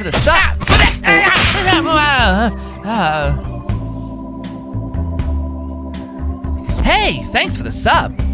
for the sub. Hey, thanks for the sub.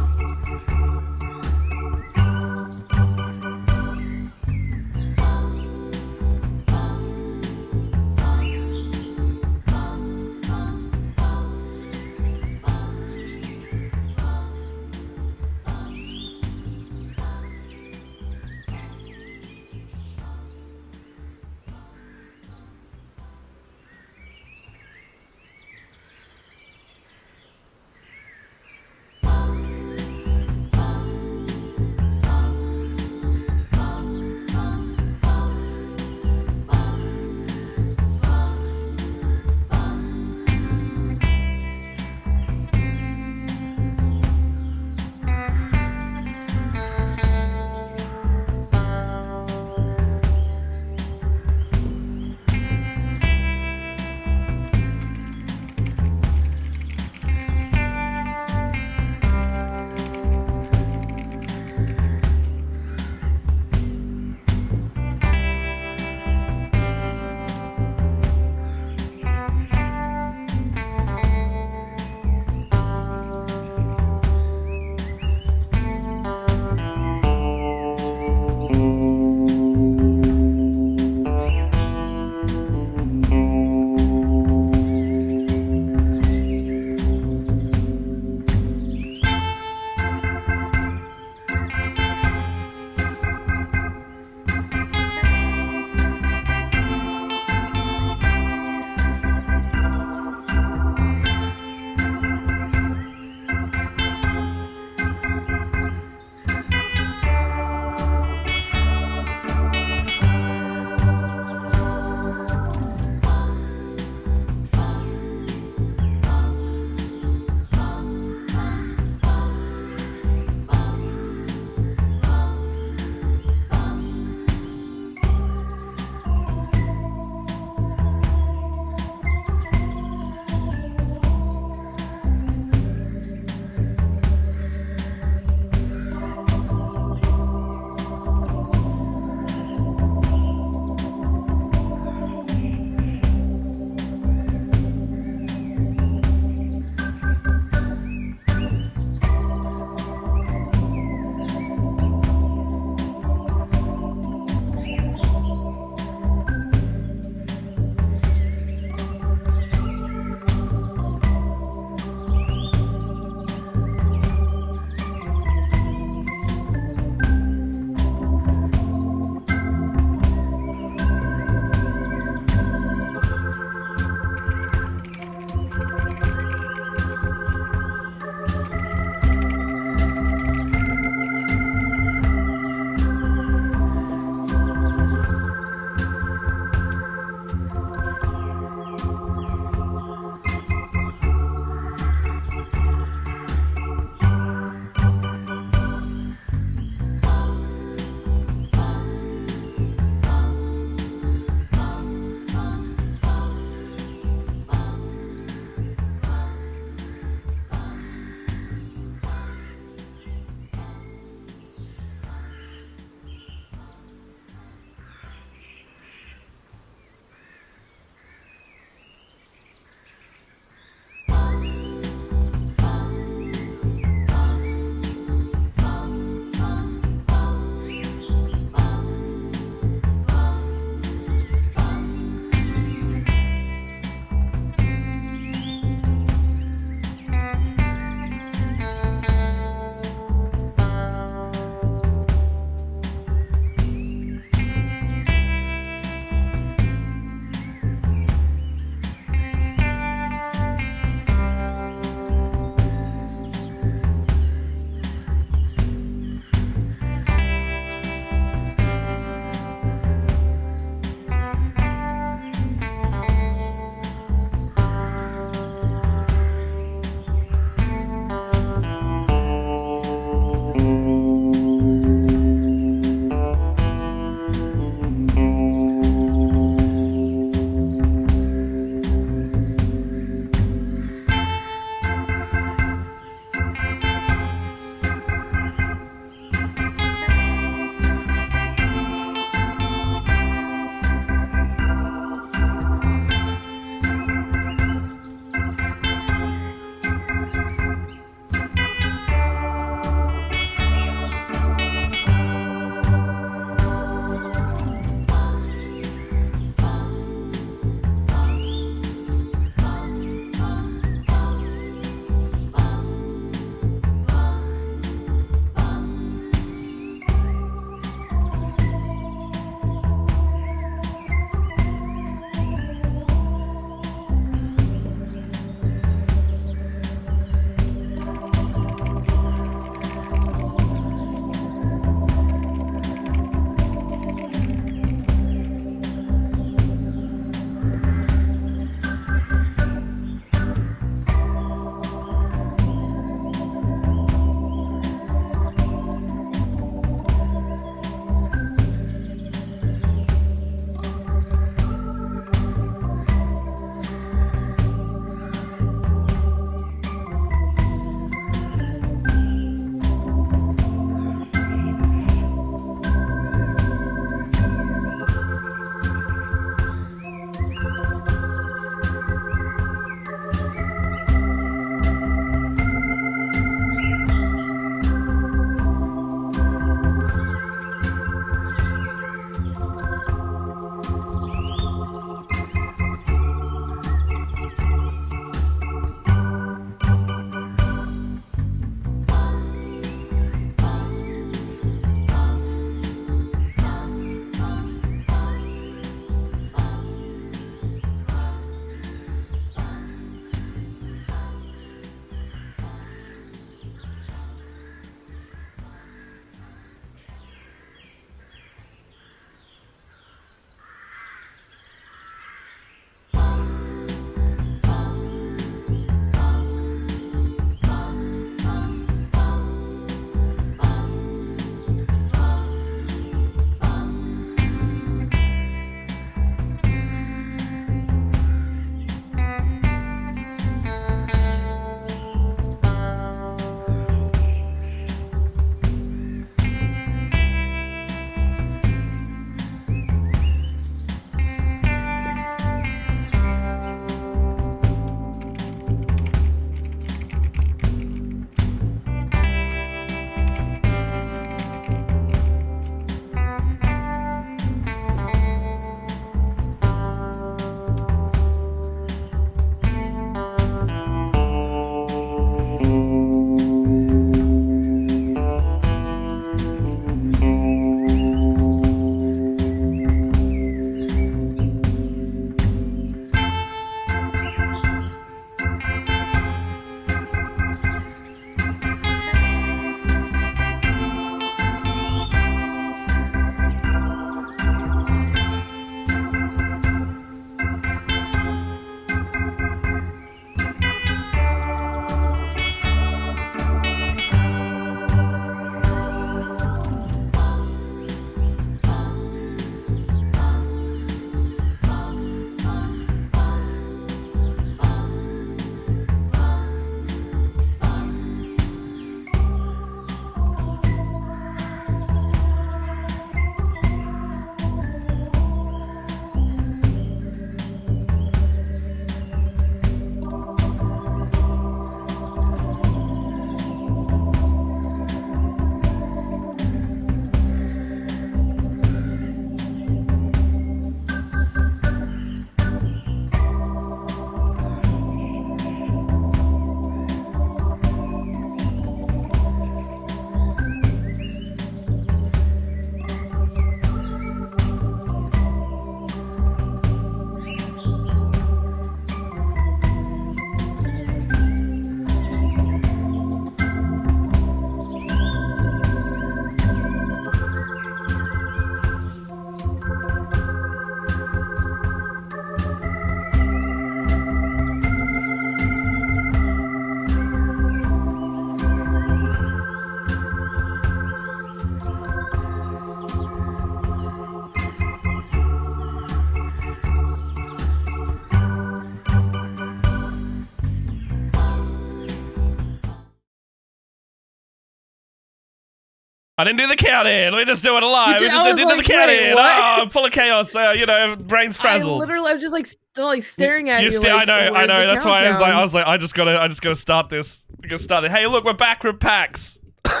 I didn't do the count in. We just do it live. We I just was did like, the count wait, in. what? Oh, I'm full of chaos. Brains frazzled. I'm just like still like staring at you. I Like, know. where's the That's why countdown? I was like, I just gotta start this. We gotta start it. Hey, look, we're back from PAX. I've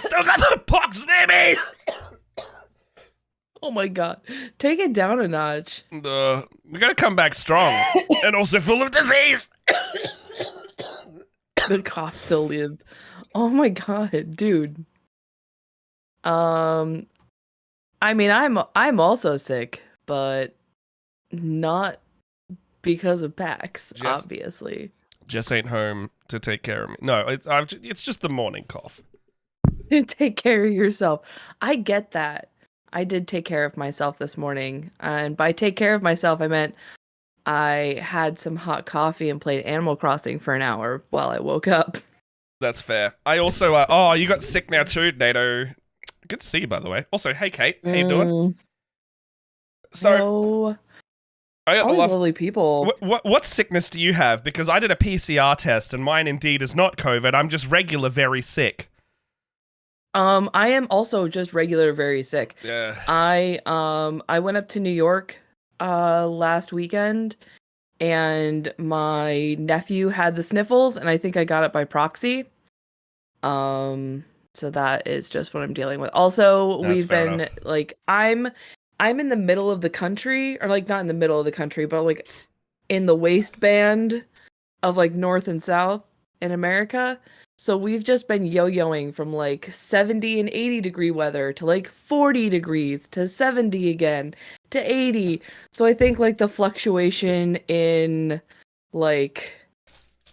still got the pox near me. Oh my god, take it down a notch. We gotta come back strong and also full of disease. The cough still lives. Oh my god, dude. I mean, I'm also sick, but not because of PAX, obviously. Jess ain't home to take care of me. No, it's just the morning cough. Take care of yourself. I get that. I did take care of myself this morning, and by take care of myself, I meant I had some hot coffee and played Animal Crossing for an hour while I woke up. That's fair. I also, you got sick now too, NATO. Good to see you, by the way. Also, hey, Kate. How you doing? So, hello. I got all these lovely people. What sickness do you have? Because I did a PCR test, and mine indeed is not COVID. I'm just regular very sick. I am also just regular very sick. Yeah. I went up to New York last weekend, and my nephew had the sniffles, and I think I got it by proxy. So that is just what I'm dealing with. Also, we've been like I'm in the middle of the country, or like not in the middle of the country, but like in the waistband of like north and south in America. So we've just been yo-yoing from like 70 and 80 degree weather to like 40 degrees to 70 again to 80. So I think like the fluctuation in like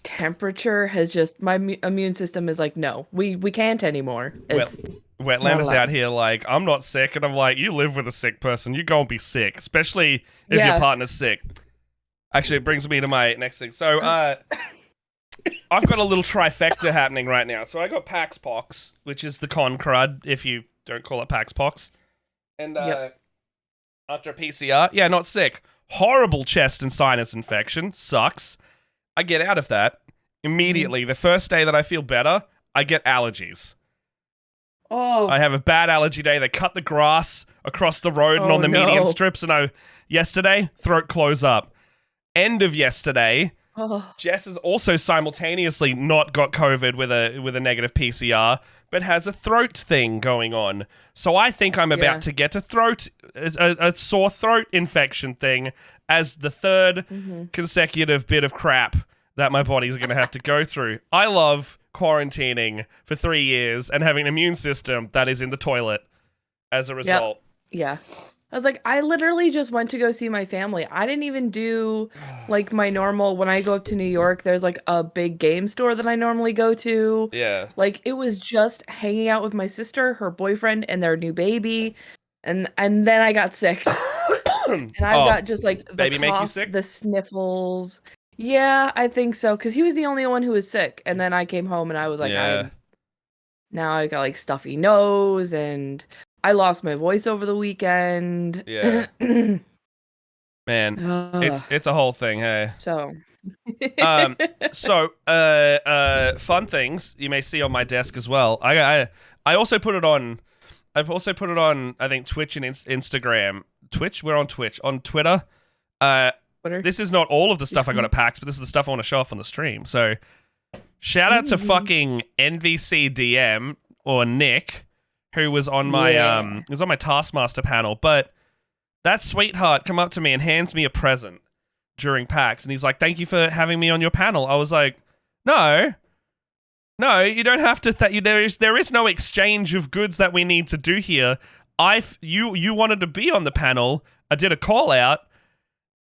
temperature has just, my immune system is like, no, we can't anymore. It's Wetland is out here like, I'm not sick, and I'm like, you live with a sick person, you go and be sick, especially if your partner's sick. Actually, it brings me to my next thing. So, I've got a little trifecta happening right now. So I got PAX Pox, which is the con crud, if you don't call it PAX Pox. And after a PCR, not sick. Horrible chest and sinus infection. Sucks. I get out of that immediately. The first day that I feel better, I get allergies. Oh. I have a bad allergy day. They cut the grass across the road and on the median strips. And yesterday, throat close up. End of yesterday, Jess has also simultaneously not got COVID with a negative PCR, but has a throat thing going on. So I think I'm about to get a sore throat infection thing as the third consecutive bit of crap that my body's going to have to go through. I love quarantining for 3 years and having an immune system that is in the toilet as a result. Yeah. I was like, I literally just went to go see my family. I didn't even do like my normal, when I go up to New York, there's like a big game store that I normally go to. Yeah. Like it was just hanging out with my sister, her boyfriend, and their new baby. And then I got sick. And I've got just like the baby cough, make you sick? The sniffles. Yeah, I think so. Because he was the only one who was sick. And then I came home and I was like, now I got like stuffy nose, and I lost my voice over the weekend. Yeah. Man, it's a whole thing, hey. So fun things you may see on my desk as well. I also put it on. I've also put it on, I think, Twitch and Instagram. Twitch? We're on Twitch. On Twitter. Twitter. This is not all of the stuff I got at PAX, but this is the stuff I want to show off on the stream. So, shout out to fucking NVCDM or Nick, who was on my Taskmaster panel. But that sweetheart come up to me and hands me a present during PAX, and he's like, "Thank you for having me on your panel." I was like, "No, you don't have to. There is no exchange of goods that we need to do here. You wanted to be on the panel. I did a call out,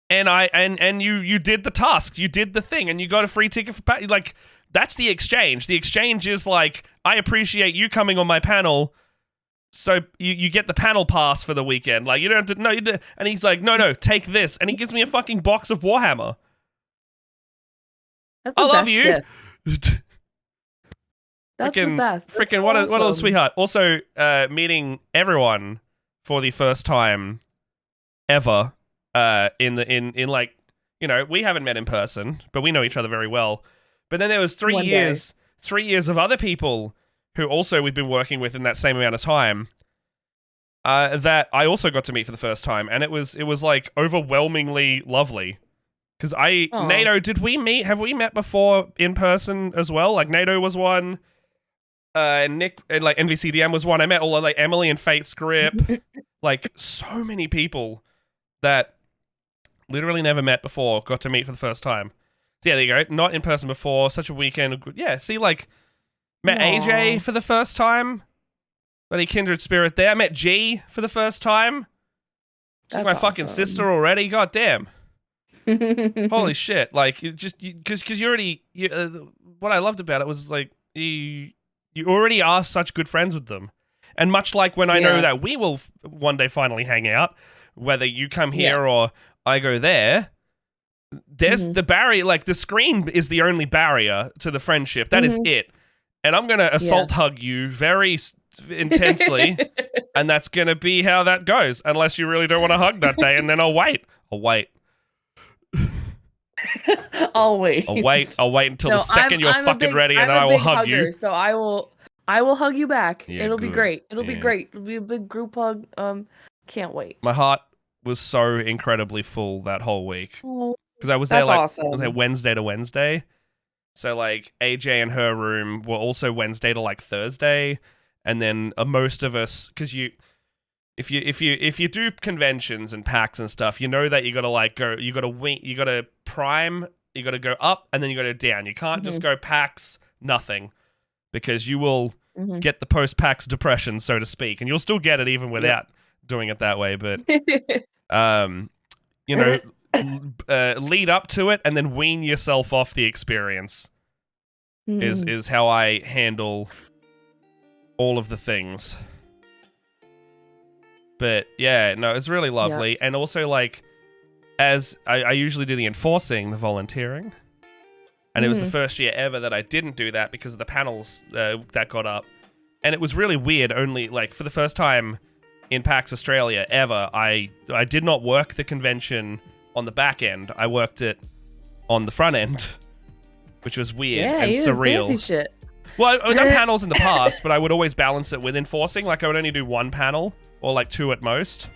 and you did the task. You did the thing, and you got a free ticket for PAX. Like, that's the exchange. The exchange is like, I appreciate you coming on my panel, so you get the panel pass for the weekend. Like, you don't have to. No, and he's like, no, take this, and he gives me a fucking box of Warhammer. I love you." That's the best. Freaking what a sweetheart. Also, meeting everyone for the first time ever. In like, you know, we haven't met in person, but we know each other very well. But then there was 3 years of other people who also we've been working with in that same amount of time, that I also got to meet for the first time, and it was like overwhelmingly lovely. Because NATO, did we meet? Have we met before in person as well? Like NATO was one, Nick, like NVCDM was one. I met all of, like Emily and Fate Script, like so many people that literally never met before got to meet for the first time. So yeah, there you go. Not in person before, such a weekend. Yeah, see, like met AJ for the first time. Bloody kindred spirit there. I met G for the first time. She's my fucking sister already. God damn. Holy shit! Like, because you already. What I loved about it was like you already are such good friends with them, and much like when I know that we will one day finally hang out, whether you come here or I go there. There's the barrier. Like the screen is the only barrier to the friendship. That is it. And I'm gonna assault hug you very intensely, and that's gonna be how that goes. Unless you really don't want to hug that day, and then I'll wait. I'll wait until the second you're fucking ready, and then I will hug you. So I will hug you back. Yeah, it'll be great. It'll be great. It'll be a big group hug. Can't wait. My heart was so incredibly full that whole week because I was there I was there Wednesday to Wednesday. So like AJ and her room were also Wednesday to like Thursday, and then most of us, because if you do conventions and PAX and stuff, you know that you gotta like go, you gotta prime, you gotta go up, and then you gotta go down. You can't just go PAX nothing, because you will get the post PAX depression, so to speak, and you'll still get it even without doing it that way. But you know, lead up to it and then wean yourself off the experience is how I handle all of the things. But yeah, no, it's really lovely. And also, like, as I usually do the enforcing, the volunteering, and it was the first year ever that I didn't do that because of the panels that got up, and it was really weird. Only like for the first time in PAX Australia ever, I did not work the convention on the back end. I worked it on the front end, which was weird and surreal. Fancy shit. Well, I've done panels in the past, but I would always balance it with enforcing. Like, I would only do one panel, or like two at most.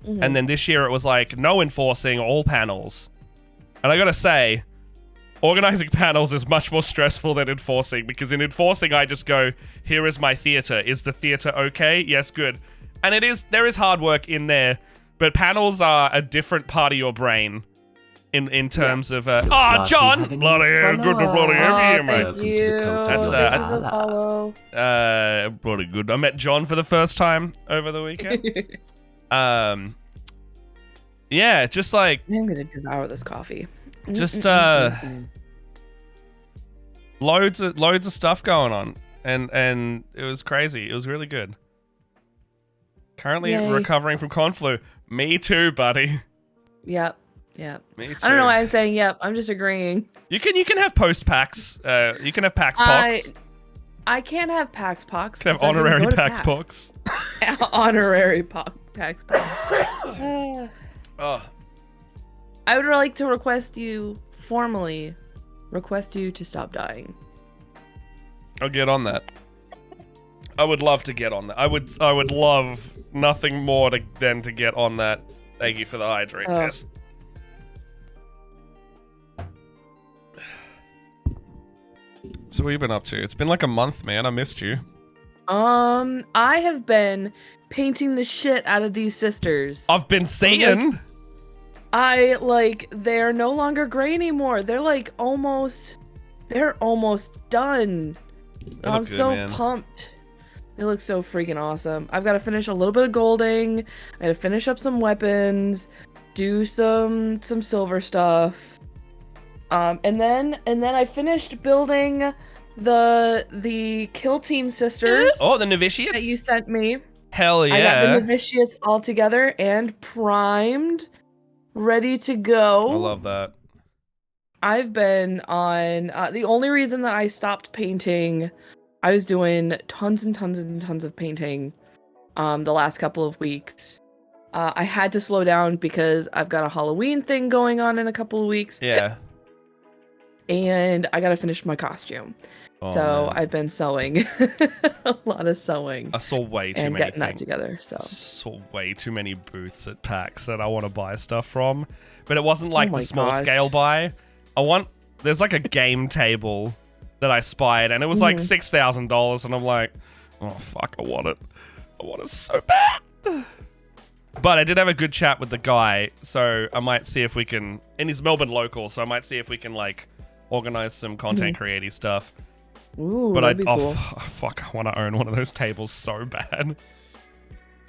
And then this year it was like, no enforcing, all panels. And I gotta say, organizing panels is much more stressful than enforcing, because in enforcing I just go, here is my theater. Is the theater okay? Yes, good. And there is hard work in there, but panels are a different part of your brain. In terms of John, bloody good to bloody have you, mate. Thank you. That's bloody good. I met John for the first time over the weekend. Yeah, just like I'm gonna devour this coffee. Just loads of stuff going on, and it was crazy. It was really good. Currently recovering from conflu. Me too, buddy. Yep. Yeah. Me too. I don't know why I'm saying yep. I'm just agreeing. You can have post PAX. You can have PAX Pox. I can't have PAX Pox. Can have honorary PAX Pox. Honorary PAX Pox. I would like to formally request you to stop dying. I'll get on that. I would love to get on that. I would love nothing more than to get on that. Thank you for the hydrate test. So what have you been up to? It's been like a month, man. I missed you. I have been painting the shit out of these sisters. I've been seeing. They're no longer gray anymore. They're almost done. I'm so pumped. They look so freaking awesome. I've got to finish a little bit of golding. I got to finish up some weapons, do some silver stuff. And then I finished building the Kill Team sisters. Oh, the novitiates that you sent me. Hell yeah! I got the novitiates all together and primed, ready to go. I love that. I've been on the only reason that I stopped painting, I was doing tons and tons and tons of painting the last couple of weeks. I had to slow down because I've got a Halloween thing going on in a couple of weeks. Yeah. And I gotta finish my costume. So I've been sewing, a lot of sewing. I saw way too and many getting that together. So I saw way too many booths at PAX that I want to buy stuff from, but it wasn't like the small scale buy. There's like a game table that I spied, and it was like $6,000, and I'm like, oh fuck, I want it so bad. But I did have a good chat with the guy, so I might see if we can. And he's Melbourne local, so I might see if we can like organize some content creating stuff. Ooh, but that'd be cool. Fuck, I want to own one of those tables so bad.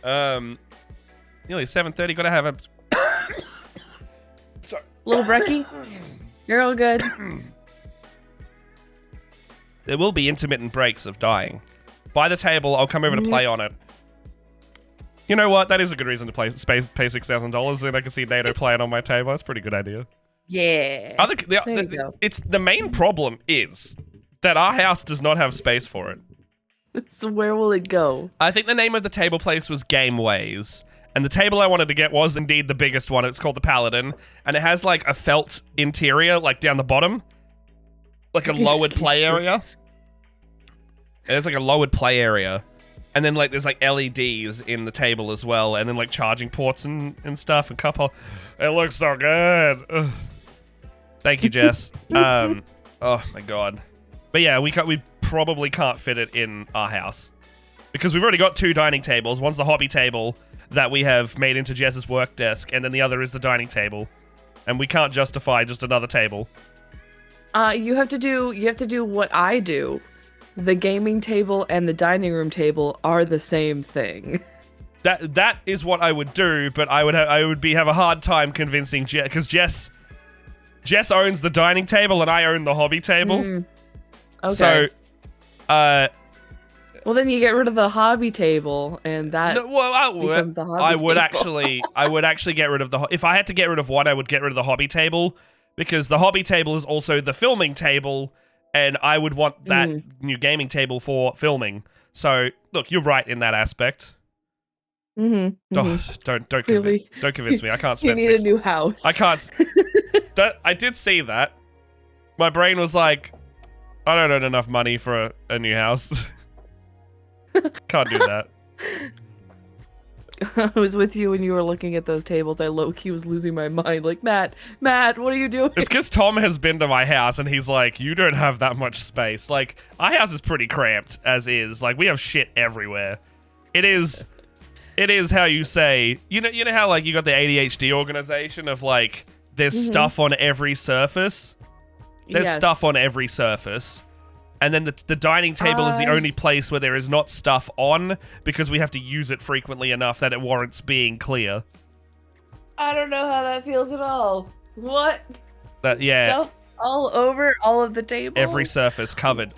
Nearly 7:30. Gotta have a. Sorry, little brekkie, you're all good. There will be intermittent breaks of dying. Buy the table. I'll come over to play on it. You know what? That is a good reason to pay $6,000, and I can see NATO playing on my table. That's a pretty good idea. Yeah. It's the main problem is that our house does not have space for it. So where will it go? I think the name of the table place was Gameways, and the table I wanted to get was indeed the biggest one. It's called the Paladin, and it has like a felt interior, like down the bottom, like a lowered play area. There's like a lowered play area. And then, like, there's, like, LEDs in the table as well. And then, like, charging ports and stuff. And cup holder. It looks so good. Ugh. Thank you, Jess. Oh, my God. But, yeah, we probably can't fit it in our house. Because we've already got 2 dining tables. One's the hobby table that we have made into Jess's work desk. And then the other is the dining table. And we can't justify just another table. You have to do what I do. The gaming table and the dining room table are the same thing. That is what I would do, but I would have a hard time convincing Jess, because Jess owns the dining table and I own the hobby table. Okay. So, well, then you get rid of the hobby table, and that becomes the hobby table. I would actually get rid of if I had to get rid of one, I would get rid of the hobby table, because the hobby table is also the filming table. And I would want that new gaming table for filming. So, look, you're right in that aspect. Oh, don't convince me. I can't spend. You need a new house. I can't. I did see that. My brain was like, I don't earn enough money for a new house. Can't do that. I was with you when you were looking at those tables. I low-key was losing my mind. Like, Matt, what are you doing? It's because Tom has been to my house and he's like, you don't have that much space. Like, our house is pretty cramped as is. Like, we have shit everywhere. It is how you say, you know how like you got the ADHD organization of like, there's stuff on every surface? There's stuff on every surface. And then the dining table is the only place where there is not stuff on, because we have to use it frequently enough that it warrants being clear. I don't know how that feels at all. What? Stuff all over all of the table? Every surface covered.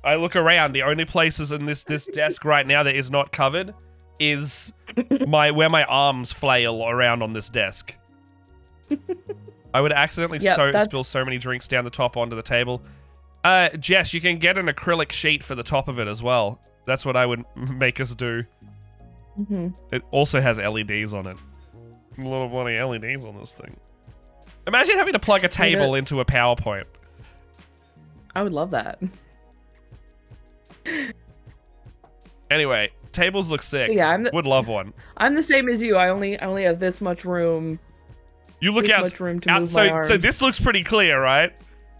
I look around. The only places in this desk right now that is not covered is where my arms flail around on this desk. I would accidentally spill so many drinks down the top onto the table. Jess, you can get an acrylic sheet for the top of it as well. That's what I would make us do. It also has LEDs on it. A lot of bloody LEDs on this thing. Imagine having to plug a table into a PowerPoint. I would love that. Anyway, tables look sick. Yeah, would love one. I'm the same as you. I only have this much room. You look out. So this looks pretty clear, right?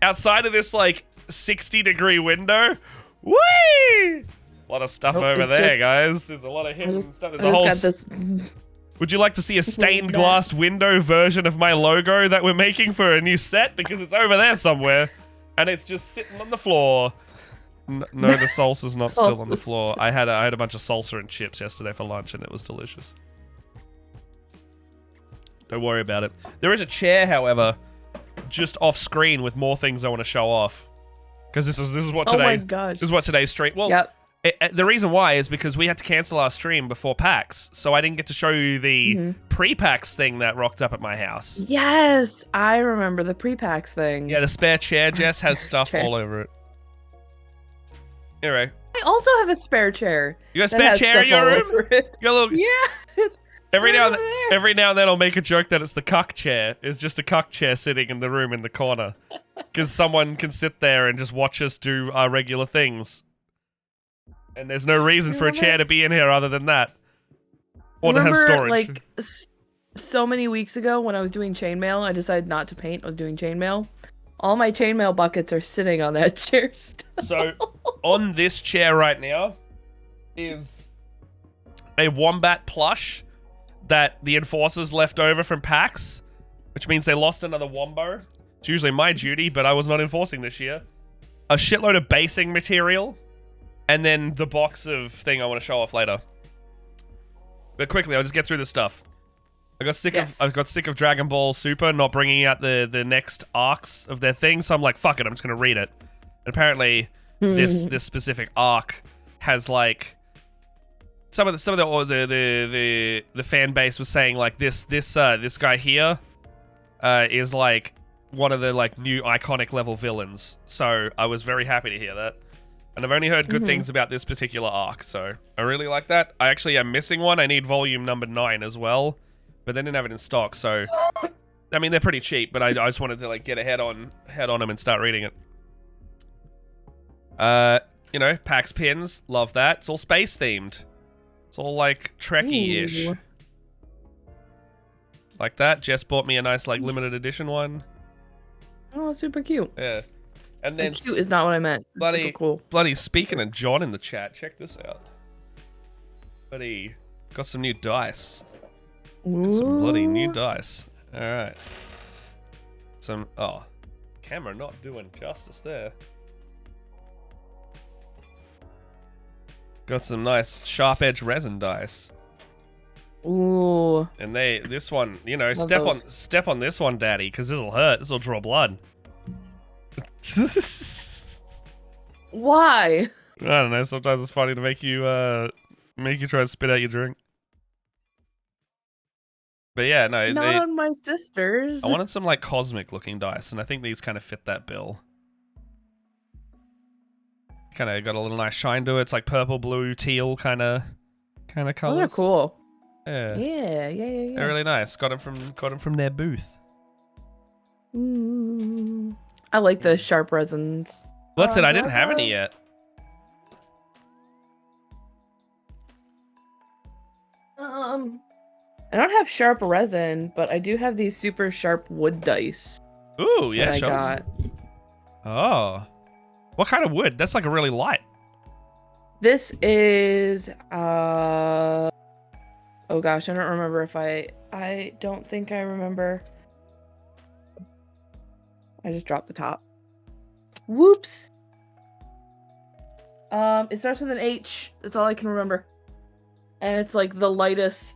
Outside of this, like, 60-degree window. Whee! A lot of stuff over there, guys. There's a lot of hidden stuff. There's a whole. Would you like to see a stained glass window version of my logo that we're making for a new set? Because it's over there somewhere, and it's just sitting on the floor. No, the salsa's not still on the floor. I had a bunch of salsa and chips yesterday for lunch, and it was delicious. Don't worry about it. There is a chair, however, just off screen with more things I want to show off. Because this is what today. Oh my gosh. This is what today's stream. Well, the reason why is because we had to cancel our stream before PAX, so I didn't get to show you the pre-PAX thing that rocked up at my house. Yes, I remember the pre-PAX thing. Yeah, the spare chair, Jess, has stuff all over it. Anyway. I also have a spare chair. You got a spare chair in your room? Yeah. Every now and then I'll make a joke that it's the cuck chair. It's just a cuck chair sitting in the room in the corner. Because someone can sit there and just watch us do our regular things. And there's no reason for a chair to be in here other than that. Or to have storage. Like, so many weeks ago when I was doing chainmail, I decided not to paint. I was doing chainmail. All my chainmail buckets are sitting on that chair still. So, on this chair right now is a wombat plush that the enforcers left over from PAX, which means they lost another wombo. It's usually my duty, but I was not enforcing this year. A shitload of basing material, and then the box of thing I want to show off later. But quickly, I'll just get through this stuff. I got sick of Dragon Ball Super not bringing out the next arcs of their thing, so I'm like, fuck it, I'm just gonna read it. And apparently, this specific arc has like some of the fan base was saying like this guy here is like one of the like new iconic level villains. So I was very happy to hear that. And I've only heard good things about this particular arc, so I really like that. I actually am missing one. I need volume number 9 as well, but they didn't have it in stock, so I mean they're pretty cheap, but I just wanted to like get ahead on them and start reading it. You know, PAX pins, love that. It's all space themed. It's all like Trekkie-ish. Like that. Jess bought me a nice like limited edition one. Oh, super cute. Yeah. And then cute is not what I meant. Bloody cool. Bloody speaking of John in the chat, check this out. Buddy got some new dice. Got some bloody new dice. Alright. Camera not doing justice there. Got some nice sharp edge resin dice. Ooh. And this one, you know, Love step on this one, daddy, because this'll hurt. This'll draw blood. Why? I don't know. Sometimes it's funny to make you try and spit out your drink. But yeah, no. Not on my sisters. I wanted some like cosmic looking dice, and I think these kind of fit that bill. Kind of got a little nice shine to it. It's like purple, blue, teal kind of colors. Those are cool. Yeah. Yeah. They're really nice. Got them from their booth. I like the sharp resins. Well, that's it. I didn't have any yet. I don't have sharp resin, but I do have these super sharp wood dice. Ooh, yeah, I got. Oh. What kind of wood? That's like a really light. This is oh gosh, I don't remember if I don't think I remember. I just dropped the top. Whoops. It starts with an H. That's all I can remember. And it's like the lightest.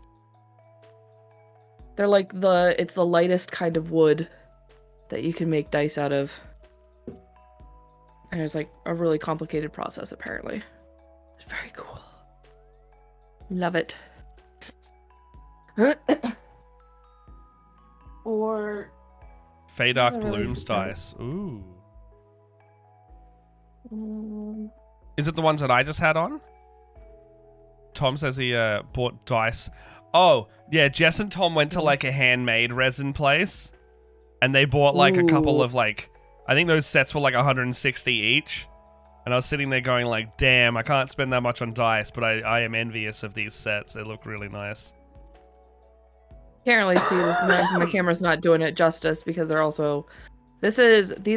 They're like it's the lightest kind of wood that you can make dice out of. And it's like a really complicated process, apparently. It's very cool. Love it. Or Feydark Blooms dice. Ooh. Is it the ones that I just had on? Tom says he bought dice. Oh, yeah, Jess and Tom went to like a handmade resin place. And they bought like a couple of like, I think those sets were like 160 each. And I was sitting there going like, damn, I can't spend that much on dice, but I am envious of these sets. They look really nice. Can't really see this. My camera's not doing it justice because they're also... These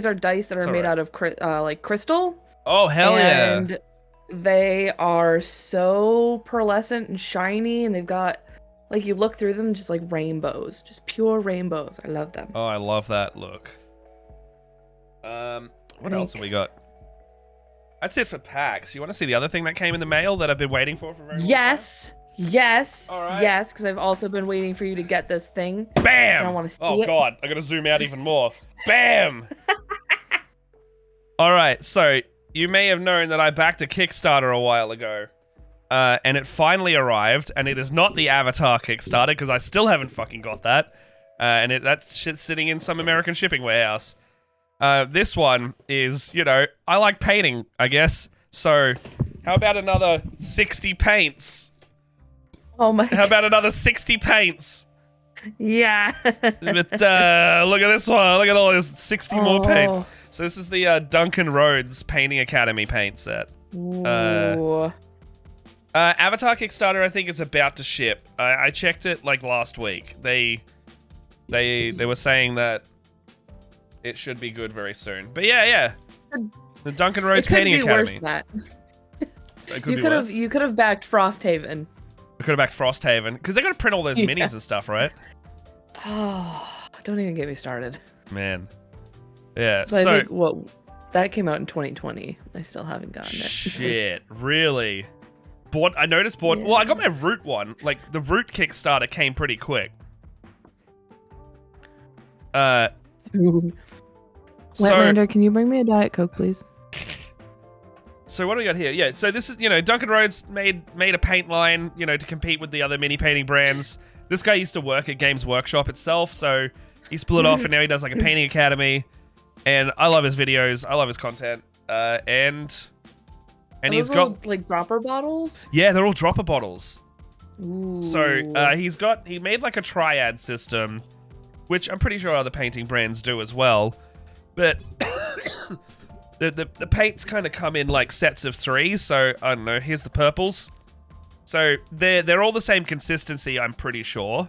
are dice that are made out of like crystal. Oh, hell yeah. And they are so pearlescent and shiny, and they've got... Like, you look through them, just like rainbows. Just pure rainbows. I love them. Oh, I love that look. What else have we got? That's it for PAX. You want to see the other thing that came in the mail that I've been waiting for a very long time? Yes. All right. Yes, because I've also been waiting for you to get this thing. Bam! I want to see it. Oh, God. I got to zoom out even more. Bam! All right. So, you may have known that I backed a Kickstarter a while ago. And it finally arrived, and it is not the Avatar Kickstarter, because I still haven't fucking got that. And that shit's sitting in some American shipping warehouse. This one is, you know, I like painting, I guess. So, how about another 60 paints? Oh my How about another 60 paints? Yeah. But look at this one. Look at all this 60 more paints. So this is the Duncan Rhodes Painting Academy paint set. Avatar Kickstarter, I think, is about to ship. I checked it like last week. They were saying that it should be good very soon. But yeah. The Duncan Rhodes Painting Academy. Worse than that. So you could have backed Frosthaven. I could have backed Frosthaven because they got to print all those minis and stuff, right? Oh, don't even get me started. Man. Yeah. So I think, that came out in 2020. I still haven't gotten it. Shit, really? I noticed. Yeah. Well, I got my Root one. Like the Root Kickstarter came pretty quick. Wetlander, can you bring me a Diet Coke, please? So what do we got here? Yeah, so this is, Duncan Rhodes made a paint line, to compete with the other mini painting brands. This guy used to work at Games Workshop itself, so he split off and now he does like a painting academy. And I love his videos. I love his content. And he's got like dropper bottles. Yeah, they're all dropper bottles. Ooh. So he made like a triad system, which I'm pretty sure other painting brands do as well. But the paints kind of come in like sets of 3. So I don't know. Here's the purples. So they're all the same consistency, I'm pretty sure.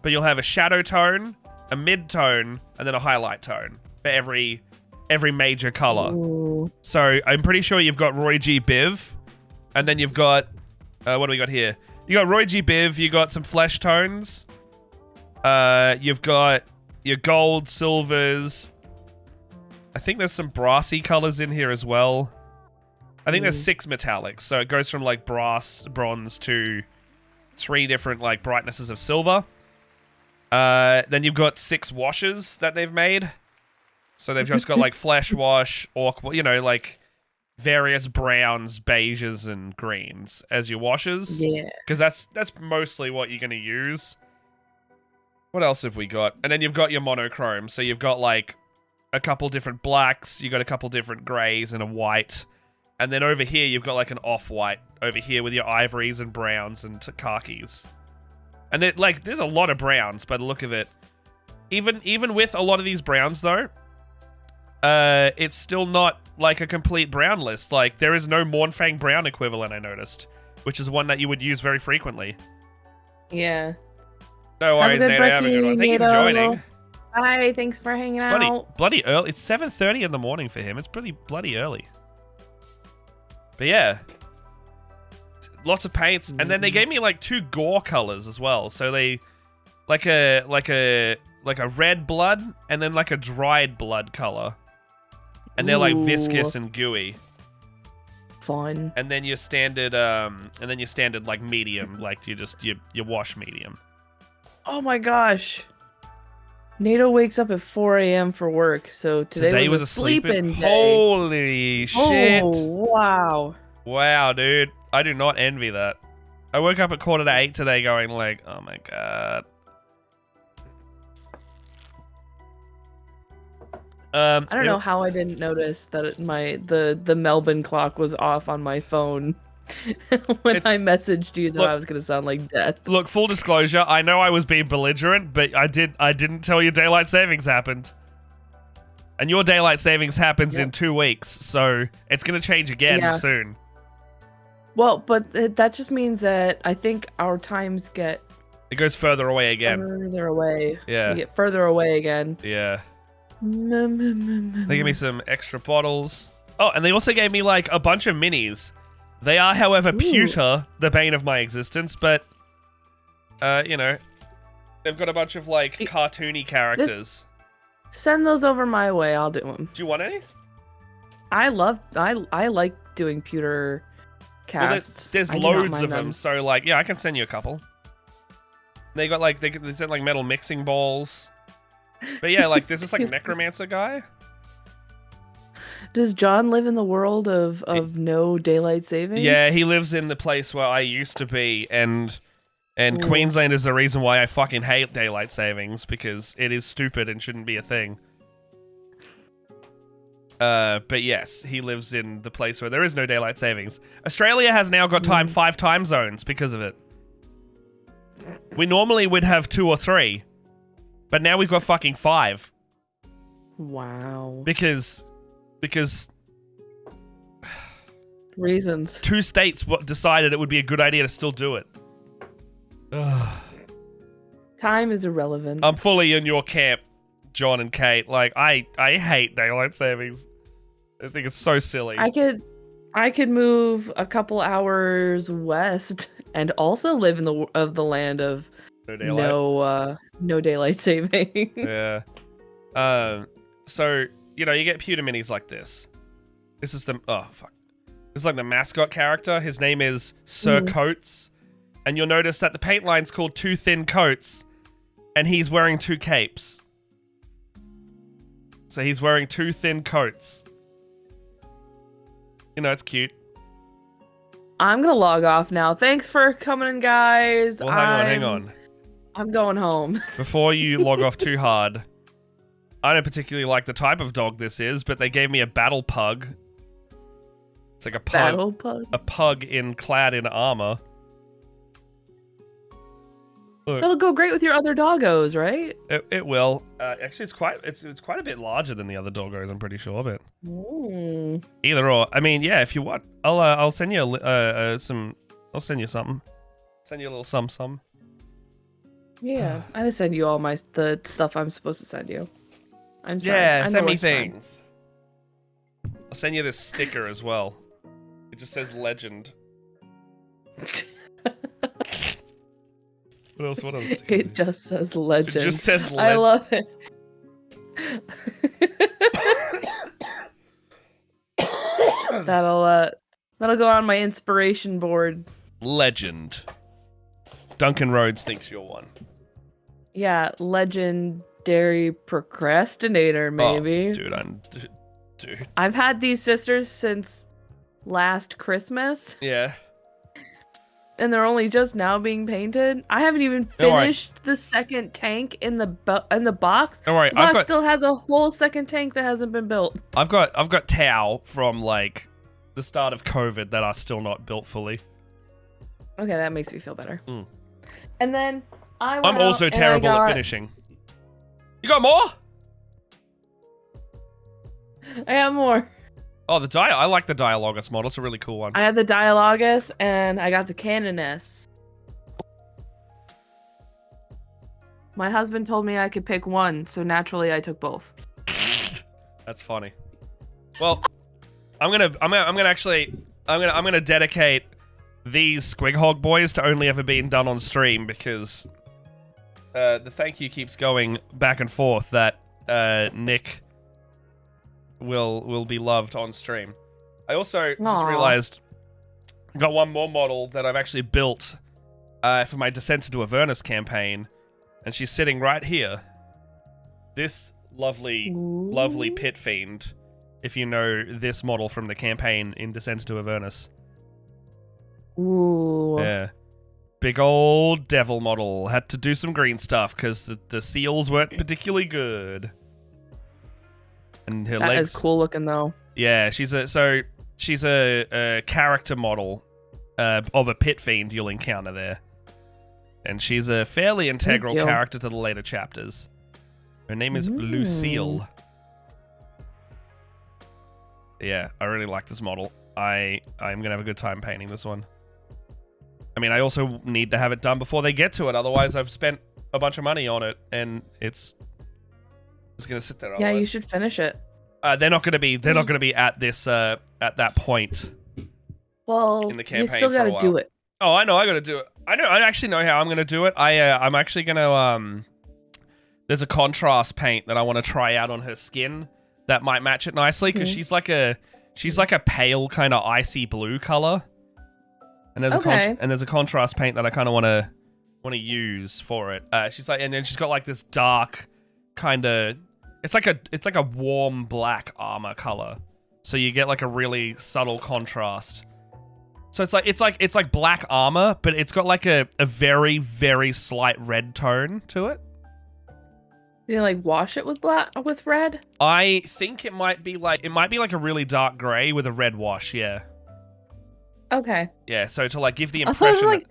But you'll have a shadow tone, a mid tone, and then a highlight tone for every major color. Ooh. So I'm pretty sure you've got Roy G. Biv, and then you've got what do we got here? You got Roy G. Biv. You got some flesh tones. You've got your gold, silvers. I think there's some brassy colors in here as well. I think there's 6 metallics, so it goes from like brass, bronze to 3 different like brightnesses of silver. Then you've got 6 washes that they've made. So they've just got like flesh wash, orc, like various browns, beiges, and greens as your washes. Yeah. Because that's mostly what you're gonna use. What else have we got? And then you've got your monochrome. So you've got like a couple different blacks, you got a couple different greys and a white. And then over here, you've got like an off-white over here with your ivories and browns and khakis. And there's a lot of browns by the look of it. Even with a lot of these browns though, it's still not like a complete brown list. Like there is no Mornfang brown equivalent, I noticed, which is one that you would use very frequently. Yeah. No worries, Nato. Have a good one. Thank you for joining. Hi, thanks for hanging out. Bloody early. It's 7:30 in the morning for him. It's pretty bloody early. But yeah, lots of paints, and then they gave me like 2 gore colors as well. So they like a red blood and then like a dried blood color, and they're like viscous and gooey. Fun. And then your standard like medium, like you wash medium. Oh my gosh. NATO wakes up at 4 a.m. for work, so today was a sleeping day. Holy shit. Oh, wow. Wow, dude. I do not envy that. I woke up at 7:45 today going like, oh my god. I don't know how I didn't notice that the Melbourne clock was off on my phone. When I messaged you that I was going to sound like death. Look, full disclosure, I know I was being belligerent, but I didn't tell you daylight savings happened. And your daylight savings happens in 2 weeks, so it's going to change again soon. Well, but that just means that I think our times get... It goes further away again. Further away. Yeah. We get further away again. Yeah. They gave me some extra bottles. Oh, and they also gave me like a bunch of minis. They are, however, pewter, the bane of my existence, but, they've got a bunch of, like, cartoony characters. Just send those over my way, I'll do them. Do you want any? I like doing pewter casts. Well, there's loads of them, so, like, yeah, I can send you a couple. They got, like, they sent, like, metal mixing balls. But, yeah, like, there's this, like, necromancer guy. Does John live in the world of no daylight savings? Yeah, he lives in the place where I used to be, and Queensland is the reason why I fucking hate daylight savings, because it is stupid and shouldn't be a thing. But yes, he lives in the place where there is no daylight savings. Australia has now got 5 time zones because of it. We normally would have 2 or 3, but now we've got fucking 5. Wow. Because reasons. 2 states decided it would be a good idea to still do it. Time is irrelevant. I'm fully in your camp, John and Kate. Like, I hate daylight savings. I think it's so silly. I could move a couple hours west and also live in the land of no daylight saving. Yeah. So, you get pewter minis like this. This is the This is like the mascot character. His name is Sir Coates. And you'll notice that the paint line's called 2 thin coats, and he's wearing 2 capes. So he's wearing 2 thin coats. It's cute. I'm gonna log off now. Thanks for coming in, guys. Well, hang on. I'm going home. Before you log off too hard, I don't particularly like the type of dog this is, but they gave me a battle pug. It's like a pug. Battle pug? A pug clad in armor. Look. That'll go great with your other doggos, right? It will. Actually, it's quite a bit larger than the other doggos, I'm pretty sure, but either or. I mean, yeah, if you want, I'll send you some. I'll send you something. Send you a little some. Yeah, I just send you all the stuff I'm supposed to send you. I'm sorry. Yeah, send me things. I'll send you this sticker as well. It just says legend. What else? It just says legend. It just says legend. I love it. That'll go on my inspiration board. Legend. Duncan Rhodes thinks you're one. Yeah, legendary procrastinator, maybe. Oh, dude. I've had these sisters since last Christmas. Yeah. And they're only just now being painted. I haven't even finished the second tank in the box. Don't worry, Box still has a whole second tank that hasn't been built. I've got Tau from like the start of COVID that are still not built fully. Okay, that makes me feel better. And then I'm also terrible at finishing. You got more? I got more. Oh, I like the Dialogus model. It's a really cool one. I had the Dialogus and I got the Canoness. My husband told me I could pick one, so naturally I took both. That's funny. Well, I'm gonna dedicate these Squighog boys to only ever being done on stream because the thank you keeps going back and forth that Nick will be loved on stream. I also just realized I got one more model that I've actually built for my Descent into Avernus campaign, and she's sitting right here. This lovely pit fiend, if you know this model from the campaign in Descent into Avernus. Ooh. Yeah. Big old devil model. Had to do some green stuff because the seals weren't particularly good. And her legs. That is cool looking though. Yeah, she's a character model of a pit fiend you'll encounter there. And she's a fairly integral character to the later chapters. Her name is Lucille. Yeah, I really like this model. I'm going to have a good time painting this one. I mean, I also need to have it done before they get to it. Otherwise, I've spent a bunch of money on it, and it's going to sit there. Yeah, you should finish it. They're not going to be. They're not going to be at this. At that point. Well, in the campaign, you still got to do it. Oh, I know. I got to do it. I actually know how I'm going to do it. I'm actually going to. There's a contrast paint that I want to try out on her skin that might match it nicely because she's like a pale kind of icy blue color. And there's a contrast paint that I kind of want to use for it. She's like, and then she's got like this dark kind of. It's like a warm black armor color, so you get like a really subtle contrast. So it's like black armor, but it's got like a very very slight red tone to it. Did you like wash it with red? I think it might be like a really dark gray with a red wash. Yeah. Okay. Yeah, so to like give the impression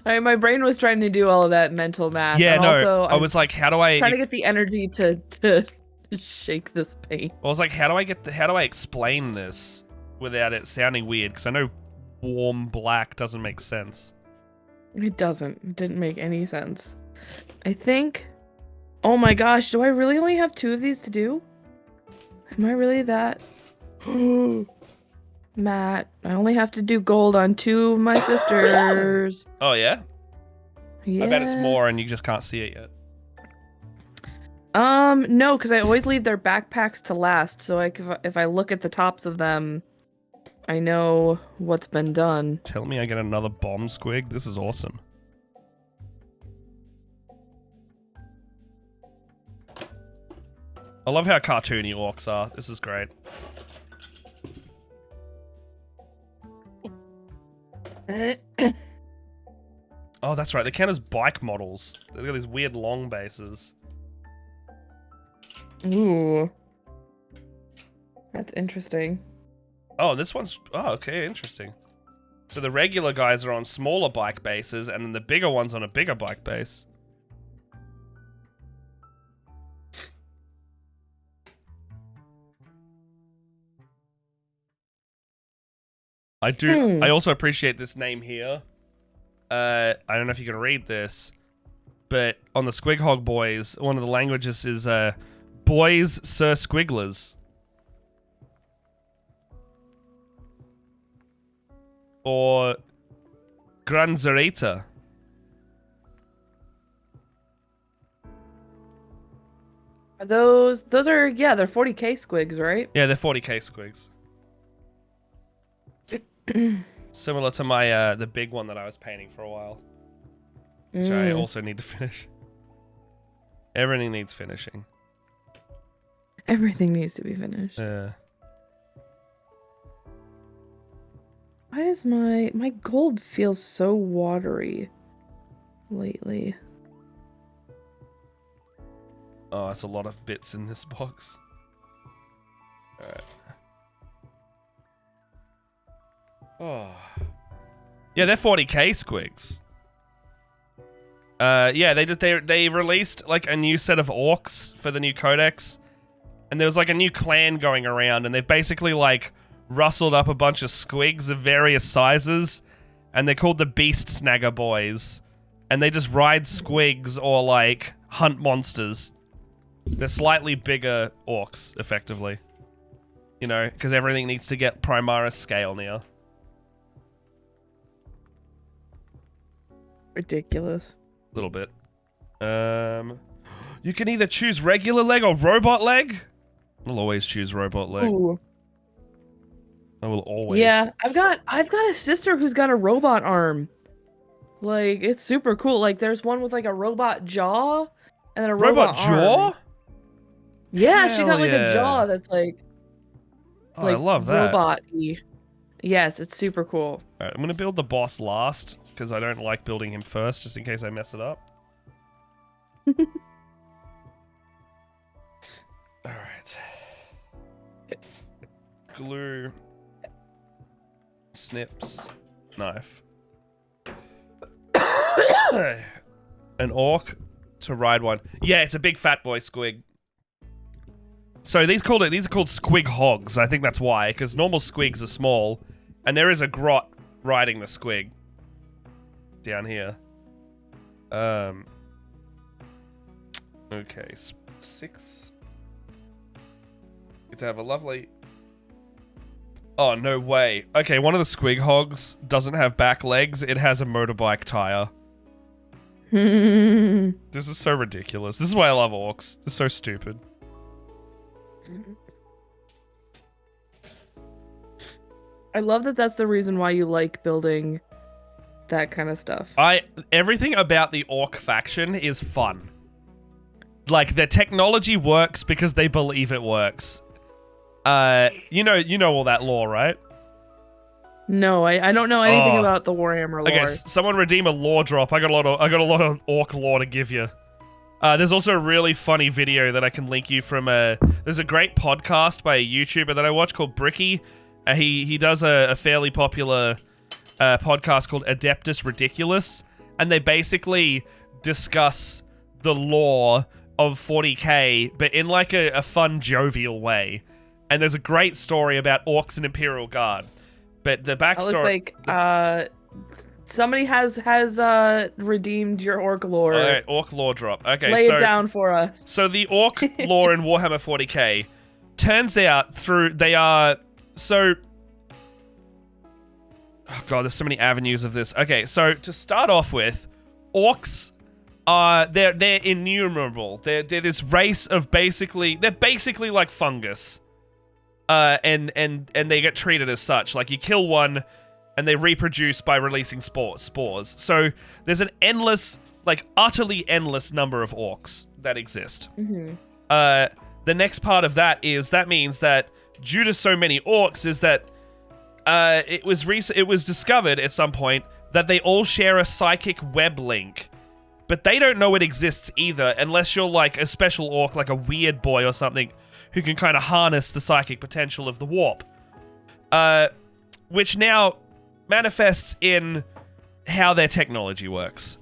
My brain was trying to do all of that mental math. Yeah, and no. also, I was like, how do I trying to get the energy to shake this paint? I was like, how do I explain this without it sounding weird? Because I know warm black doesn't make sense. It doesn't. It didn't make any sense. I think. Oh my gosh, do I really only have 2 of these to do? Am I really that? Matt, I only have to do gold on 2 of my sisters. Oh yeah? Yeah. I bet it's more and you just can't see it yet. No, because I always leave their backpacks to last. So if I look at the tops of them, I know what's been done. Tell me I get another bomb squig. This is awesome. I love how cartoony orcs are. This is great. Oh, that's right. They count as bike models. They've got these weird long bases. Ooh. That's interesting. Oh, this one's... Oh, okay, interesting. So the regular guys are on smaller bike bases, and then the bigger one's on a bigger bike base. I also appreciate this name here. I don't know if you can read this, but on the Squighog Boys, one of the languages is Boys Sir Squigglers. Or Granzerita. Are those are, yeah, they're 40k squigs, right? Yeah, they're 40k squigs. Similar to my the big one that I was painting for a while, which I also need to finish. Everything needs finishing. Everything needs to be finished. Yeah. Why does my gold feel so watery lately? Oh, that's a lot of bits in this box. All right. Oh. Yeah, they're 40k squigs. Yeah, they released like a new set of orcs for the new codex, and there was like a new clan going around, and they've basically like rustled up a bunch of squigs of various sizes, and they're called the Beast Snagger Boys, and they just ride squigs or like hunt monsters. They're slightly bigger orcs, effectively. You know, because everything needs to get Primaris scale now. Ridiculous. A little bit. You can either choose regular leg or robot leg. I'll always choose robot leg. Ooh. I will always. Yeah, I've got a sister who's got a robot arm. Like, it's super cool. Like, there's one with like a robot jaw and then a robot jaw. arm. Yeah, she got like yeah. a jaw that's like. Oh, I love that. Robot-y. Yes, it's super cool. Alright, I'm gonna build the boss last because I don't like building him first, just in case I mess it up. Alright. Glue. Snips. Knife. An orc to ride one. Yeah, it's a big fat boy squig. So these are called squig hogs. I think that's why, because normal squigs are small, and there is a grot riding the squig down here. Okay, 6. Get to have a lovely. Oh no way. Okay, one of the squig hogs doesn't have back legs. It has a motorbike tire. This is so ridiculous. This is why I love orcs. They're so stupid. I love that that's the reason why you like building that kind of stuff. Everything about the orc faction is fun. Like, their technology works because they believe it works. You know all that lore, right? No, I don't know anything about the Warhammer lore. Okay, someone redeem a lore drop. I got a lot of orc lore to give you. There's also a really funny video that I can link you from there's a great podcast by a YouTuber that I watch called Bricky. He does a fairly popular podcast called Adeptus Ridiculous, and they basically discuss the lore of 40k, but in like a fun, jovial way. And there's a great story about Orks and Imperial Guard. But the backstory... somebody has redeemed your Orc lore. All right, Orc lore drop. Okay, Lay it down for us. So the Orc lore in Warhammer 40k turns out they are... So... Oh god, there's so many avenues of this. Okay, so to start off with, Orcs are... They're innumerable. They're this race of basically... They're basically like fungus. And they get treated as such. Like, you kill one, and they reproduce by releasing spores. So there's an endless, like, utterly endless number of Orcs that exist. Mm-hmm. The next part of that means that due to so many Orcs is that it was discovered at some point that they all share a psychic web link. But they don't know it exists either, unless you're like a special Orc, like a weird boy or something, who can kind of harness the psychic potential of the warp. Which now manifests in how their technology works.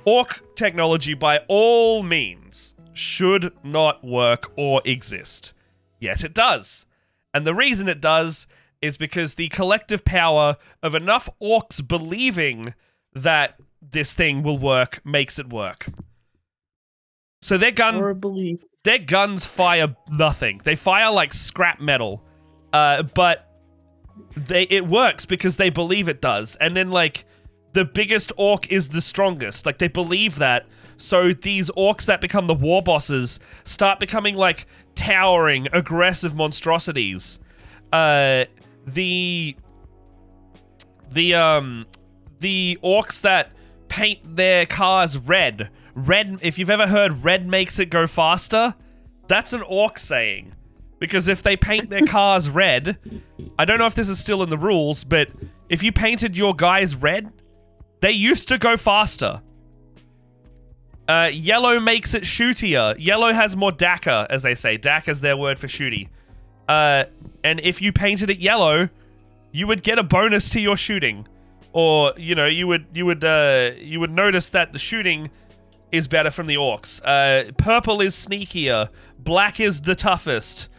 Orc technology, by all means, should not work or exist. Yet it does. And the reason it does is because the collective power of enough Orcs believing that this thing will work makes it work. So their guns fire nothing. They fire like scrap metal. But it works because they believe it does. And then like the biggest Orc is the strongest. Like they believe that. So these Orcs that become the war bosses start becoming like towering, aggressive monstrosities. The Orcs that paint their cars red. Red, if you've ever heard red makes it go faster, that's an Orc saying. Because if they paint their cars red, I don't know if this is still in the rules, but if you painted your guys red, they used to go faster. Yellow makes it shootier. Yellow has more DACA, as they say. DACA is their word for shooty. And if you painted it yellow, you would get a bonus to your shooting. Or, you know, you would notice that the shooting is better from the Orcs. Purple is sneakier. Black is the toughest.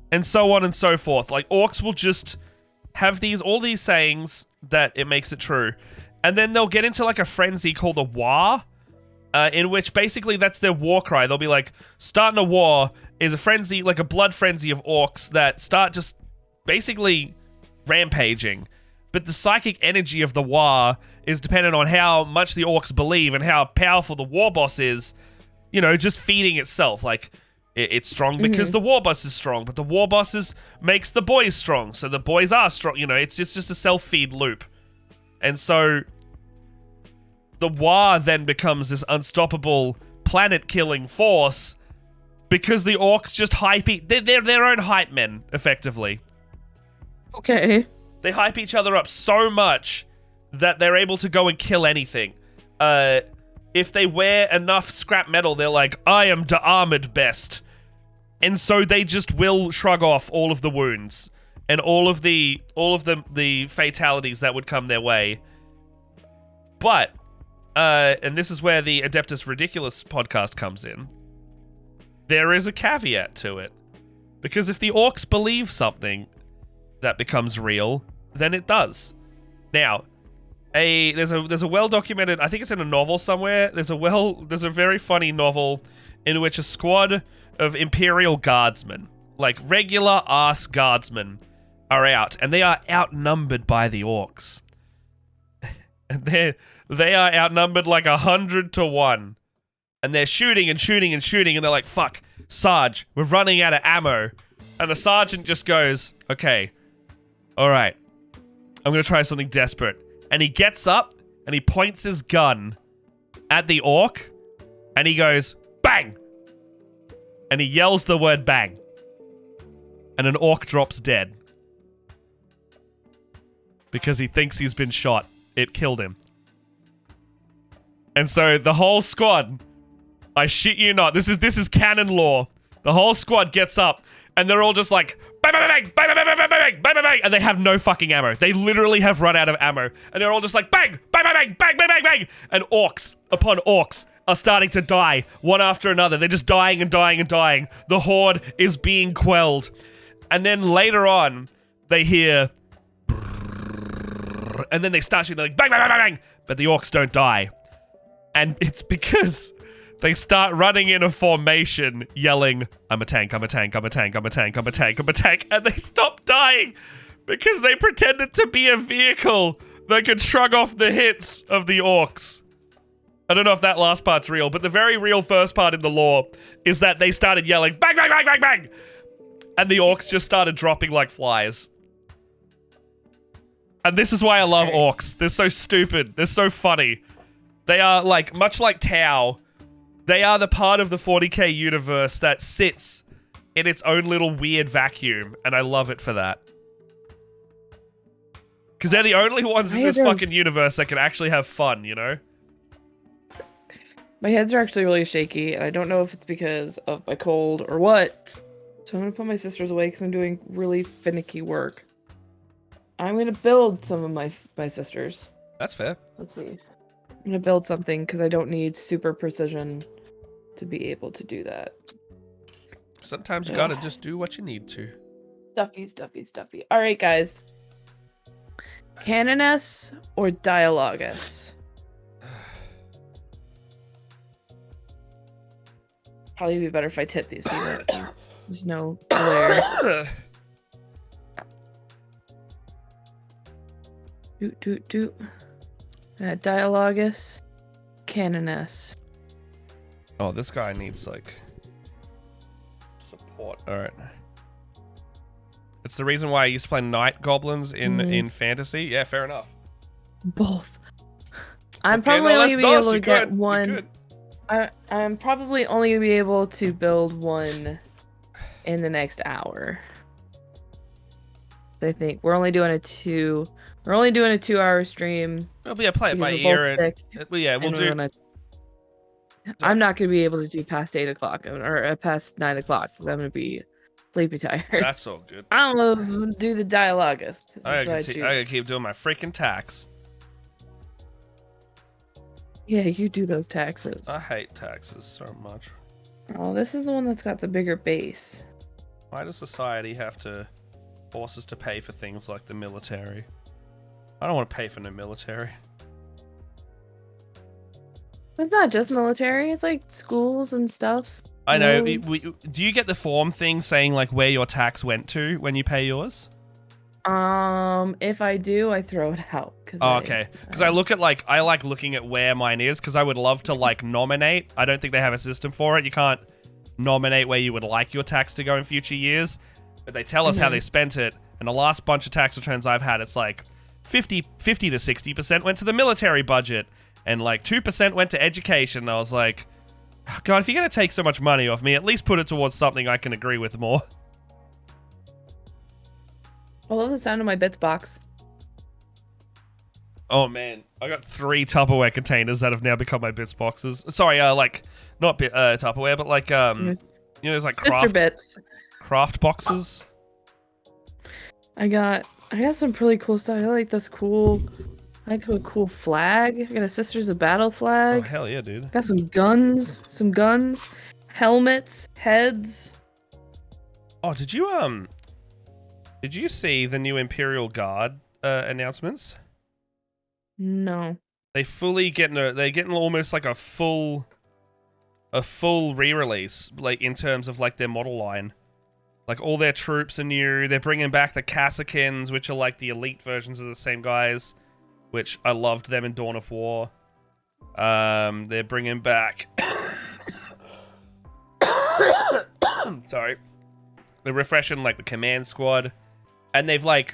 And so on and so forth. Like, Orcs will just have all these sayings that it makes it true. And then they'll get into, like, a frenzy called a war, in which basically that's their war cry. They'll be like, starting a war is a frenzy, like a blood frenzy of Orcs that start just basically rampaging. But the psychic energy of the war is dependent on how much the Orcs believe and how powerful the war boss is, you know, just feeding itself. Like, it's strong because the war boss is strong, but the war boss makes the boys strong, so the boys are strong. You know, it's just a self-feed loop. And so the war then becomes this unstoppable planet-killing force because the Orcs just they're their own hype men, effectively. Okay. They hype each other up so much that they're able to go and kill anything. If they wear enough scrap metal, they're like, I am the armored best. And so they just will shrug off all of the wounds and all of the fatalities that would come their way. But, and this is where the Adeptus Ridiculous podcast comes in, there is a caveat to it. Because if the Orcs believe something that becomes real, then it does. Now, there's a well-documented, I think it's in a novel somewhere, there's a very funny novel in which a squad of Imperial guardsmen, like regular ass guardsmen, are out, and they are outnumbered by the Orcs. And they are outnumbered like 100 to 1. And they're shooting and shooting and shooting, and they're like, fuck, Sarge, we're running out of ammo. And the sergeant just goes, okay, alright, I'm gonna try something desperate. And he gets up, and he points his gun at the Orc, and he goes, bang! And he yells the word bang. And an Orc drops dead. Because he thinks he's been shot. It killed him. And so the whole squad, I shit you not, this is canon lore. The whole squad gets up, and they're all just like, bang, bang, bang, bang, bang, bang, bang, bang, bang, bang, bang, and they have no fucking ammo. They literally have run out of ammo, and they're all just like, bang, bang, bang, bang, bang, bang, bang, bang, and orcs upon orcs are starting to die, one after another. They're just dying and dying and dying. The horde is being quelled. And then later on, they hear, and then they start shooting like, bang, bang, bang, bang, bang, but the orcs don't die. And it's because they start running in a formation, yelling, I'm a tank, I'm a tank, I'm a tank, I'm a tank, I'm a tank, I'm a tank, and they stop dying because they pretended to be a vehicle that could shrug off the hits of the orcs. I don't know if that last part's real, but the very real first part in the lore is that they started yelling, bang, bang, bang, bang, bang, and the orcs just started dropping like flies. And this is why I love orcs. They're so stupid. They're so funny. They are like, much like Tau, they are the part of the 40k universe that sits in its own little weird vacuum, and I love it for that. Because they're the only ones in this fucking universe that can actually have fun, you know? My hands are actually really shaky, and I don't know if it's because of my cold or what. So I'm gonna put my sisters away because I'm doing really finicky work. I'm gonna build some of my sisters. That's fair. Let's see. I'm gonna build something because I don't need super precision to be able to do that. Sometimes you gotta just do what you need to. Stuffy. All right, guys. Canoness or Dialogus? Probably be better if I tip these. There's no glare. Doot. Dialogus. Canoness. Oh, this guy needs, like, support. Alright. It's the reason why I used to play night goblins in fantasy. Yeah, fair enough. Both. I'm probably only going to be able to get one. I'm probably only going to be able to build one in the next hour. So I think we're only doing a 2-hour stream. Well, yeah, play it by ear. Well, yeah, we'll do. I'm not going to be able to do past 8 o'clock or past 9 o'clock because I'm going to be sleepy tired. That's all good. I'm going to do the Dialogus. I gotta keep doing my freaking tax. Yeah, you do those taxes. I hate taxes so much. Oh, this is the one that's got the bigger base. Why does society have to force us to pay for things like the military? I don't want to pay for no military. It's not just military. It's like schools and stuff. I know. Do you get the form thing saying like where your tax went to when you pay yours? If I do, I throw it out. Okay. Because I like looking at where mine is because I would love to like nominate. I don't think they have a system for it. You can't nominate where you would like your tax to go in future years, but they tell us how they spent it. And the last bunch of tax returns I've had, it's like 50 to 60% went to the military budget, and like 2% went to education. I was like, oh, God, if you're gonna take so much money off me, at least put it towards something I can agree with more. I love the sound of my bits box. Oh man, I got 3 Tupperware containers that have now become my bits boxes. Sorry, like not Tupperware, but like there's like craft boxes. I got some pretty cool stuff. I like this cool. I like a cool flag. I got a Sisters of Battle flag. Oh hell yeah, dude! Got some guns, helmets, heads. Oh, did you see the new Imperial Guard announcements? No. They're getting almost like a full re-release, like in terms of like their model line. Like all their troops are new. They're bringing back the Cassicans, which are like the elite versions of the same guys, which I loved them in Dawn of War. They're bringing back. Sorry. They're refreshing like the command squad, and they've got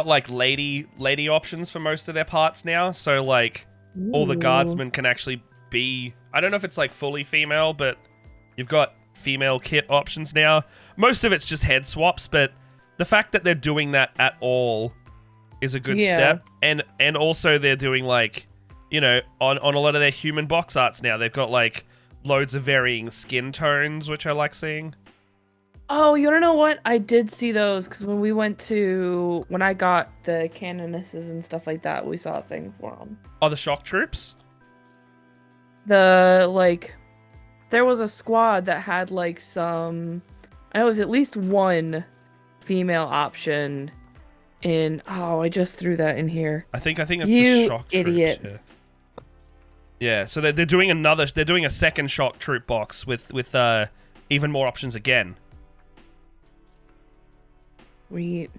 like lady options for most of their parts now. So like all the guardsmen can actually be, I don't know if it's like fully female, but you've got female kit options now. Most of it's just head swaps, but the fact that they're doing that at all is a good step. And also they're doing like, you know, on a lot of their human box arts now, they've got like loads of varying skin tones, which I like seeing. Oh, you wanna know what? I did see those because when I got the canonesses and stuff like that, we saw a thing for them. Oh, the shock troops? There was a squad that had like some, I know it was at least one female option in, oh, I just threw that in here. I think it's you the shock idiot. troops. Yeah, so they're doing a second shock troop box with even more options again. Sweet.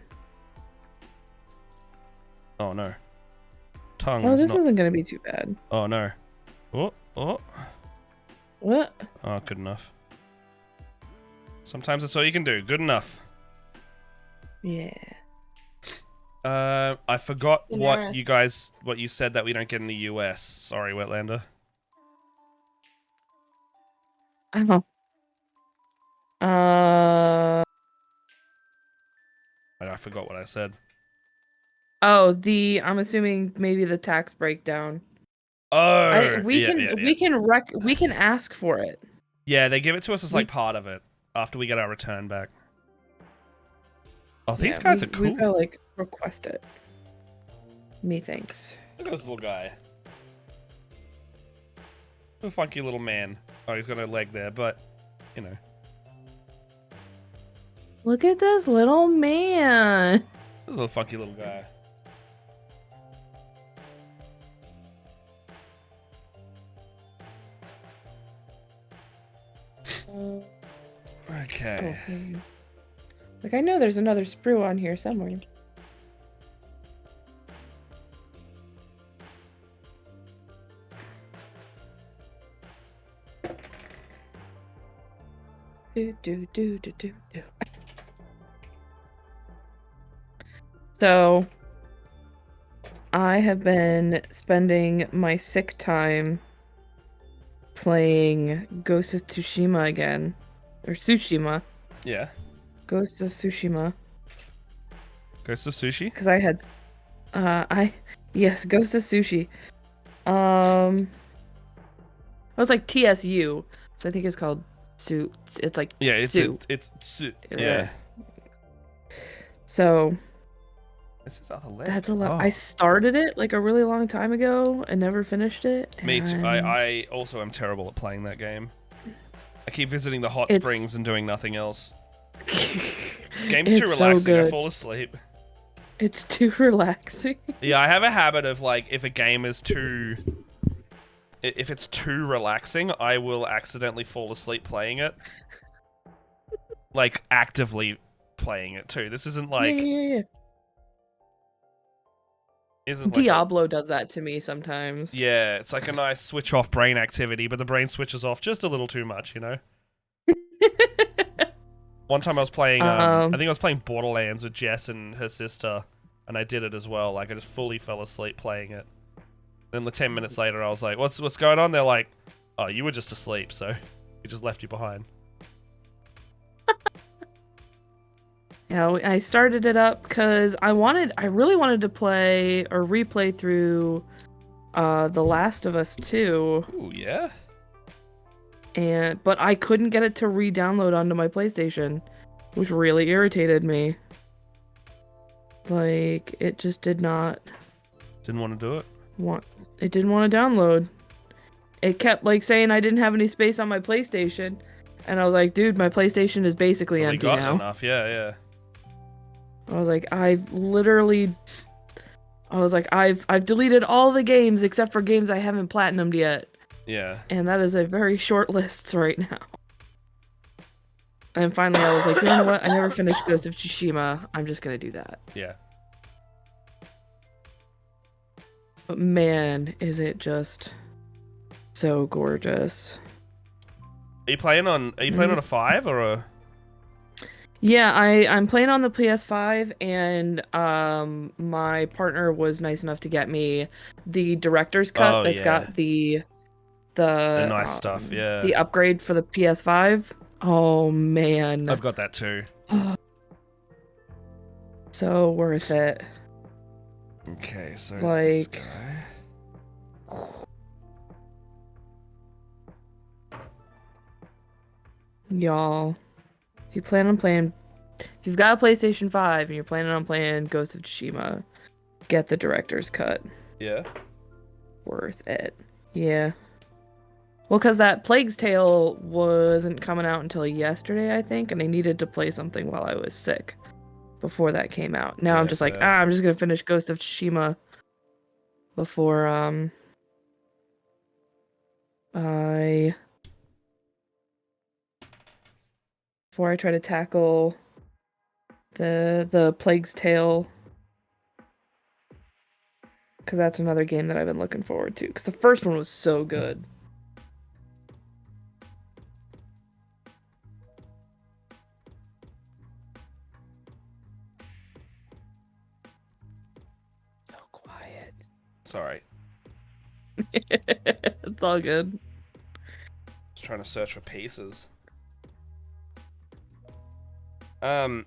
Oh no. Tongue. Oh, this isn't gonna be too bad. Oh no. Oh. What? Oh, good enough. Sometimes that's all you can do. Good enough. Yeah. I forgot what you said that we don't get in the US. Sorry, Wetlander. Oh. I forgot what I said. Oh, I'm assuming maybe the tax breakdown. Oh, we can ask for it. Yeah, they give it to us as like part of it after we get our return back. Oh, these guys are cool. We gotta like request it. Methinks. Look at this little guy. A funky little man. Oh, he's got a leg there, but you know. Look at this little man. A little funky little guy. Okay. Oh, like I know there's another sprue on here somewhere. Do. So, I have been spending my sick time playing Ghost of Tsushima again. Or Tsushima. Yeah. Ghost of Tsushima. Ghost of Sushi? Because I had... Yes, Ghost of Sushi. It was like TSU. So I think it's called it's like yeah, it's Su. Yeah. So that's a lot. Oh. I started it like a really long time ago and never finished it. Me too. I also am terrible at playing that game. I keep visiting the hot springs and doing nothing else. Game's too relaxing. So I fall asleep. It's too relaxing. Yeah, I have a habit of like if a game is too if it's too relaxing, I will accidentally fall asleep playing it. Like actively playing it too. This isn't like yeah. Diablo does that to me sometimes. Yeah, it's like a nice switch off brain activity, but the brain switches off just a little too much, you know? One time I was playing, I think I was playing Borderlands with Jess and her sister, and I did it as well. Like, I just fully fell asleep playing it. Then 10 minutes later, I was like, what's going on? They're like, oh, you were just asleep, so we just left you behind. Yeah, I started it up because I really wanted to play or replay through The Last of Us 2. Ooh, yeah? But I couldn't get it to re-download onto my PlayStation, which really irritated me. Like, it just did not... Didn't want to do it? It didn't want to download. It kept, like, saying I didn't have any space on my PlayStation. And I was like, dude, my PlayStation is basically empty now. Enough, yeah. I was like, I've deleted all the games except for games I haven't platinumed yet. Yeah. And that is a very short list right now. And finally I was like, you know what? I never finished Ghost of Tsushima. I'm just gonna do that. Yeah. But man, is it just so gorgeous. Are you playing on a 5 or a... Yeah, I'm playing on the PS5, and my partner was nice enough to get me the director's cut that's got the nice stuff, yeah. The upgrade for the PS5. Oh man. I've got that too. So worth it. Okay, so like Y'all, if you plan on playing, if you've got a PlayStation 5 and you're planning on playing Ghost of Tsushima, get the director's cut. Yeah. Worth it. Yeah. Well, because that Plague's Tale wasn't coming out until yesterday, I think, and I needed to play something while I was sick before that came out. Now I'm just like, I'm just gonna finish Ghost of Tsushima before I try to tackle the Plague's Tale, because that's another game that I've been looking forward to, because the first one was so good. So quiet. Sorry. It's all good. Just trying to search for pieces. God,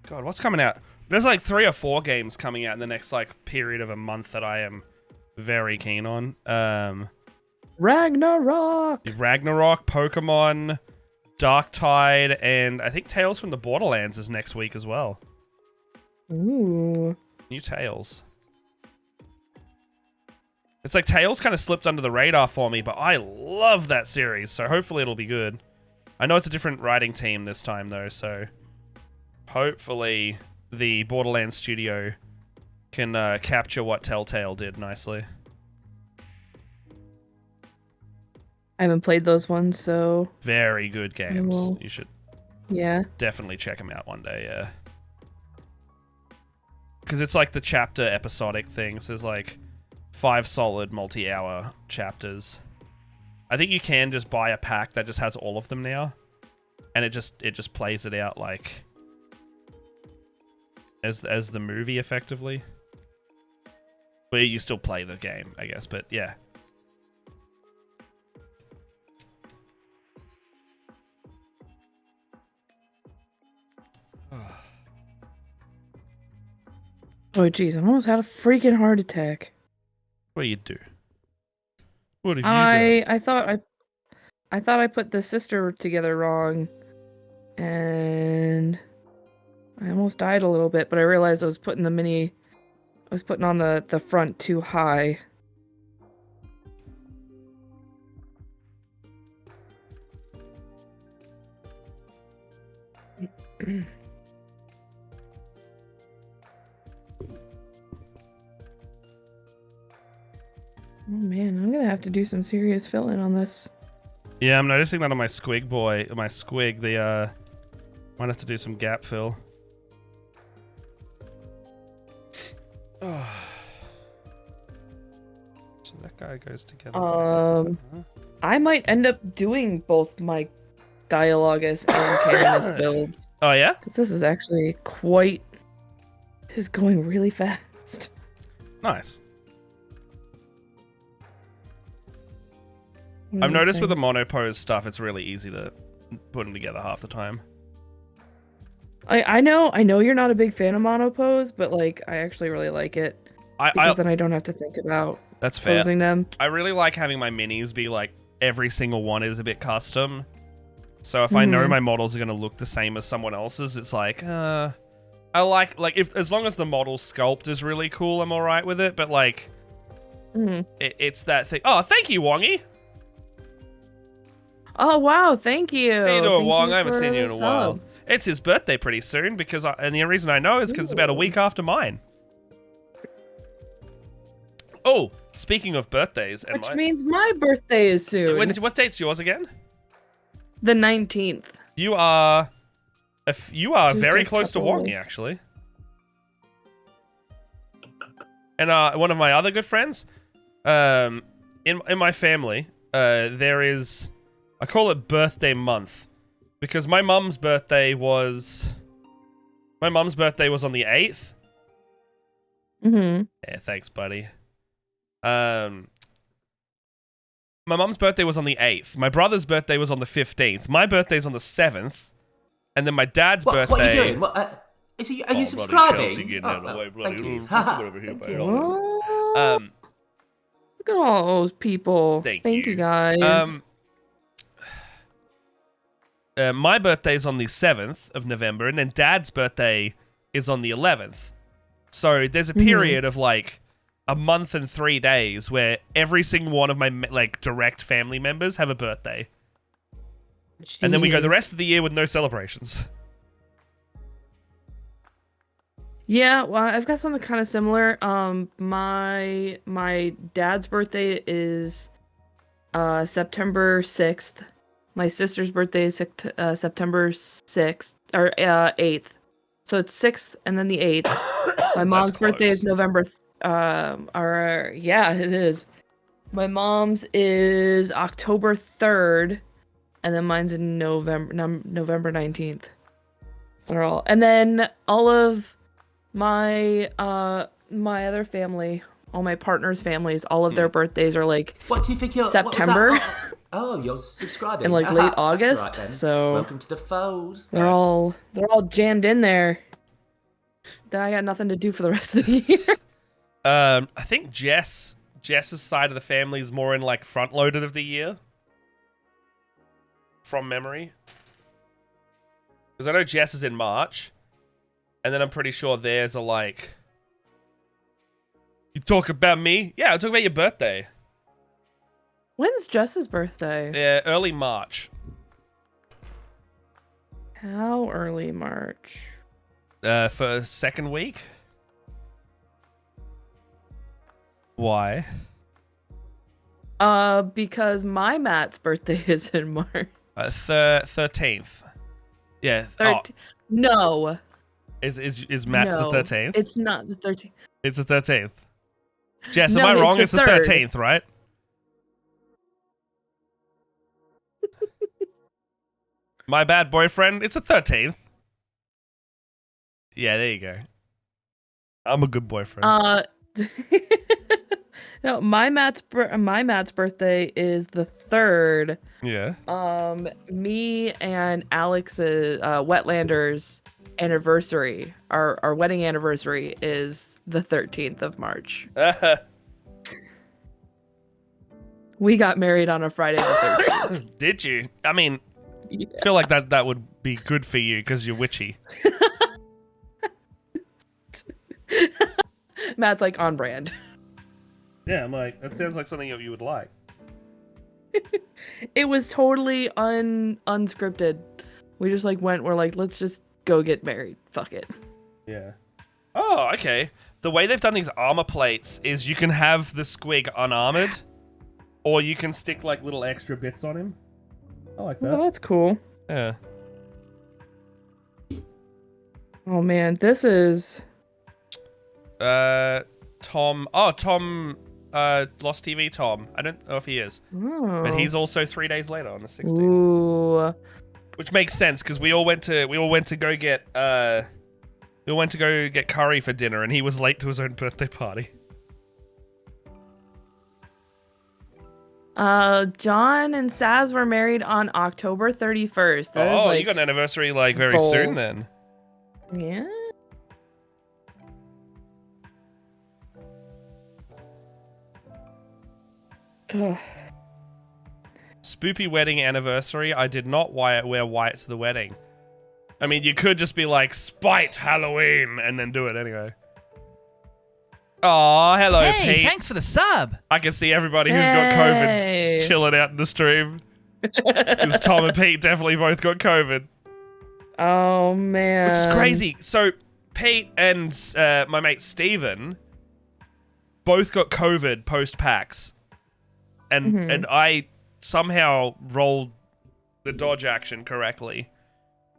what's coming out? There's like 3 or 4 games coming out in the next like period of a month that I am very keen on. Ragnarok, Pokemon, Darktide, and I think Tales from the Borderlands is next week as well. Ooh. New Tales. It's like Tales kind of slipped under the radar for me, but I love that series, so hopefully it'll be good. I know it's a different writing team this time, though, so hopefully the Borderlands studio can capture what Telltale did nicely. I haven't played those ones, so... Very good games. You should definitely check them out one day, yeah. Because it's like the chapter episodic things. There's like 5 solid multi-hour chapters. I think you can just buy a pack that just has all of them now, and it just plays it out like as the movie effectively. But you still play the game, I guess. But yeah. Oh jeez, I almost had a freaking heart attack. What do you do? What have you done? I thought I put the sister together wrong, and I almost died a little bit, but I realized I was putting on the front too high. Oh man, I'm gonna have to do some serious filling on this. Yeah, I'm noticing that on my squig might have to do some gap fill. So that guy goes together. I might end up doing both my Dialogus and Canonist builds. Oh yeah? Because this is actually is going really fast. Nice. I've noticed with the monopose stuff, it's really easy to put them together half the time. I know you're not a big fan of monopose, but like I actually really like it because then I don't have to think about posing them. I really like having my minis be like every single one is a bit custom. So if I know my models are going to look the same as someone else's, it's like I like if as long as the model sculpt is really cool, I'm all right with it. But like it's that thing. Oh, thank you, Wongy. Oh wow, thank you. How you doing, Wong? I haven't seen you in a while. It's his birthday pretty soon and the reason I know is because it's about a week after mine. Oh, speaking of birthdays, which means my birthday is soon. What date's yours again? The 19th. You are very close to Wongy, actually. And one of my other good friends, in my family, there is. I call it birthday month because my mum's birthday was on the 8th. Yeah, thanks, buddy. My mum's birthday was on the 8th. My brother's birthday was on the 15th. My birthday's on the 7th. And then my dad's birthday... What are you doing? Are you subscribing? Chelsea, Thank you. Look at all those people. Thank you you guys. My birthday's on the 7th of November, and then Dad's birthday is on the 11th. So there's a period of like a month and 3 days where every single one of my like direct family members have a birthday. Jeez. And then we go the rest of the year with no celebrations. Yeah, well, I've got something kind of similar. My dad's birthday is September 6th. My sister's birthday is September 6th or 8th. So it's 6th and then the 8th. My mom's birthday is November yeah, it is. My mom's is October 3rd, and then mine's in November 19th. So they're all, and then all of my my other family, all my partner's families, all of their birthdays are like what do you think September. Oh, you're subscribing. In like late August. Right, then. So welcome to the fold. They're all jammed in there. Then I got nothing to do for the rest of the year. I think Jess's side of the family is more in like front loaded of the year. From memory. Because I know Jess is in March. And then I'm pretty sure theirs are like... You talk about me? Yeah, I'll talk about your birthday. When's Jess's birthday? Yeah, early March. How early March? For second week? Why? Because my Matt's birthday is in March. 13th. Yeah. No. Is Matt's the 13th? It's not the 13th. It's the 13th. Jess, am I wrong? It's the 13th, right? My bad, boyfriend. It's the 13th. Yeah, there you go. I'm a good boyfriend. No, my Matt's birthday is the 3rd. Yeah. Me and Alex's Wetlander's anniversary, our wedding anniversary is the 13th of March. We got married on a Friday the 13th. Did you? I mean, yeah. I feel like that would be good for you because you're witchy. Matt's like on brand. Yeah, I'm like, that sounds like something you would like. It was totally unscripted. We just like we're like, let's just go get married. Fuck it. Yeah. Oh, okay. The way they've done these armor plates is you can have the squig unarmored, or you can stick like little extra bits on him. I like that. Oh, that's cool. Yeah. Oh man, this is Tom. Oh, Tom. Lost TV Tom. I don't know if he is, but he's also 3 days later on the 16th. Ooh. Which makes sense because we all went to go get curry for dinner, and he was late to his own birthday party. John and Saz were married on October 31st. That is, like, you got an anniversary like very goals. soon then. Yeah. Spoopy wedding anniversary. I did not wear white to the wedding. I mean, you could just be like, spite Halloween, and then do it anyway. Oh, hello, hey, Pete. Thanks for the sub. I can see everybody who's got COVID chilling out in the stream. Because Tom and Pete definitely both got COVID. Oh, man. Which is crazy. So, Pete and my mate Steven both got COVID post-PAX. And I somehow rolled the dodge action correctly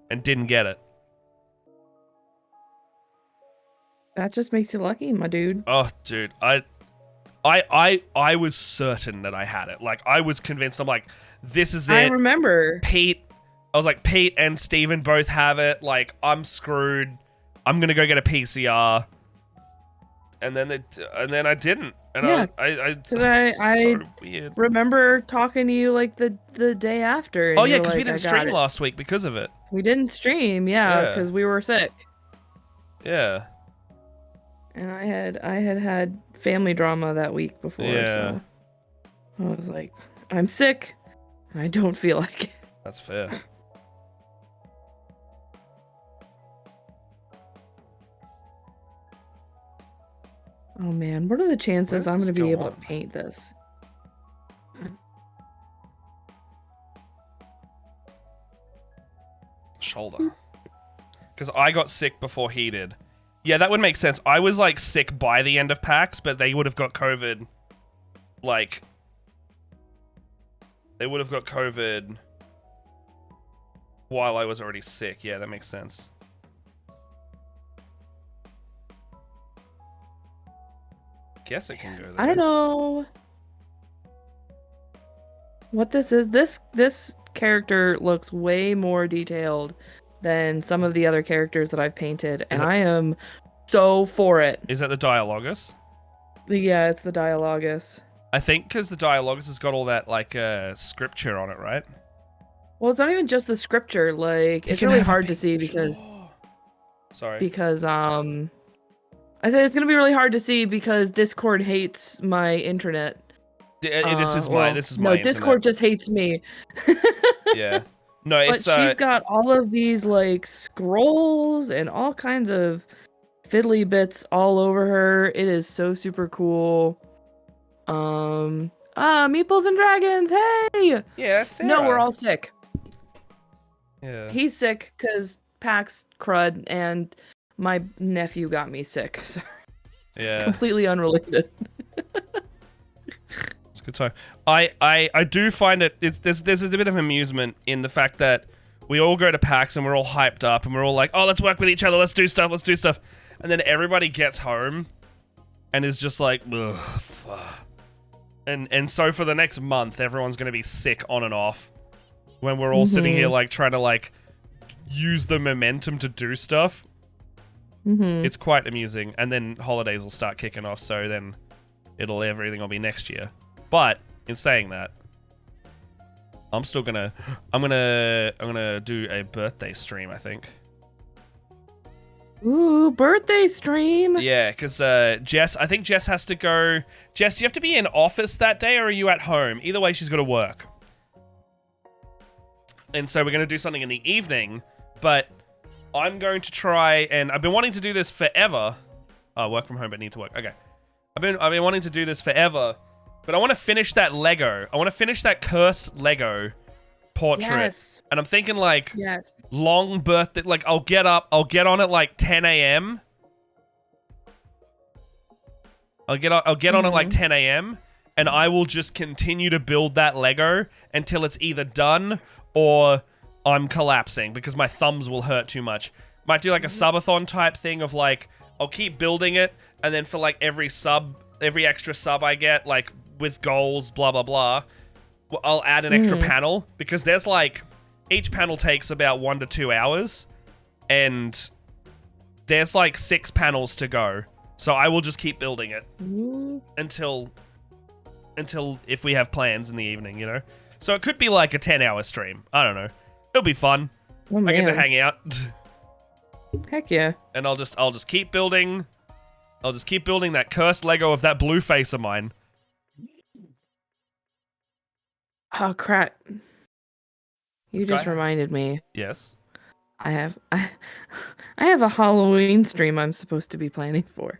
and didn't get it. That just makes you lucky, my dude. Oh, dude, I was certain that I had it. Like, I was convinced. I'm like, this is it. I remember. Pete and Steven both have it. Like, I'm screwed. I'm gonna go get a PCR. And then I didn't. And yeah, I so weird. Remember talking to you like the day after. Oh yeah, because we didn't stream last week because of it. We didn't stream, yeah, because we were sick. Yeah. And I had family drama that week before. Yeah. So. I was like, I'm sick, and I don't feel like it. That's fair. Oh man, what are the chances I'm going to be able to paint this? Shoulder. Because I got sick before he did. Yeah, that would make sense. I was like sick by the end of PAX, but they would have got COVID. Like, they would have got COVID while I was already sick. Yeah, that makes sense. Guess it can go there. I don't know what this is. This character looks way more detailed than some of the other characters that I've painted, and I am so for it. Is that the Dialogus? Yeah, it's the Dialogus. I think because the Dialogus has got all that like scripture on it, right? Well, it's not even just the scripture. Like, it's really hard to see because I said it's gonna be really hard to see because Discord hates my internet. This is my internet. Discord just hates me. Yeah. No, it's but she's got all of these like scrolls and all kinds of fiddly bits all over her. It is so super cool. Meeples and Dragons, hey! Yeah, Sarah. No, we're all sick. Yeah. He's sick because PAX crud and my nephew got me sick. So yeah. Completely unrelated. It's a good time. I do find there's a bit of amusement in the fact that we all go to PAX and we're all hyped up and we're all like, oh, let's work with each other, let's do stuff. And then everybody gets home and is just like, ugh, fuck. And so for the next month, everyone's going to be sick on and off when we're all sitting here like trying to like use the momentum to do stuff. It's quite amusing. And then holidays will start kicking off, so then everything will be next year. But in saying that, I'm gonna do a birthday stream, I think. Ooh, birthday stream. Yeah, because Jess, I think Jess has to go. Jess, do you have to be in office that day or are you at home? Either way, she's got to work. And so we're going to do something in the evening, but I'm going to try, and I've been wanting to do this forever. Oh, work from home, but need to work. Okay. I've been wanting to do this forever, but I want to finish that Lego. I want to finish that cursed Lego portrait. Yes. And I'm thinking like yes. Long birthday, like I'll get on at like 10 a.m. I'll get on at like 10 a.m. and I will just continue to build that Lego until it's either done or I'm collapsing because my thumbs will hurt too much. Might do like a subathon type thing of like, I'll keep building it, and then for like every extra sub I get, like with goals, blah, blah, blah, I'll add an extra panel because there's like, each panel takes about 1 to 2 hours and there's like 6 panels to go. So I will just keep building it until if we have plans in the evening, you know? So it could be like a 10-hour stream. I don't know. It'll be fun. Oh, I get to hang out. Heck yeah. And I'll just keep building. I'll just keep building that cursed Lego of that blue face of mine. Oh crap. You just reminded me. Yes. I have a Halloween stream I'm supposed to be planning for.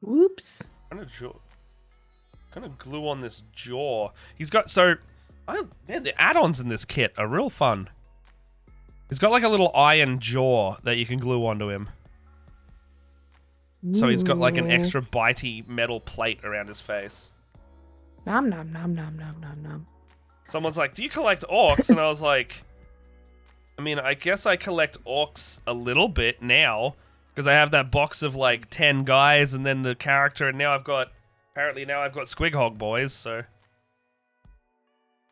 Whoops. Kind of glue on this jaw. He's got man, the add-ons in this kit are real fun. He's got like a little iron jaw that you can glue onto him. So he's got like an extra bitey metal plate around his face. Nom nom nom nom nom nom nom. Someone's like, do you collect orcs? And I was like, I mean, I guess I collect orcs a little bit now. Because I have that box of like 10 guys and then the character, and apparently now I've got Squighog boys, so.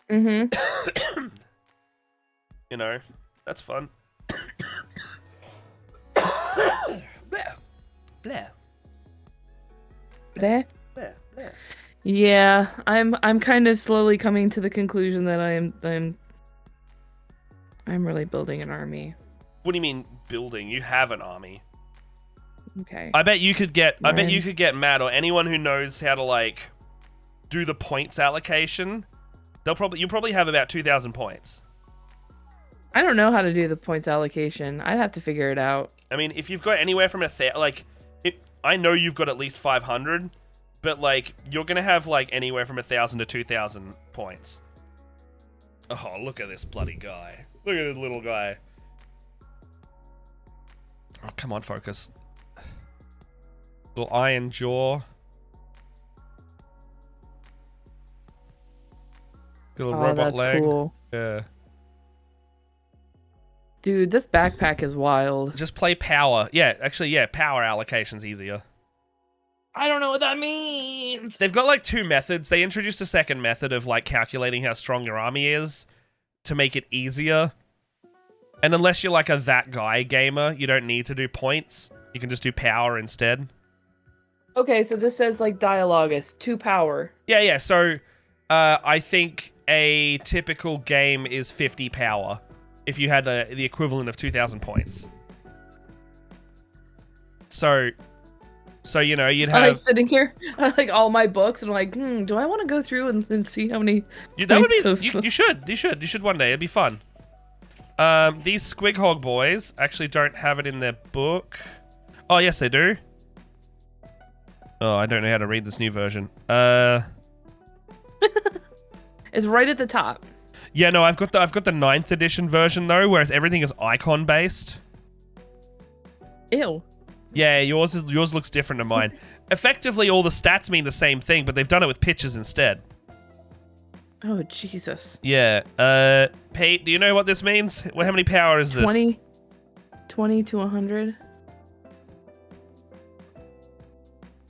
You know, that's fun. Blah. Blah. Blah. Blah. Blah. Yeah, I'm kind of slowly coming to the conclusion that I'm really building an army. What do you mean building? You have an army. Okay. I bet you could get Matt or anyone who knows how to like do the points allocation. You'll probably have about 2,000 points. I don't know how to do the points allocation. I'd have to figure it out. I mean, if you've got anywhere from I know you've got at least 500, but like you're gonna have like anywhere from 1,000 to 2,000 points. Oh, look at this bloody guy! Look at this little guy. Oh, come on, focus. Little iron jaw. Got a little robot that's leg. Cool. Yeah. Dude, this backpack is wild. Just play power. Yeah, actually, yeah, power allocation's easier. I don't know what that means. They've got like 2 methods. They introduced a second method of like calculating how strong your army is to make it easier. And unless you're like a that guy gamer, you don't need to do points. You can just do power instead. Okay, so this says like dialogus, 2 power. Yeah. So I think a typical game is 50 power if you had the equivalent of 2,000 points. So you know, you'd have... I'm like sitting here, like all my books, and I'm like, do I want to go through and see how many... That would be... You should one day. It'd be fun. These Squighog boys actually don't have it in their book. Oh, yes, they do. Oh, I don't know how to read this new version. It's right at the top. Yeah, no, I've got the 9th edition version though, whereas everything is icon based. Ew. Yeah, yours looks different to mine. Effectively, all the stats mean the same thing, but they've done it with pictures instead. Oh, Jesus. Yeah. Pete, do you know what this means? How many power is this? 20 to 100.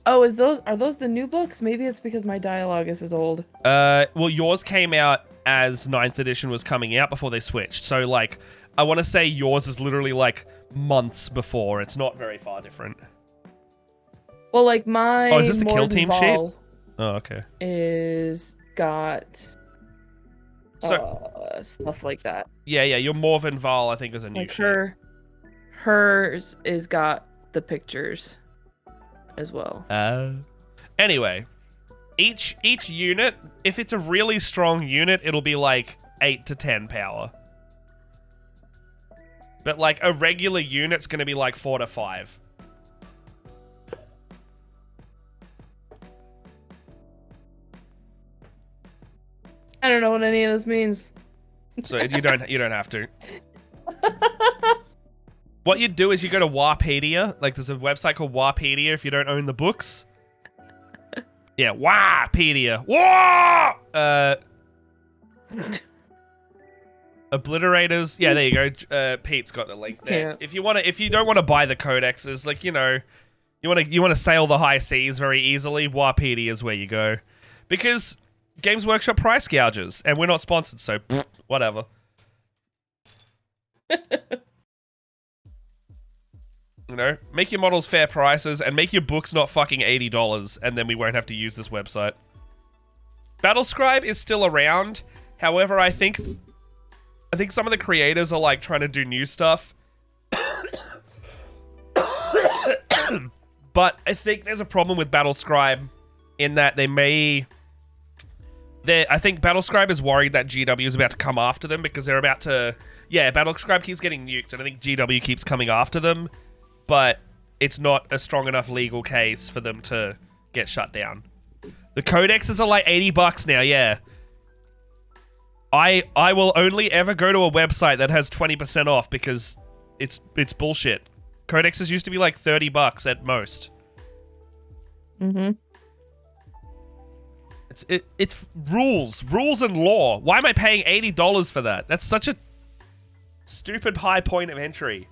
Oh, are those the new books? Maybe it's because my dialogus is old. Well, yours came out as 9th edition was coming out before they switched. So, like, I want to say yours is literally, like, months before. It's not very far different. Well, like, my... Oh, is this the Kill Team sheet? Oh, okay. Is got... stuff like that. Yeah, your Morven Val, I think, is a new like sheet. Hers is got the pictures as well. Anyway, each unit, if it's a really strong unit, it'll be like 8 to 10 power. But like a regular unit's gonna be like 4 to 5. I don't know what any of this means. So you don't have to. What you do is you go to Warpedia. Like, there's a website called Warpedia if you don't own the books. Yeah, Warpedia. War! Obliterators. Yeah, there you go. Pete's got the link there. If you don't want to buy the codexes, like, you know, you want to sail the high seas very easily, Warpedia is where you go. Because Games Workshop price gouges, and we're not sponsored, so whatever. You know, make your models fair prices and make your books not fucking $80, and then we won't have to use this website. Battlescribe is still around. However, I think some of the creators are like trying to do new stuff. But I think there's a problem with Battlescribe in that I think Battlescribe is worried that GW is about to come after them because they're about to... Yeah, Battlescribe keeps getting nuked, and I think GW keeps coming after them, but it's not a strong enough legal case for them to get shut down. The codexes are like $80 now, yeah. I will only ever go to a website that has 20% off because it's bullshit. Codexes used to be like $30 at most. Mm-hmm. It's rules and law. Why am I paying $80 for that? That's such a stupid high point of entry.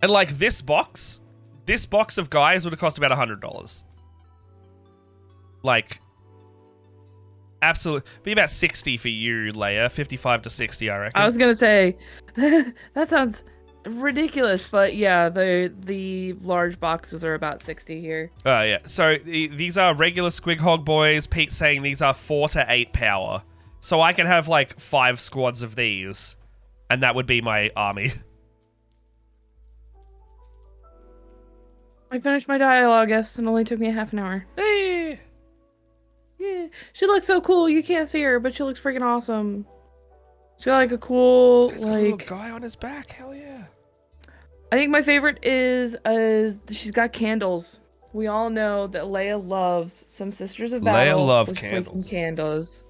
And like this box of guys would have cost about $100. Like, absolutely, be about 60 for you, Leia. 55 to 60, I reckon. I was gonna say that sounds ridiculous, but yeah, the large boxes are about 60 here. Oh yeah. So these are regular Squighog boys. Pete's saying these are 4 to 8 power. So I can have like 5 squads of these, and that would be my army. I finished my dialogue, yes, and it only took me a half an hour. Hey! Yeah, she looks so cool. You can't see her, but she looks freaking awesome. She's got like a cool, This guy's got a little guy on his back. Hell yeah. I think my favorite is she's got candles. We all know that Leia loves some Sisters of Battle. Leia loves with candles. Candles.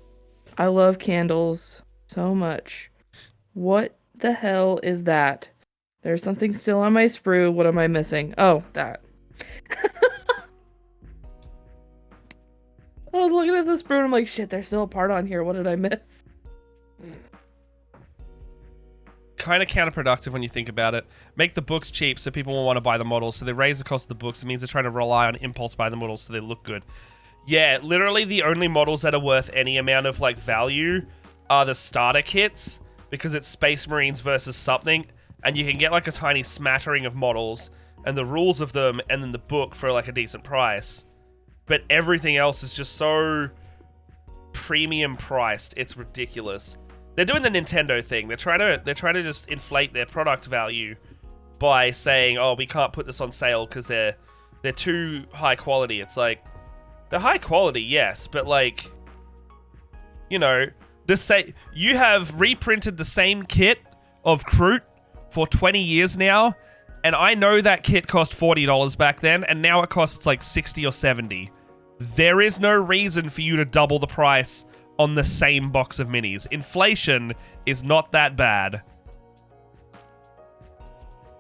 I love candles so much. What the hell is that? There's something still on my sprue. What am I missing? Oh, that. I was looking at the sprue and I'm like, shit, there's still a part on here. What did I miss? Kind of counterproductive when you think about it. Make the books cheap so people will want to buy the models. So they raise the cost of the books. It means they're trying to rely on impulse buy the models so they look good. Yeah, literally the only models that are worth any amount of like value are the starter kits because it's Space Marines versus something, and you can get like a tiny smattering of models and the rules of them and then the book for like a decent price. But everything else is just so premium priced. It's ridiculous. They're doing the Nintendo thing. They're trying to just inflate their product value by saying, "Oh, we can't put this on sale because they're too high quality." It's like they're high quality, yes, but like, you know, you have reprinted the same kit of Kroot for 20 years now, and I know that kit cost $40 back then, and now it costs like 60 or 70. There is no reason for you to double the price on the same box of minis. Inflation is not that bad.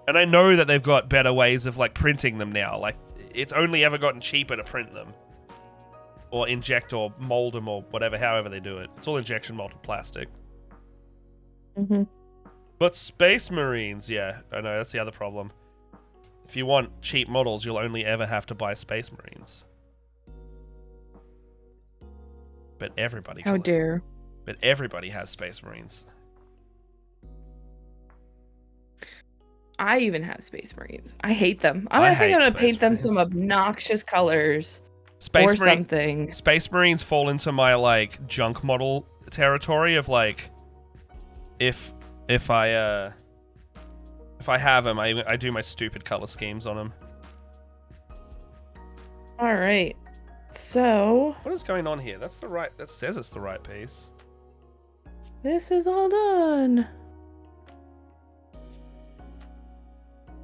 And I know that they've got better ways of like printing them now. Like, it's only ever gotten cheaper to print them. Or inject or mold them or whatever, however they do it. It's all injection molded plastic. Mm-hmm. But Space Marines, yeah, I know, that's the other problem. If you want cheap models, you'll only ever have to buy Space Marines. But everybody How dare. But everybody has Space Marines. I even have Space Marines. I hate them. I think I'm gonna paint them some obnoxious colors. Something. Space Marines fall into my like junk model territory of like if I have them, I do my stupid color schemes on them. All right. So, what is going on here? That says it's the right piece. This is all done.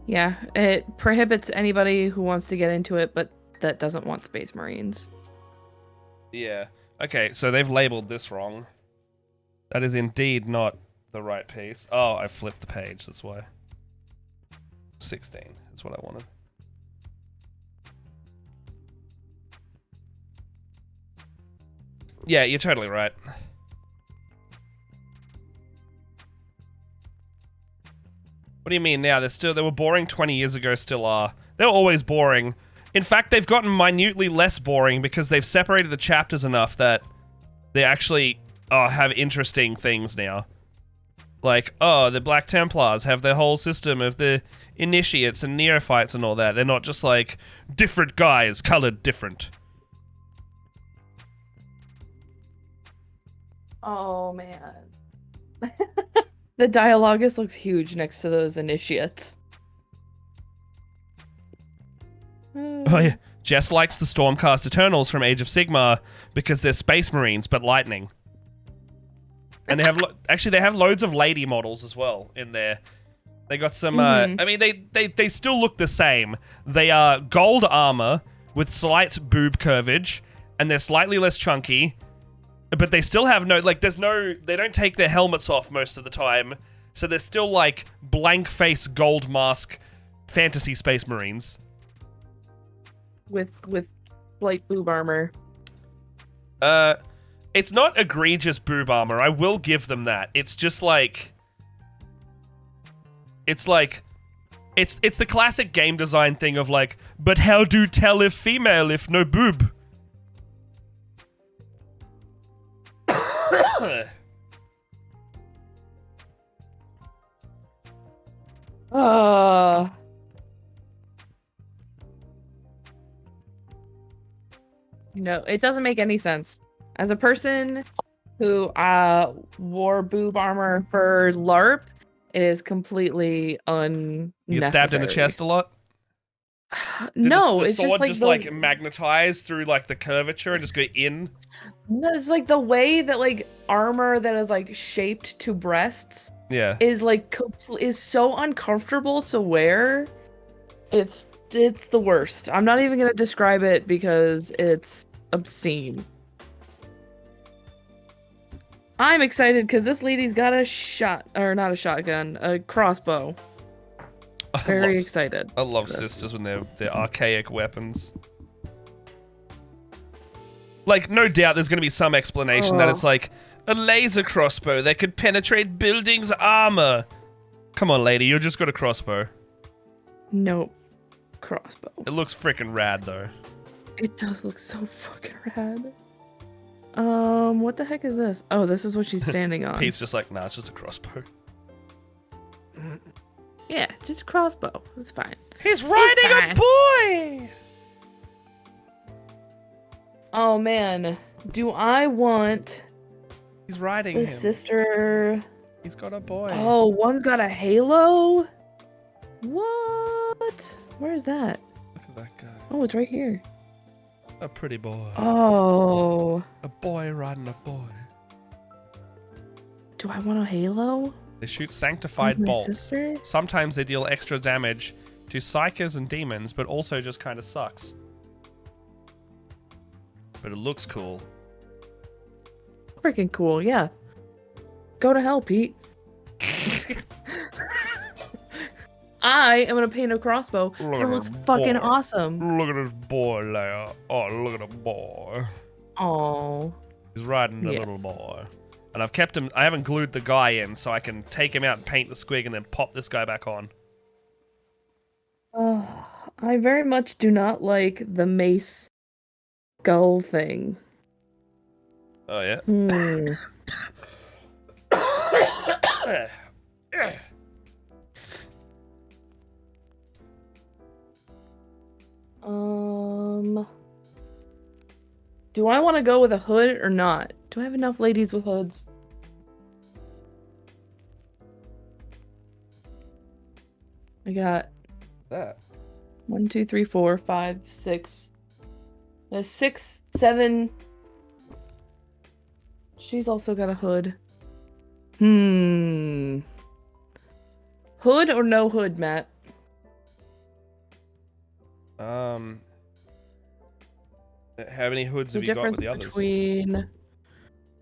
Yeah, it prohibits anybody who wants to get into it, but that doesn't want Space Marines. Yeah. Okay, so they've labeled this wrong. That is indeed not the right piece. Oh, I flipped the page, that's why. 16 is what I wanted. Yeah, you're totally right. What do you mean now? They were boring 20 years ago, still are. They were always boring. In fact, they've gotten minutely less boring because they've separated the chapters enough that they actually have interesting things now. Like, the Black Templars have their whole system of the initiates and neophytes and all that. They're not just like different guys colored different. Oh, man. The Dialogus looks huge next to those initiates. Oh yeah, Jess likes the Stormcast Eternals from Age of Sigmar because they're Space Marines, but lightning. And they have actually they have loads of lady models as well in there. They got some. I mean, they still look the same. They are gold armor with slight boob curvage, and they're slightly less chunky. But they still have they don't take their helmets off most of the time. So they're still like blank face gold mask fantasy Space Marines. With light boob armor. It's not egregious boob armor. I will give them that. It's just like it's the classic game design thing of like, but how do tell if female if no boob? No, it doesn't make any sense. As a person who wore boob armor for LARP, it is completely unnecessary. You get stabbed in the chest a lot? Did No, the it's sword just like magnetize through like the curvature and just go in? no, it's like the way that like armor that is like shaped to breasts Yeah. is like is so uncomfortable to wear. It's the worst. I'm not even gonna describe it because it's obscene. I'm excited because this lady's got a not a shotgun, a crossbow. Very excited. I love sisters when they're archaic weapons. Like, no doubt there's going to be some explanation that it's like a laser crossbow that could penetrate buildings' armor. Come on, lady, you just got a crossbow. Nope. Crossbow. It looks freaking rad, though. It does look so fucking rad. What the heck is this? Oh, this is what she's standing on. Pete's just like, nah, it's just a crossbow. Yeah, just a crossbow. It's fine. He's riding a boy! Oh, man. Do I want He's riding the him. sister... He's got a boy. Oh, one's got a halo? What? Where's that? Look at that guy. Oh, it's right here. A pretty boy. Oh. A boy riding a boy. Do I want a halo? They shoot sanctified My bolts. sister? Sometimes they deal extra damage to psychers and demons, but also just kind of sucks. But it looks cool. Freaking cool, yeah. Go to hell, Pete. I am gonna paint a crossbow. It looks fucking awesome. Look at this boy, Leia. Oh, look at the boy. Oh. He's riding the little boy. And I've kept him, I haven't glued the guy in, so I can take him out and paint the squig and then pop this guy back on. I very much do not like the mace skull thing. Oh, yeah? Do I want to go with a hood or not? Do I have enough ladies with hoods? I got that. 1, 2, 3, 4, 5, 6. There's 6, 7. She's also got a hood. Hood or no hood, Matt? How many hoods have you got with the others?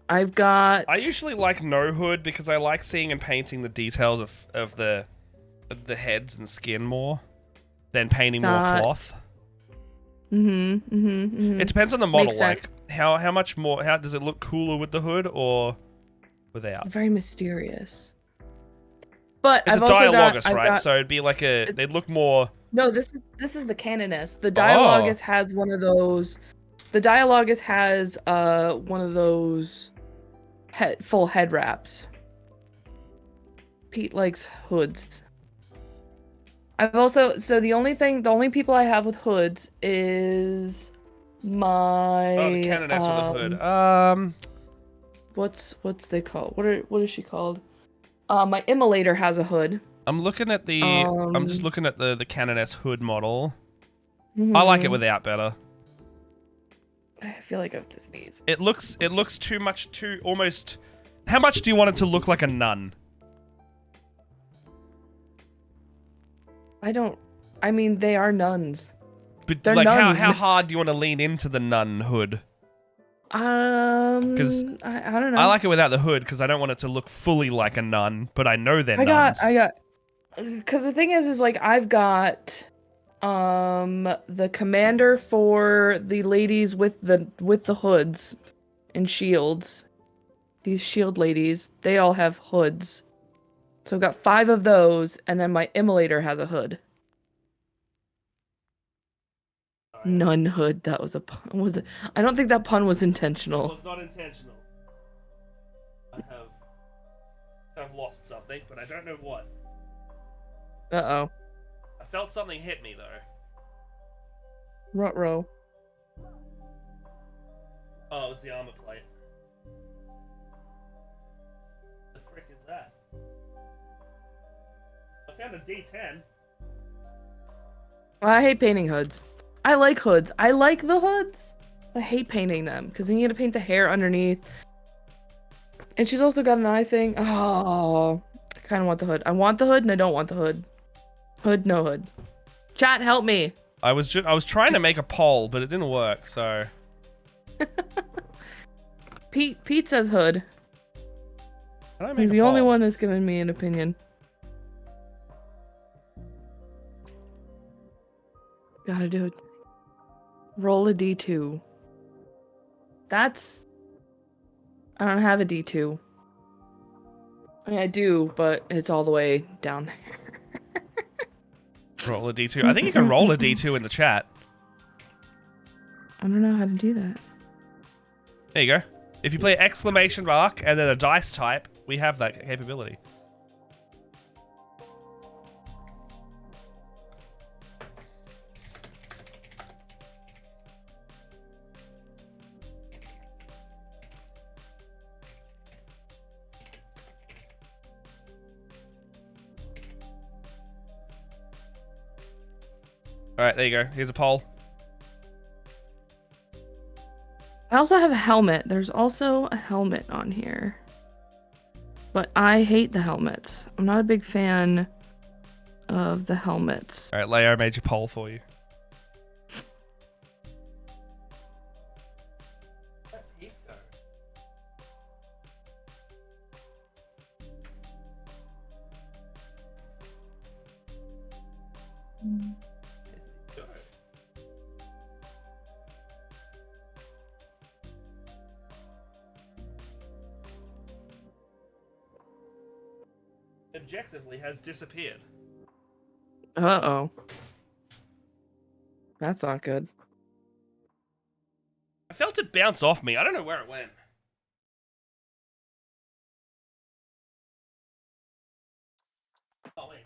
I've got... I usually like no hood because I like seeing and painting the details of the heads and skin more than painting more cloth. It depends on the model. Like how much more? How does it look cooler with the hood or without? Very mysterious. But it's I've a also dialogus, got, right? So it'd be like they'd look more. No, this is the canoness. The dialogus has one of those. The dialogus has one of those full head wraps. Pete likes hoods. I've also the only people I have with hoods is my the canoness with a hood. What's they called? What is she called? My immolator has a hood. I'm looking at the I'm just looking at the canoness hood model. I like it without better. I feel like I have to sneeze. It looks too almost. How much do you want it to look like a nun? I mean, they are nuns. But they're like, nuns. how hard do you want to lean into the nun hood? Because I don't know. I like it without the hood because I don't want it to look fully like a nun, but I know they're nuns. Because the thing is like I've got the commander for the ladies with the hoods and shields. These shield ladies, they all have hoods. So I've got 5 of those, and then my immolator has a hood. Nun hood. That was a pun. Was it? I don't think that pun was intentional. It was not intentional. I've lost something, but I don't know what. Uh-oh. I felt something hit me, though. Ruh-roh. Oh, it was the armor plate. The frick is that? I found a D10. I hate painting hoods. I like hoods. I like the hoods. I hate painting them because then you got to paint the hair underneath. And she's also got an eye thing. Oh, I kind of want the hood. I want the hood and I don't want the hood. Hood, no hood. Chat, help me. I was trying to make a poll, but it didn't work. So Pete says hood. He's the only one that's given me an opinion. Gotta do it. Roll a D2. That's... I don't have a D2. I mean, I do, but it's all the way down there. Roll a D2. I think you can roll a D2 in the chat. I don't know how to do that. There you go. If you play exclamation mark and then a dice type, we have that capability. Alright, there you go. Here's a poll. I also have a helmet. There's also a helmet on here. But I hate the helmets. I'm not a big fan of the helmets. Alright, Leo, I made your poll for you. Objectively has disappeared. Uh-oh. That's not good. I felt it bounce off me. I don't know where it went. Oh, wait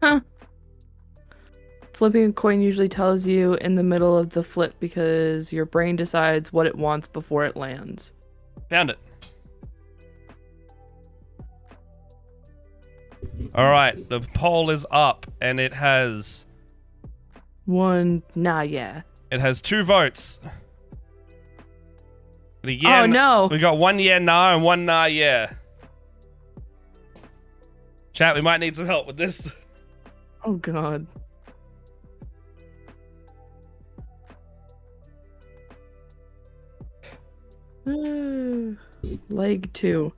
a minute. Huh. Flipping a coin usually tells you in the middle of the flip because your brain decides what it wants before it lands. Found it. Alright, the poll is up and it has... Yeah. It has 2 votes. Yeah, oh no! We got 1 yeah, nah, and 1 nah, yeah. Chat, we might need some help with this. Oh god. Leg 2.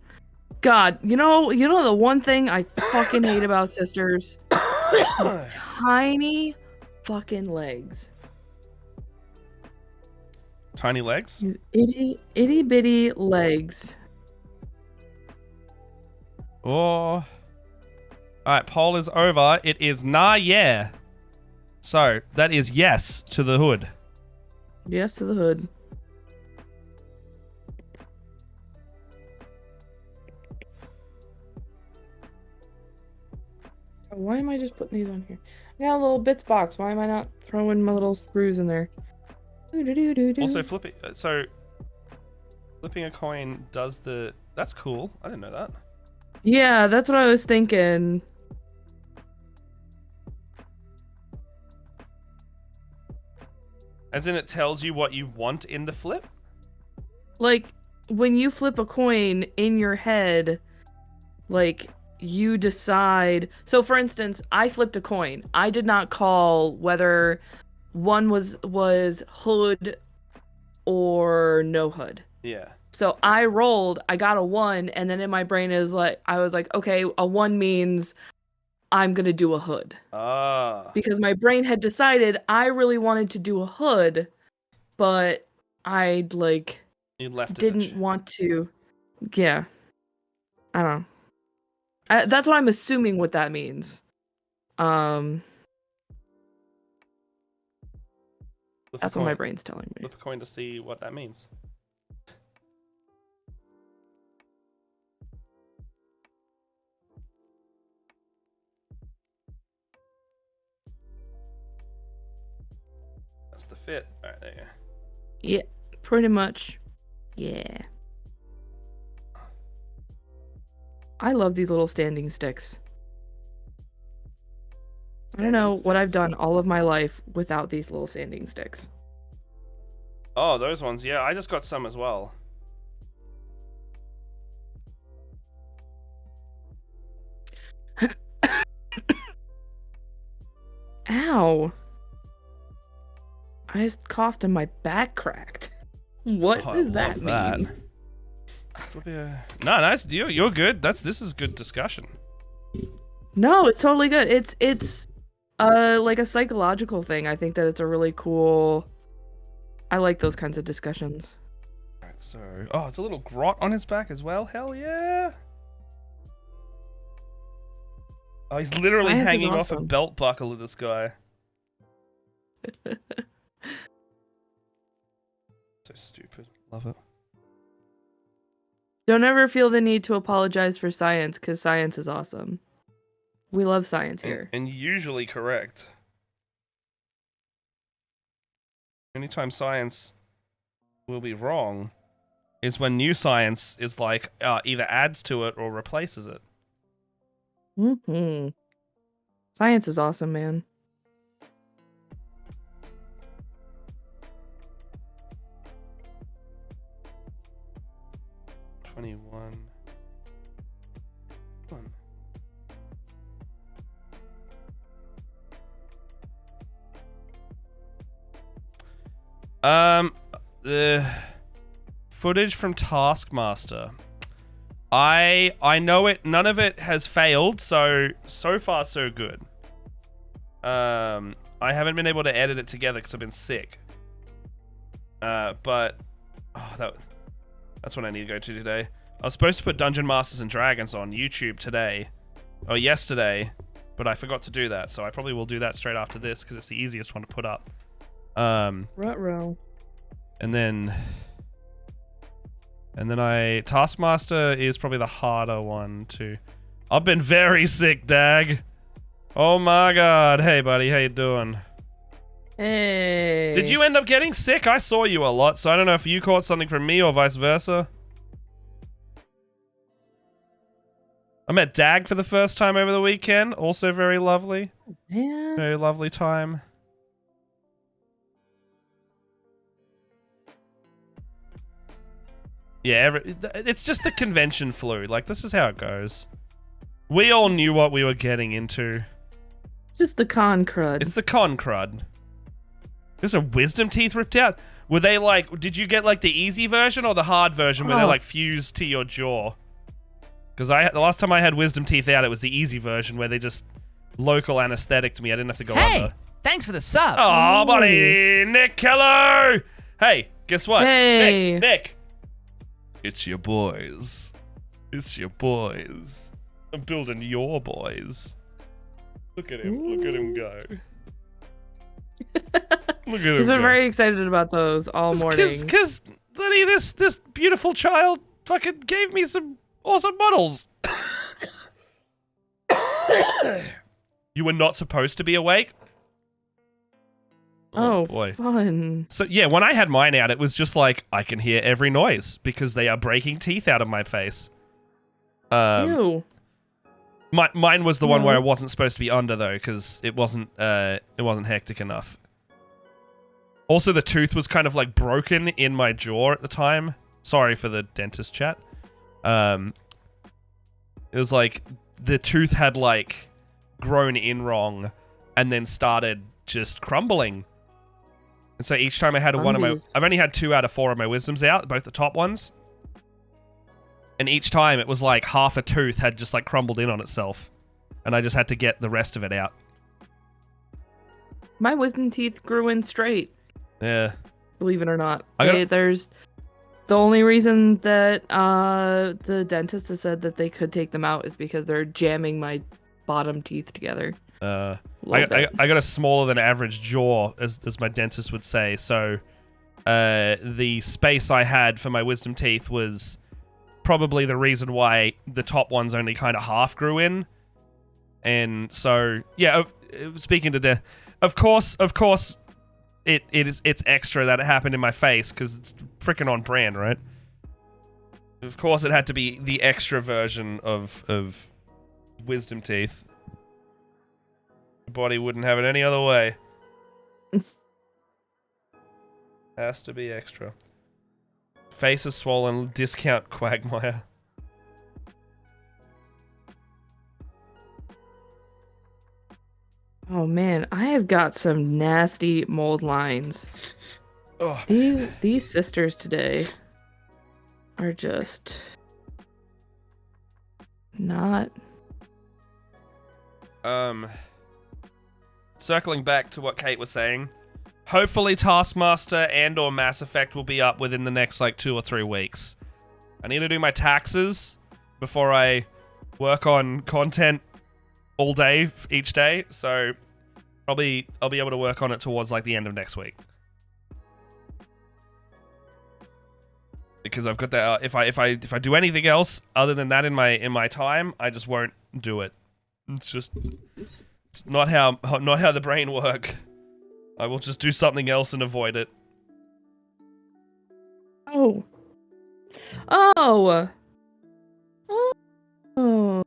God, you know the one thing I fucking hate about sisters? These tiny fucking legs. Tiny legs? These itty bitty legs. Oh. Alright, poll is over. It is nah, yeah. So, that is yes to the hood. Yes to the hood. Why am I just putting these on here? I got a little bits box. Why am I not throwing my little screws in there? Also, flipping a coin does the... That's cool. I didn't know that. Yeah, that's what I was thinking. As in, it tells you what you want in the flip? Like, when you flip a coin in your head, like, you decide... So, for instance, I flipped a coin. I did not call whether one was hood or no hood. Yeah. So I rolled, I got a 1, and then in my brain I was like, okay, a 1 means I'm gonna do a hood. Ah. Because my brain had decided I really wanted to do a hood, but I didn't want to. Yeah. I don't know. That's what I'm assuming what that means. That's what my brain's telling me. Flip a coin to see what that means. That's the fit. Alright, there you go. Yeah, pretty much. Yeah. I love these little standing sticks. I don't know what I've done all of my life without these little standing sticks. Oh, those ones. Yeah, I just got some as well. Ow. I just coughed and my back cracked. What does that mean? No, nice. You're good. This is good discussion. No, it's totally good. It's like a psychological thing. I think that it's a really cool. I like those kinds of discussions. Alright, so it's a little grot on his back as well. Hell yeah. Oh, he's literally hanging off a belt buckle of this guy. So stupid. Love it. Don't ever feel the need to apologize for science, because science is awesome. We love science here. And usually correct. Anytime science will be wrong is when new science is like either adds to it or replaces it. Mm-hmm. Science is awesome, man. The footage from Taskmaster. I know it. None of it has failed. So far so good. I haven't been able to edit it together because I've been sick. But that's what I need to go to today. I was supposed to put Dungeon Masters and Dragons on YouTube today, or yesterday, but I forgot to do that. So I probably will do that straight after this because it's the easiest one to put up. Ruh-roh. And then Taskmaster is probably the harder one too. I've been very sick, Dag. Oh my god. Hey buddy, how you doing? Hey. Did you end up getting sick? I saw you a lot, so I don't know if you caught something from me or vice versa. I met Dag for the first time over the weekend. Also very lovely. Man. Very lovely time. Yeah, it's just the convention flu. Like, this is how it goes. We all knew what we were getting into. Just the con crud. It's the con crud. There's a wisdom teeth ripped out. Were they like, did you get like the easy version or the hard version where they're like fused to your jaw? Because the last time I had wisdom teeth out, it was the easy version where they just local anesthetic me. I didn't have to go under. Thanks for the sub. Oh, buddy. Nick, hello. Hey, guess what? Hey. Nick. It's your boys. It's your boys. I'm building your boys. Look at him. Ooh. Look at him go. Look at him He's been very excited about those all morning. Because this beautiful child fucking gave me some awesome models. You were not supposed to be awake? Oh, boy. Fun. So, yeah, when I had mine out, it was just like, I can hear every noise because they are breaking teeth out of my face. Ew. Mine was the one where I wasn't supposed to be under, though, because it wasn't hectic enough. Also, the tooth was kind of, like, broken in my jaw at the time. Sorry for the dentist chat. It was like, the tooth had, like, grown in wrong and then started just crumbling. And so each time I had one of my... I've only had 2 out of 4 of my wisdoms out, both the top ones. And each time it was like half a tooth had just like crumbled in on itself. And I just had to get the rest of it out. My wisdom teeth grew in straight. Yeah. Believe it or not. There's... The only reason that the dentist has said that they could take them out is because they're jamming my bottom teeth together. I got a smaller than average jaw, as my dentist would say. So the space I had for my wisdom teeth was probably the reason why the top ones only kind of half grew in. And so, yeah, speaking to of course, it's extra that it happened in my face because it's freaking on brand, right? Of course, it had to be the extra version of wisdom teeth. The body wouldn't have it any other way. Has to be extra. Face is swollen. Discount Quagmire. Oh man, I have got some nasty mold lines. Oh, These sisters today are just not. Circling back to what Kate was saying, hopefully Taskmaster and or Mass Effect will be up within the next like 2 or 3 weeks. I need to do my taxes before I work on content all day each day, so probably I'll be able to work on it towards like the end of next week. Because I've got that. If I do anything else other than that in my time, I just won't do it. It's not how the brain work. I will just do something else and avoid it. Oh. Oh. Oh.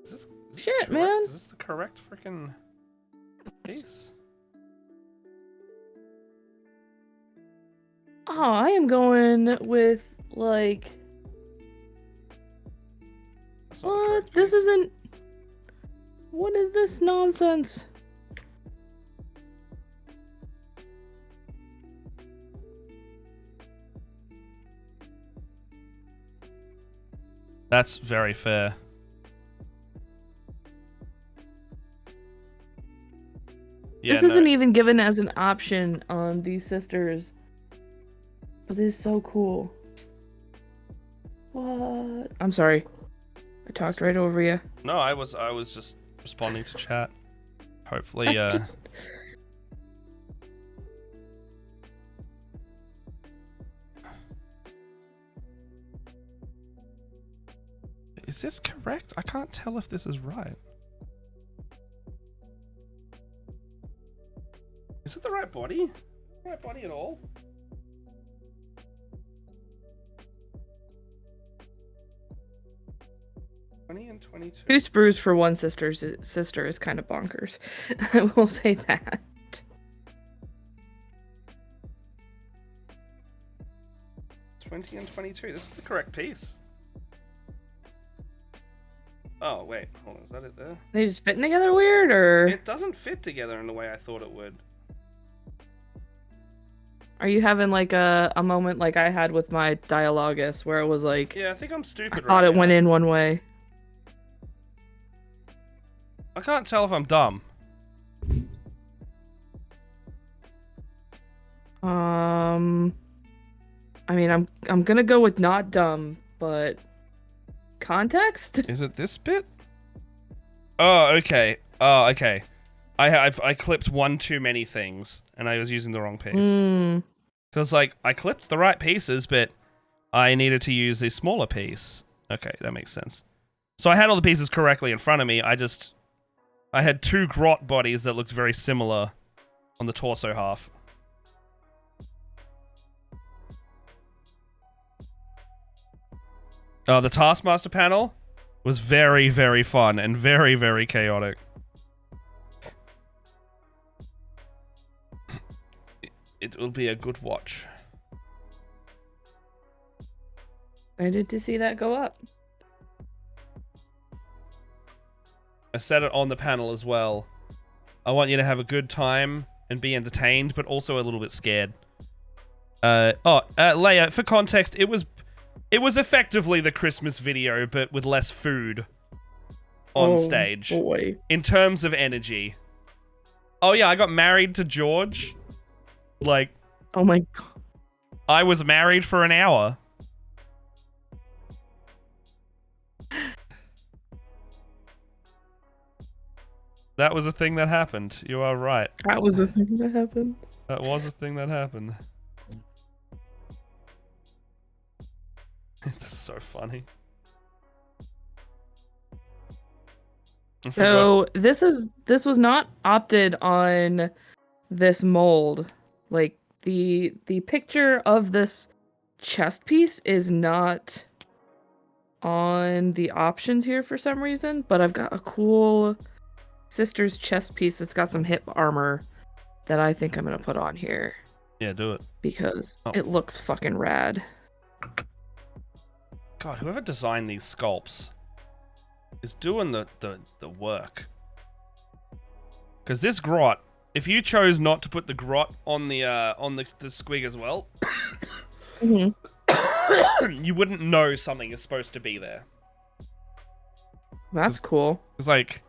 Is this Shit, correct? man. Is this the correct freaking piece? Oh, I am going with like. That's not the What? correct This piece. isn't. What is this nonsense? That's very fair. Yeah, This isn't even given as an option on these sisters. But it is so cool. What? I'm sorry. I talked right over you. No, I was just responding to chat. Hopefully, Is this correct? I can't tell if this is right. Is it the right body? Right body at all? And 22. 2 sprues for one sister is kind of bonkers. I will say that. 20 and 22. This is the correct piece. Oh, wait. Hold on. Is that it there? They just fitting together weird, or It doesn't fit together in the way I thought it would. are you having like a moment like I had with my Dialogus where it was like, Yeah, I think I'm stupid I thought right it now. went in one way. I can't tell if I'm dumb. I mean, I'm gonna go with not dumb, but context? Is it this bit? Oh, okay. Oh, okay. I clipped one too many things, and I was using the wrong piece. Because, like, I clipped the right pieces, but I needed to use a smaller piece. Okay, that makes sense. So I had all the pieces correctly in front of me, I had 2 grot bodies that looked very similar on the torso half. The Taskmaster panel was very, very fun and very, very chaotic. It will be a good watch. Excited to see that go up. I said it on the panel as well. I want you to have a good time and be entertained, but also a little bit scared. Leia, for context, it was effectively the Christmas video, but with less food on stage. Boy. In terms of energy. Oh yeah, I got married to George. Like, Oh my god. I was married for an hour. That was a thing that happened. You are right. That was the thing that happened. That was a thing that happened. This is so funny. So this was not opted on this mold. Like the picture of this chest piece is not on the options here for some reason, but I've got a cool sister's chest piece that's got some hip armor that I think I'm gonna put on here. Yeah, do it. Because it looks fucking rad. God, whoever designed these sculpts is doing the work. Because this grot, if you chose not to put the grot on the squig as well, you wouldn't know something is supposed to be there. That's cool. It's like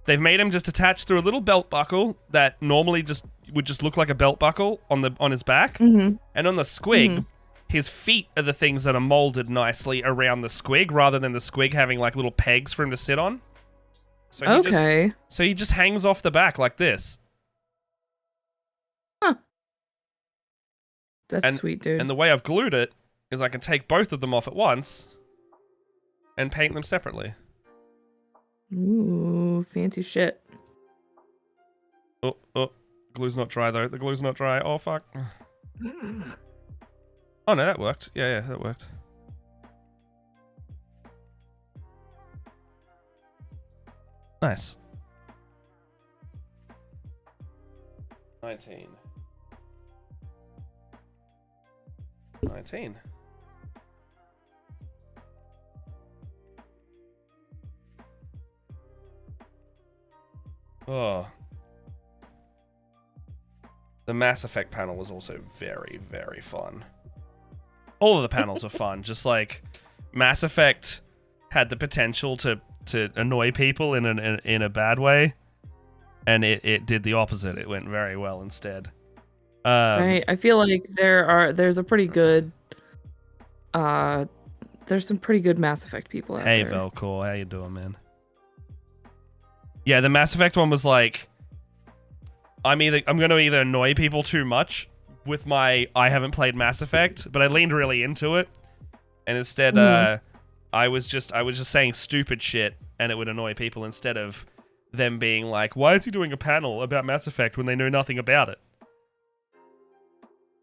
they've made him just attached through a little belt buckle that normally would just look like a belt buckle on his back, and on the squig, his feet are the things that are molded nicely around the squig, rather than the squig having like little pegs for him to sit on. So he just hangs off the back like this. Huh. That's sweet, dude. And the way I've glued it is I can take both of them off at once and paint them separately. Ooh, fancy shit. Oh, glue's not dry though. The glue's not dry. Oh fuck. Oh no, that worked. Yeah, that worked. Nice. 19. Oh. The Mass Effect panel was also very, very fun. All of the panels were fun. Just like Mass Effect had the potential to annoy people in a bad way, and it did the opposite. It went very well instead. Right. I feel like there's a pretty good there's some pretty good Mass Effect people out there. Hey Velcor, how you doing, man? Yeah, the Mass Effect one was like, I'm gonna either annoy people too much with my I haven't played Mass Effect, but I leaned really into it, and instead I was just saying stupid shit, and it would annoy people instead of them being like, why is he doing a panel about Mass Effect when they know nothing about it?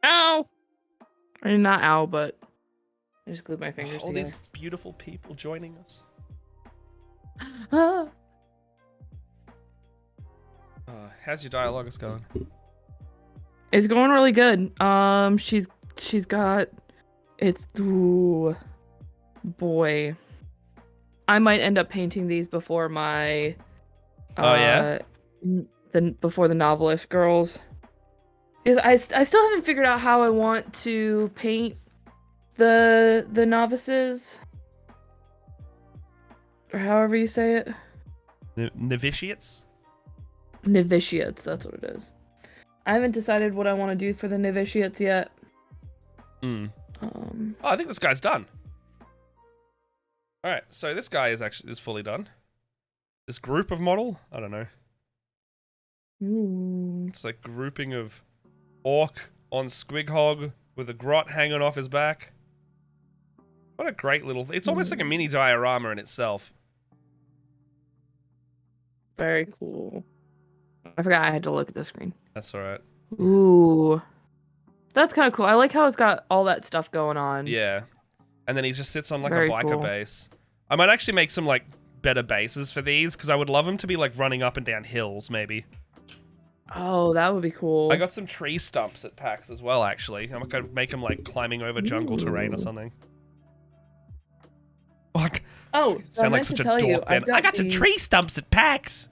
Ow! I mean, not ow, but I just glued my fingers all together. These beautiful people joining us. How's your dialogue going? It's going really good. She's got ooh, boy. I might end up painting these before my before the novelist girls. Because I still haven't figured out how I want to paint the novices, or however you say it. Novitiates? Novitiates, that's what it is. I haven't decided what I want to do for the novitiates yet. I think this guy's done. All right, so this guy is fully done. This group of model, I don't know. It's like grouping of orc on Squighog with a grot hanging off his back. What a great little... It's almost like a mini diorama in itself. Very cool. I forgot I had to look at the screen. That's all right. Ooh. That's kind of cool. I like how it's got all that stuff going on. Yeah. And then he just sits on like Very a biker cool. base. I might actually make some like better bases for these, because I would love them to be like running up and down hills, maybe. Oh, that would be cool. I got some tree stumps at PAX as well, actually. I'm gonna make them like climbing over jungle terrain or something. Fuck. Oh, so sound like such a dork then. I got some tree stumps at PAX.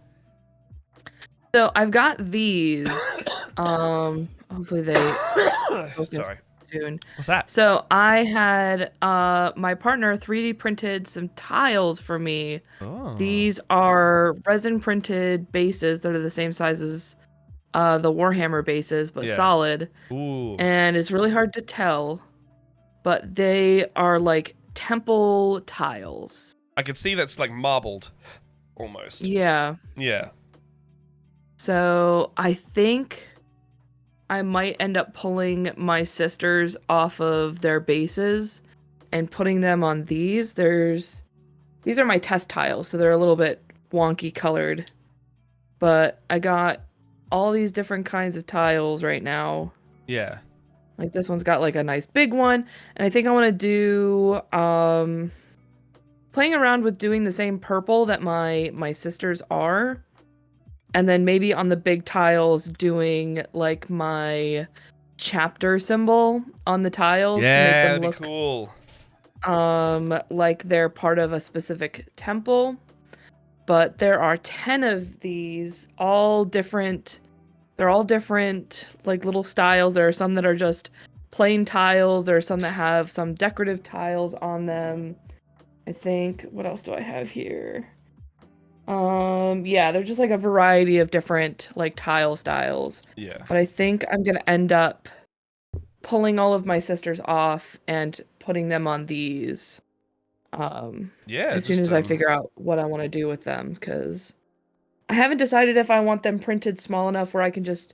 So I've got these. Hopefully they focus Sorry. soon. What's that? So I had my partner 3D printed some tiles for me. Oh. These are resin printed bases that are the same size as the Warhammer bases, but solid. Ooh. And it's really hard to tell, but they are like temple tiles. I can see that's like marbled, almost. Yeah. Yeah. So I think I might end up pulling my sisters off of their bases and putting them on these. These are my test tiles, so they're a little bit wonky colored. But I got all these different kinds of tiles right now. Yeah. Like this one's got like a nice big one, and I think I want to do playing around with doing the same purple that my sisters are, and then maybe on the big tiles doing like my chapter symbol on the tiles to make them that'd look be cool. like they're part of a specific temple. But there are 10 of these, all different. They're all different, like little styles. There are some that are just plain tiles. There are some that have some decorative tiles on them. I think. What else do I have here? Yeah, they're just like a variety of different like tile styles. Yeah. But I think I'm gonna end up pulling all of my sisters off and putting them on these. Yeah. As soon as I figure out what I want to do with them, because I haven't decided if I want them printed small enough where I can just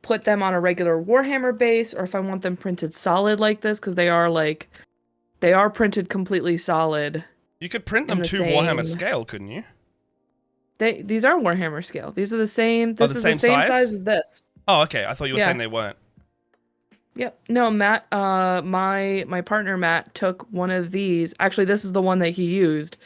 put them on a regular Warhammer base, or if I want them printed solid like this, because they are printed completely solid. You could print them to Warhammer scale, couldn't you? These are Warhammer scale. These are the same. This is the the same size as this. Oh, okay. I thought you were saying they weren't. Yep. No, Matt. My partner Matt took one of these. Actually, this is the one that he used.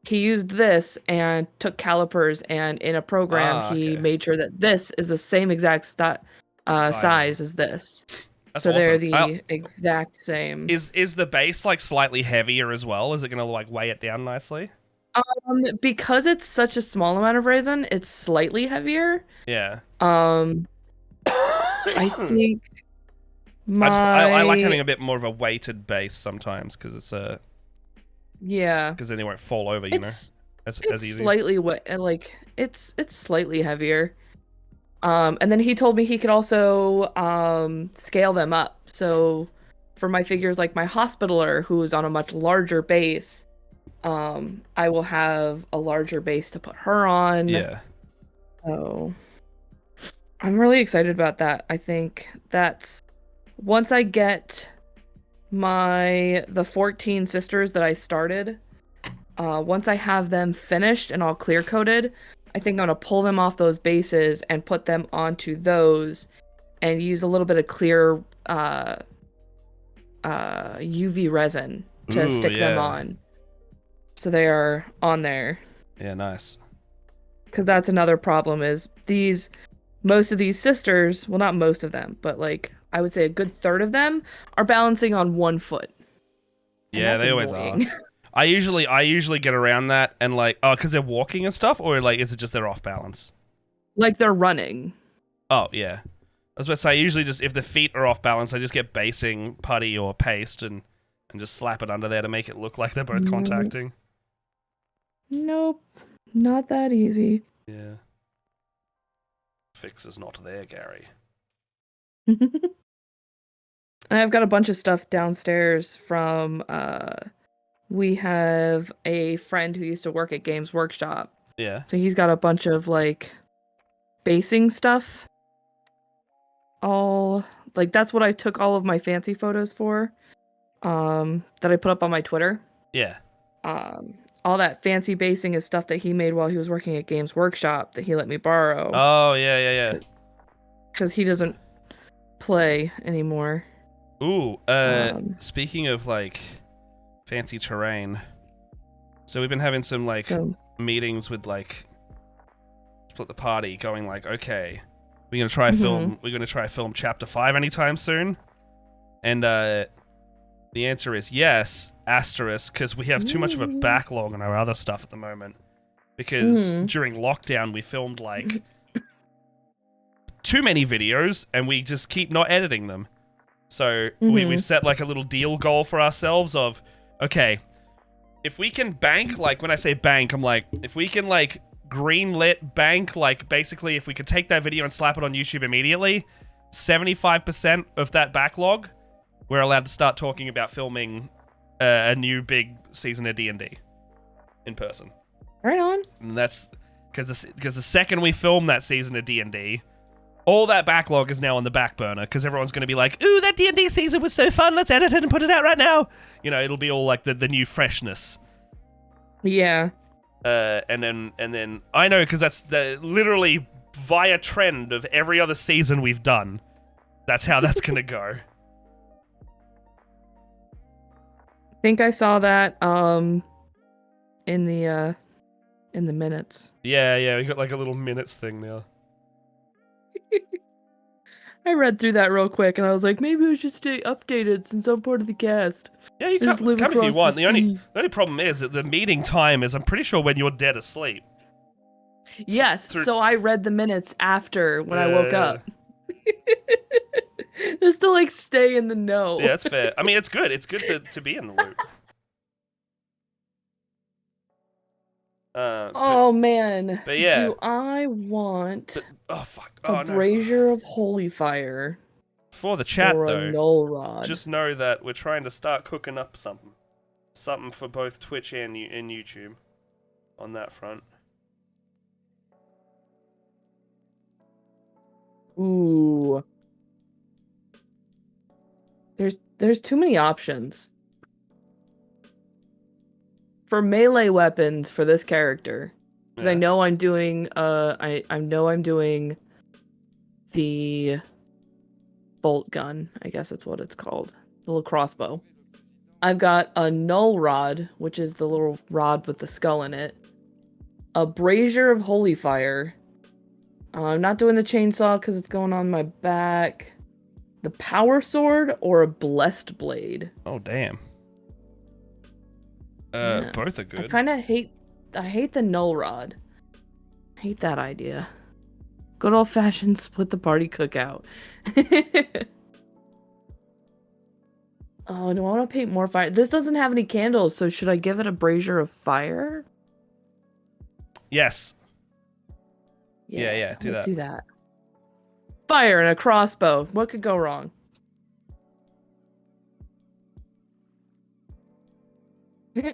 He used this and took calipers, and in a program he made sure that this is the same exact size as this. That's so awesome. They're the exact same. Is the base like slightly heavier as well? Is it gonna like weigh it down nicely? Because it's such a small amount of resin, it's slightly heavier. Yeah. I think I like having a bit more of a weighted base sometimes because it's because then they won't fall over, you know. As easy. Slightly like it's slightly heavier. And then he told me he could also scale them up. So for my figures like my hospitaler, who's on a much larger base, I will have a larger base to put her on. Yeah. So I'm really excited about that. I think that's once I get the 14 sisters that I started, once I have them finished and all clear coated, I think I'm gonna pull them off those bases and put them onto those and use a little bit of clear UV resin to stick them on. So they are on there. Yeah, nice. Because that's another problem is most of these sisters, well, not most of them, but like I would say a good third of them are balancing on one foot. Yeah, they always are. I usually get around that and like, because they're walking and stuff, or like is it just they're off balance? Like they're running. Oh yeah, I was about to say usually just if the feet are off balance, I just get basing putty or paste and just slap it under there to make it look like they're both contacting. Nope, not that easy. Yeah. Fix is not there, Gary. I've got a bunch of stuff downstairs from we have a friend who used to work at Games Workshop. Yeah. So he's got a bunch of like basing stuff. All like that's what I took all of my fancy photos for. That I put up on my Twitter. Yeah. All that fancy basing is stuff that he made while he was working at Games Workshop that he let me borrow. Oh, yeah. Because he doesn't play anymore. Ooh, speaking of like fancy terrain, so we've been having some like meetings with like Split the Party, going like, okay, we're gonna try film chapter 5 anytime soon, and the answer is yes, asterisk, because we have too much of a backlog on our other stuff at the moment. Because during lockdown, we filmed like too many videos, and we just keep not editing them. So we've set like a little deal goal for ourselves of, okay, if we can bank, like when I say bank, I'm like, if we can like greenlit bank, like basically if we could take that video and slap it on YouTube immediately, 75% of that backlog, we're allowed to start talking about filming a new big season of D&D in person. Right on. And that's because the second we film that season of D&D, all that backlog is now on the back burner because everyone's going to be like, ooh, that D&D season was so fun, let's edit it and put it out right now. You know, it'll be all like the new freshness. Yeah. And then I know because that's literally via trend of every other season we've done. That's how that's going to go. think I saw that in the minutes. Yeah, we got like a little minutes thing now. I read through that real quick, and I was like, maybe we should stay updated since I'm part of the cast. Yeah, you Just come live if you across want. the The only sea. problem is that the meeting time is, I'm pretty sure, when you're dead asleep. Yes, so I read the minutes after when I woke Yeah. up. Just to like stay in the know. Yeah, that's fair. I mean, it's good. It's good to be in the loop. Oh man. but yeah. Do I want oh fuck. a Oh no. brazier of holy fire? For the chat or though, a null rod? just know that we're trying to start cooking up something for both Twitch and YouTube on that front. Ooh. There's too many options. For melee weapons for this character. Because I know I'm doing I know I'm doing the bolt gun, I guess that's what it's called. The little crossbow. I've got a null rod, which is the little rod with the skull in it. A brazier of holy fire. I'm not doing the chainsaw because it's going on my back. The power sword or a blessed blade. Oh damn. Yeah. Both are good. I kind of hate the null rod. I hate that idea. Good old fashioned split the party cookout. Oh, do I want to paint more fire? This doesn't have any candles, so should I give it a brazier of fire? Yes. Yeah, do let's that. do that. Fire and a crossbow. What could go wrong? I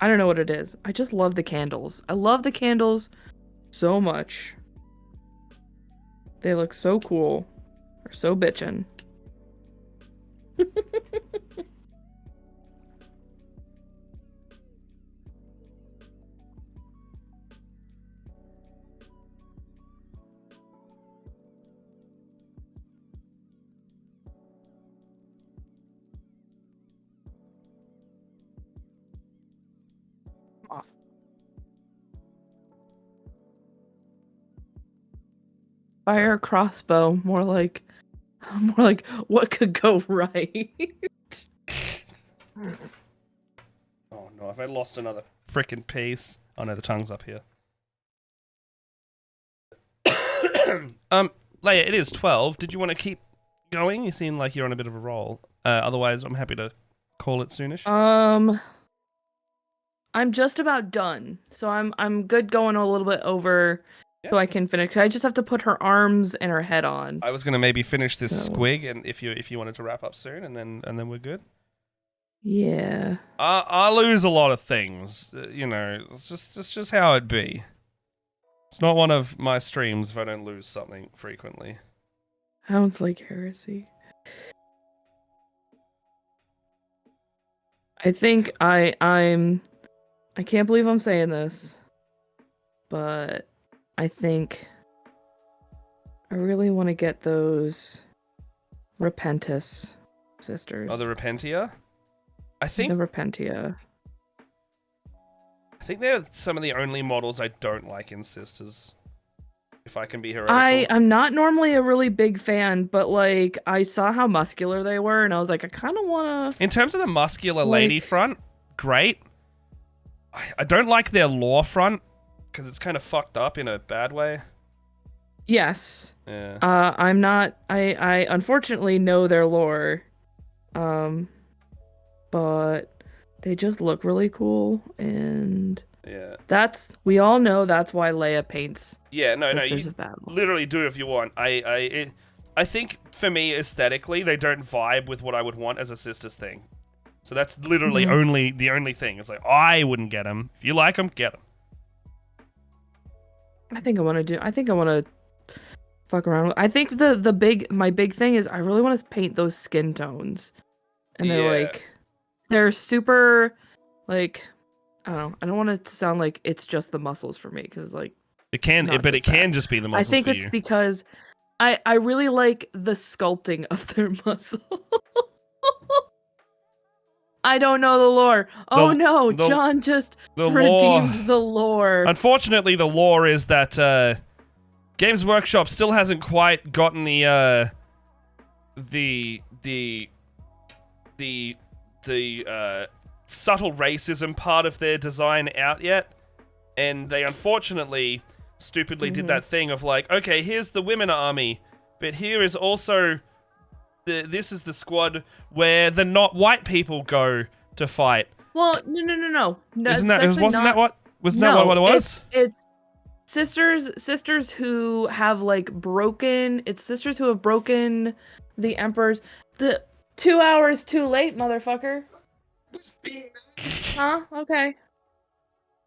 don't know what it is. I just love the candles. I love the candles so much. They look so cool. They're so bitchin'. Fire crossbow, more like what could go right? Oh no, have I lost another frickin' piece? Oh no, the tongue's up here. Leia, it is 12. Did you want to keep going? You seem like you're on a bit of a roll. Otherwise, I'm happy to call it soonish. I'm just about done, so I'm good going a little bit over. Yeah. So I can finish. I just have to put her arms and her head on. I was gonna maybe finish this squig, and if you wanted to wrap up soon, and then we're good. Yeah. I lose a lot of things. You know, it's just how it be. It's not one of my streams if I don't lose something frequently. Sounds like heresy. I think I can't believe I'm saying this, but I think I really want to get those Repentis sisters. Oh, the Repentia? I think the Repentia. I think they're some of the only models I don't like in Sisters. If I can be heretical. I'm not normally a really big fan, but like I saw how muscular they were, and I was like, I kind of want to. In terms of the muscular lady front, great. I don't like their lore front because it's kind of fucked up in a bad way. Yes. Yeah. I'm not. I unfortunately know their lore, but they just look really cool, and yeah, we all know that's why Leia paints. Yeah, no, Sisters you of Battle. Literally do if you want. I think for me aesthetically, they don't vibe with what I would want as a Sisters thing. So that's literally the only thing. It's like I wouldn't get them. If you like them, get them. I think I want to fuck around with. I think my big thing is I really want to paint those skin tones, and they're super, like, I don't know. I don't want it to sound like it's just the muscles for me because like it can, but it can just be the muscles. I think for it's you. because I really like the sculpting of their muscle. I don't know the lore. Oh no, John just redeemed the lore. Unfortunately, the lore is that Games Workshop still hasn't quite gotten the subtle racism part of their design out yet, and they unfortunately stupidly did that thing of like, okay, here's the women army, but here is also this is the squad where the not white people go to fight. Well, no. Wasn't that what it was? It's sisters who have like broken. It's sisters who have broken the Emperor's. The 2 hours too late, motherfucker. Huh? Okay.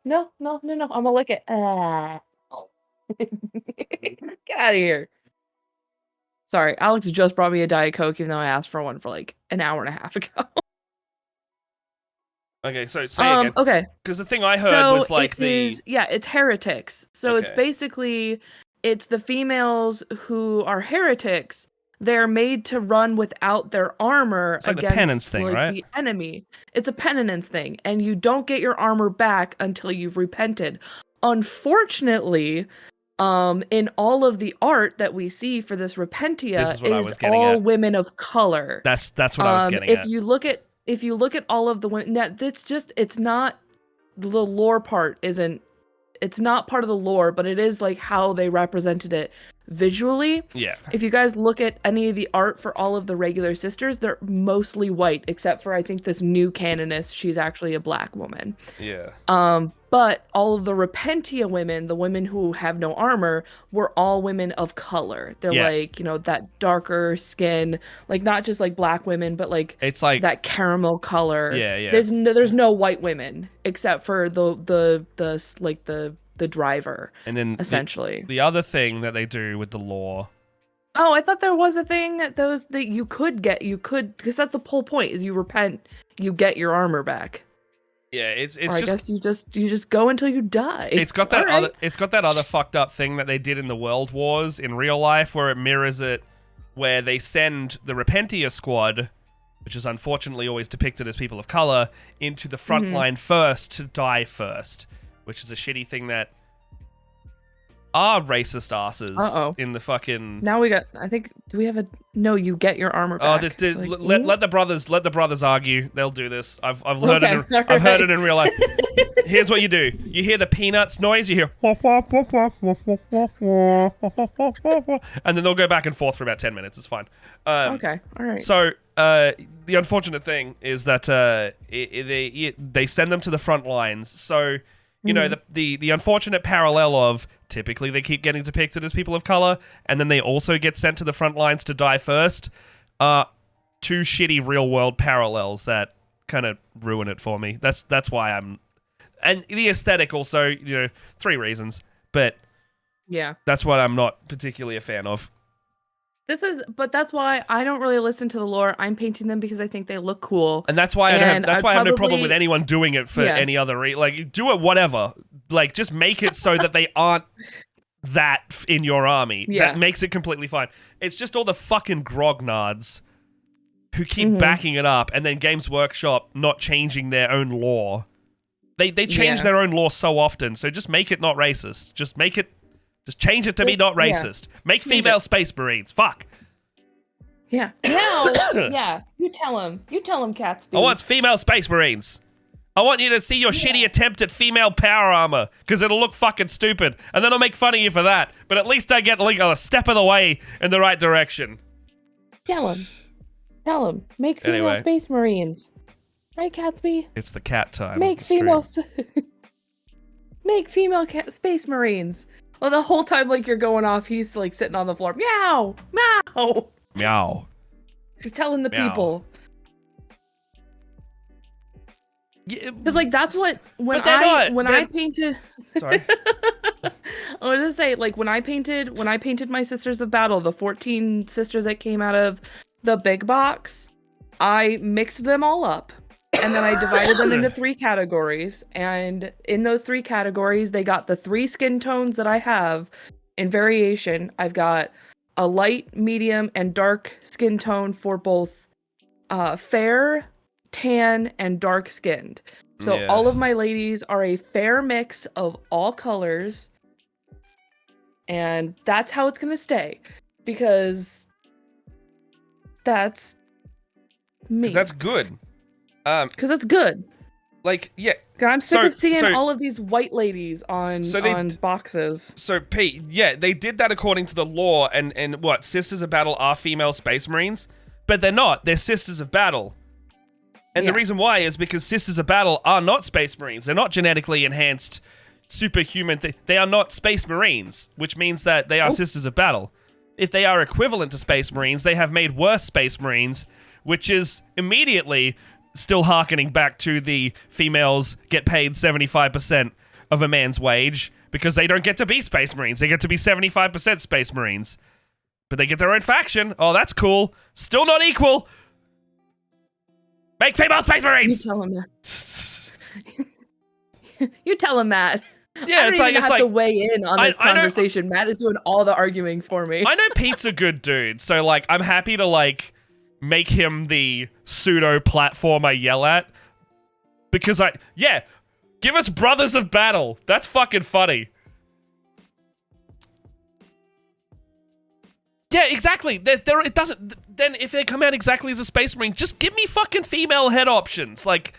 No. I'm gonna lick it. Get out of here. Sorry, Alex just brought me a Diet Coke, even though I asked for one for like an hour and a half ago. Okay, so say again. Okay. Because the thing I heard was like it's heretics. So it's basically it's the females who are heretics. They're made to run without their armor like against the penance thing, right? the enemy. It's a penance thing, and you don't get your armor back until you've repented. Unfortunately, in all of the art that we see for this Repentia is all women of color. That's what I was getting at. If you look at all of the women, it's not the lore part isn't. It's not part of the lore, but it is like how they represented it visually. Yeah. If you guys look at any of the art for all of the regular sisters, they're mostly white, except for I think this new canoness, she's actually a black woman. Yeah. But all of the Repentia women, the women who have no armor, were all women of color. They're like, that darker skin, like not just like black women, but like it's like that caramel color. Yeah. There's no white women except for the driver. And then essentially the other thing that they do with the lore. Oh, I thought there was a thing that you could because that's the whole point is you repent, you get your armor back. Yeah, it's I guess you just go until you die. It's got that other fucked up thing that they did in the World Wars in real life where it mirrors it, where they send the Repentia squad, which is unfortunately always depicted as people of color, into the front line first to die first, which is a shitty thing that are racist asses in the fucking. Now we got. I think do we have a no? You get your armor back. Let the brothers argue. They'll do this. I've heard it. I've heard it in real life. Here's what you do. You hear the peanuts noise. You hear, and then they'll go back and forth for about 10 minutes. It's fine. Okay. All right. So the unfortunate thing is that they send them to the front lines. So. You know, the unfortunate parallel of typically they keep getting depicted as people of color, and then they also get sent to the front lines to die first. Two shitty real world parallels that kind of ruin it for me. That's why I'm, and the aesthetic also. 3 reasons, but yeah, that's what I'm not particularly a fan of. But that's why I don't really listen to the lore. I'm painting them because I think they look cool. And that's why I have no problem with anyone doing it for any other reason. Like, do it whatever. Like, just make it so that they aren't that in your army. Yeah. That makes it completely fine. It's just all the fucking grognards who keep backing it up, and then Games Workshop not changing their own lore. They change their own lore so often, so just make it not racist. Just change it to be not racist. Make female space marines. Fuck. Yeah. No. Yeah. You tell him. Catsby. I want female space marines. I want you to see your shitty attempt at female power armor, because it'll look fucking stupid, and then I'll make fun of you for that. But at least I get like a step of the way in the right direction. Tell him. Make female space marines. Right, Catsby? It's the cat time. Make female space marines. Well, the whole time, like, you're going off, he's, like, sitting on the floor. Meow! Meow! Meow. He's telling the people. Because, like, that's what... When I painted... Sorry. I was gonna say, like, when I painted my Sisters of Battle, the 14 sisters that came out of the big box, I mixed them all up. And then I divided them into 3 categories. And in those 3 categories, they got the 3 skin tones that I have in variation. I've got a light, medium, and dark skin tone for both fair, tan, and dark skinned. So all of my ladies are a fair mix of all colors, and that's how it's gonna stay, because that's me. Because that's good. Because that's good. Like, yeah. I'm sick of seeing all of these white ladies on boxes. So, Pete, yeah, they did that according to the law, and what, Sisters of Battle are female Space Marines? But they're not. They're Sisters of Battle. And the reason why is because Sisters of Battle are not Space Marines. They're not genetically enhanced superhuman. They are not Space Marines, which means that they are Sisters of Battle. If they are equivalent to Space Marines, they have made worse Space Marines, which is immediately still hearkening back to the females get paid 75% of a man's wage because they don't get to be Space Marines. They get to be 75% Space Marines. But they get their own faction. Oh, that's cool. Still not equal. Make female Space Marines! You tell him that. You tell him that. Yeah, I don't even have to weigh in on this conversation. Matt is doing all the arguing for me. I know Pete's a good dude, so, like, I'm happy to, like, make him the pseudo-platform I yell at. Because give us Brothers of Battle. That's fucking funny. Yeah, exactly. It doesn't. Then if they come out exactly as a Space Marine, just give me fucking female head options. Like,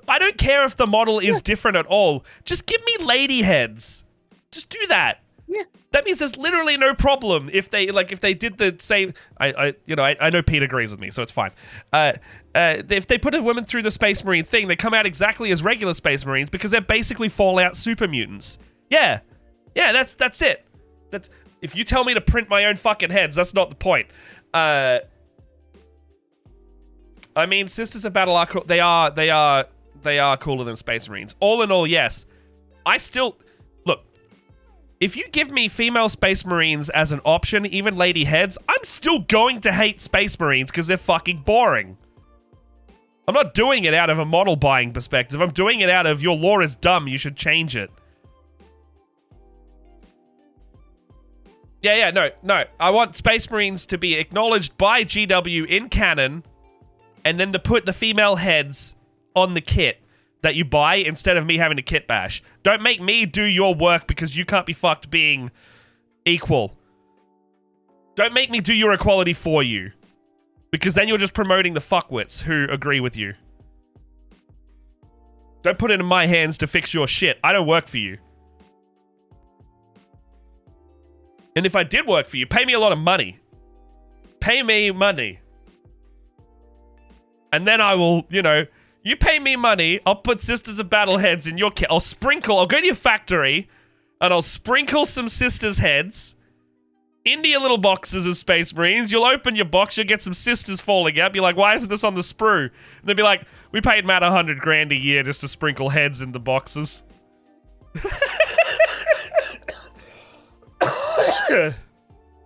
I don't care if the model is different at all. Just give me lady heads. Just do that. Yeah. That means there's literally no problem if they did the same. I know Pete agrees with me, so it's fine. If they put a woman through the Space Marine thing, they come out exactly as regular Space Marines because they're basically Fallout super mutants. Yeah, that's it. That's. If you tell me to print my own fucking heads, that's not the point. I mean, Sisters of Battle are cool. They are cooler than Space Marines. All in all, yes. Look. If you give me female Space Marines as an option, even lady heads, I'm still going to hate Space Marines because they're fucking boring. I'm not doing it out of a model buying perspective. I'm doing it out of your lore is dumb. You should change it. Yeah, no. I want Space Marines to be acknowledged by GW in canon, and then to put the female heads on the kit that you buy instead of me having to kit bash. Don't make me do your work because you can't be fucked being equal. Don't make me do your equality for you. Because then you're just promoting the fuckwits who agree with you. Don't put it in my hands to fix your shit. I don't work for you. And if I did work for you, pay me a lot of money. Pay me money. And then I will, you pay me money, I'll put Sisters of Battle heads in your kit. I'll go to your factory, and I'll sprinkle some Sisters heads into your little boxes of Space Marines. You'll open your box, you'll get some Sisters falling out. Be like, why isn't this on the sprue? And they'll be like, we paid Matt $100,000 a year just to sprinkle heads in the boxes.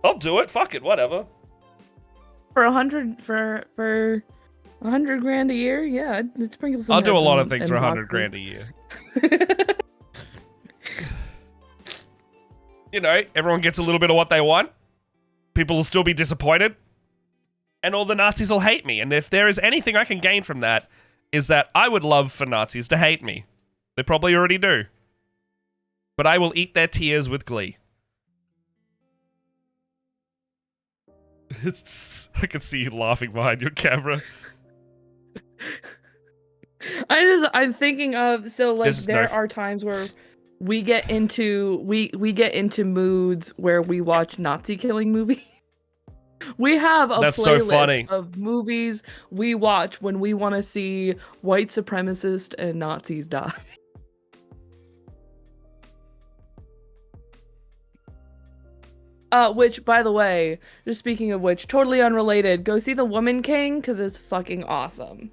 I'll do it. Fuck it. Whatever. For $100,000 a year, yeah, it's sprinkle some. I'll do a lot of things for $100,000 a year. Everyone gets a little bit of what they want. People will still be disappointed, and all the Nazis will hate me. And if there is anything I can gain from that, is that I would love for Nazis to hate me. They probably already do, but I will eat their tears with glee. I can see you laughing behind your camera. I'm thinking of, so like there are times where we get into moods where we watch Nazi killing movies. We have a playlist of movies we watch when we want to see white supremacists and Nazis die. Which, by the way, just speaking of which, totally unrelated, go see The Woman King, because it's fucking awesome.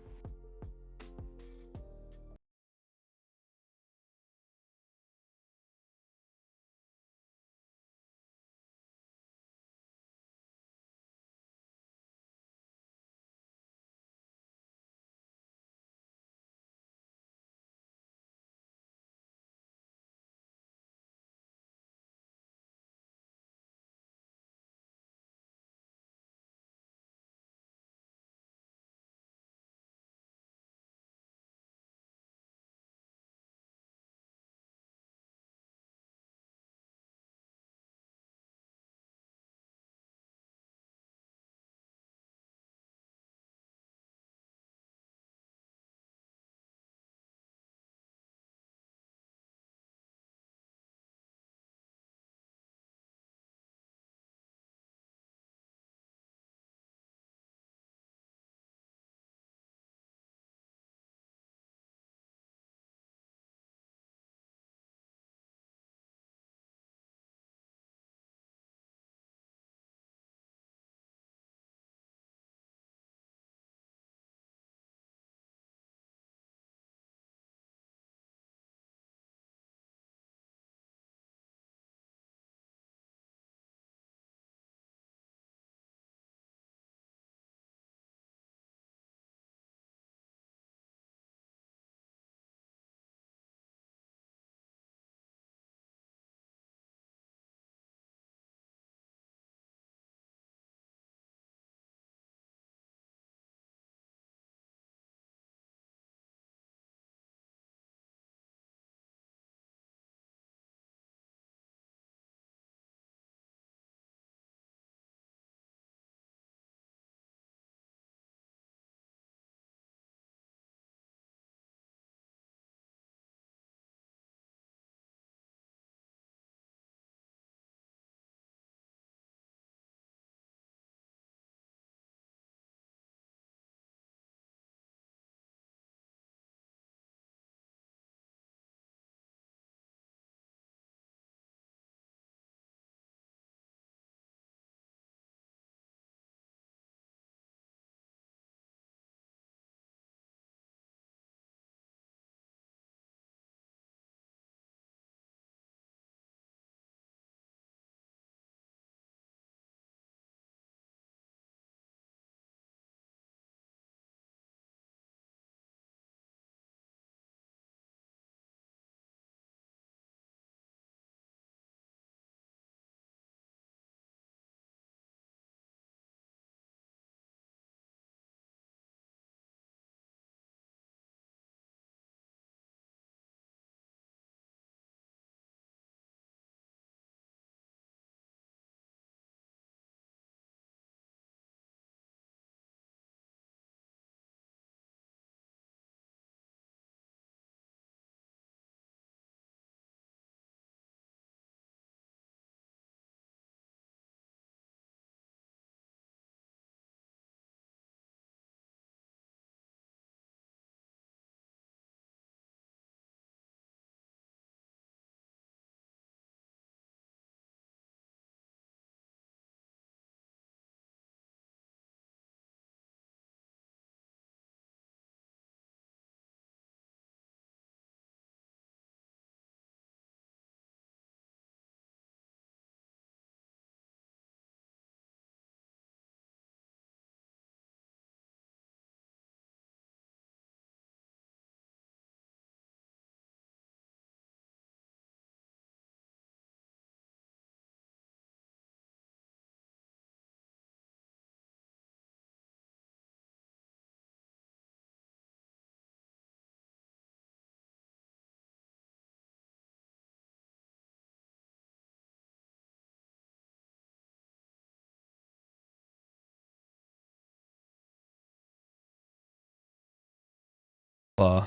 Blah.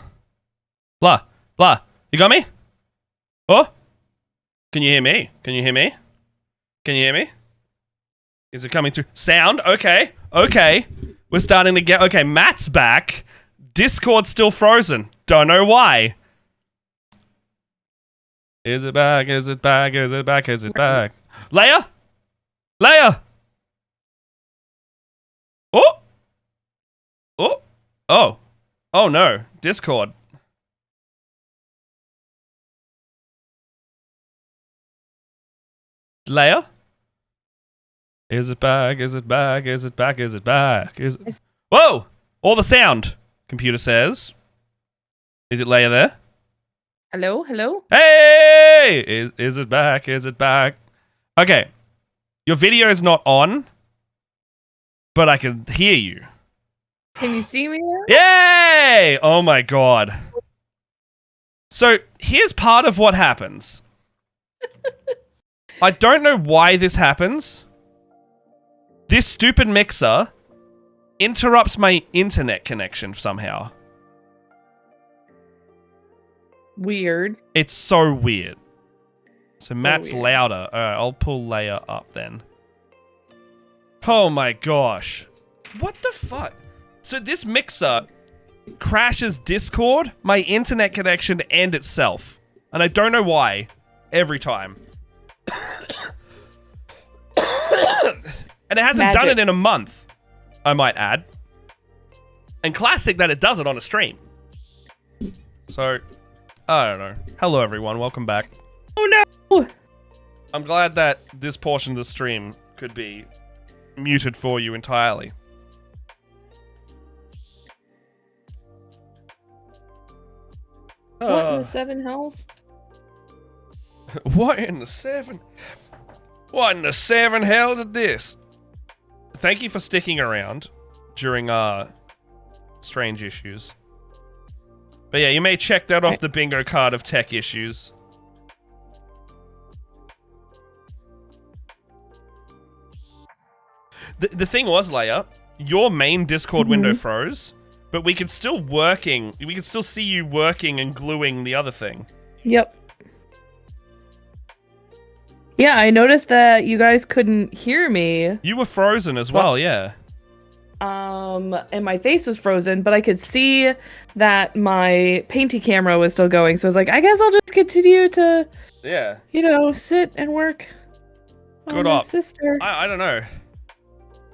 Blah. Blah. You got me? Oh? Can you hear me? Can you hear me? Can you hear me? Is it coming through? Sound? Okay. Okay. We're starting to get... Okay, Matt's back. Discord's still frozen. Don't know why. Is it back? Is it back? Is it back? Is it back? Leia? Leia? Oh? Oh? Oh. Oh no. Discord. Leia? Is it back? Is it back? Is it back? Is it back? Is it... Whoa! All the sound, computer says. Is it Leia there? Hello? Hello? Hey! Is it back? Is it back? Okay. Your video is not on, but I can hear you. Can you see me now? Yay! Oh my god. So, here's part of what happens. I don't know why this happens. This stupid mixer interrupts my internet connection somehow. Weird. It's so weird. So Matt's weird. louder. Alright, I'll pull Leia up then. Oh my gosh. What the fuck? So this mixer crashes Discord, my internet connection, and itself. And I don't know why. Every time. And it hasn't done it in a month, I might add. And classic that it does it on a stream. So, I don't know. Hello everyone, welcome back. Oh no! I'm glad that this portion of the stream could be muted for you entirely. What in the seven hells? What in the seven? What in the seven hell is this? Thank you for sticking around during our strange issues. But yeah, you may check that off the bingo card of tech issues. The thing was, Leia, your main Discord window froze, but we could still see you working and gluing the other thing. Yep. Yeah, I noticed that you guys couldn't hear me. You were frozen as well, yeah. And my face was frozen, but I could see that my painty camera was still going. So I was like, I guess I'll just continue to, Yeah. you know, sit and work. Good on my up. sister. I don't know.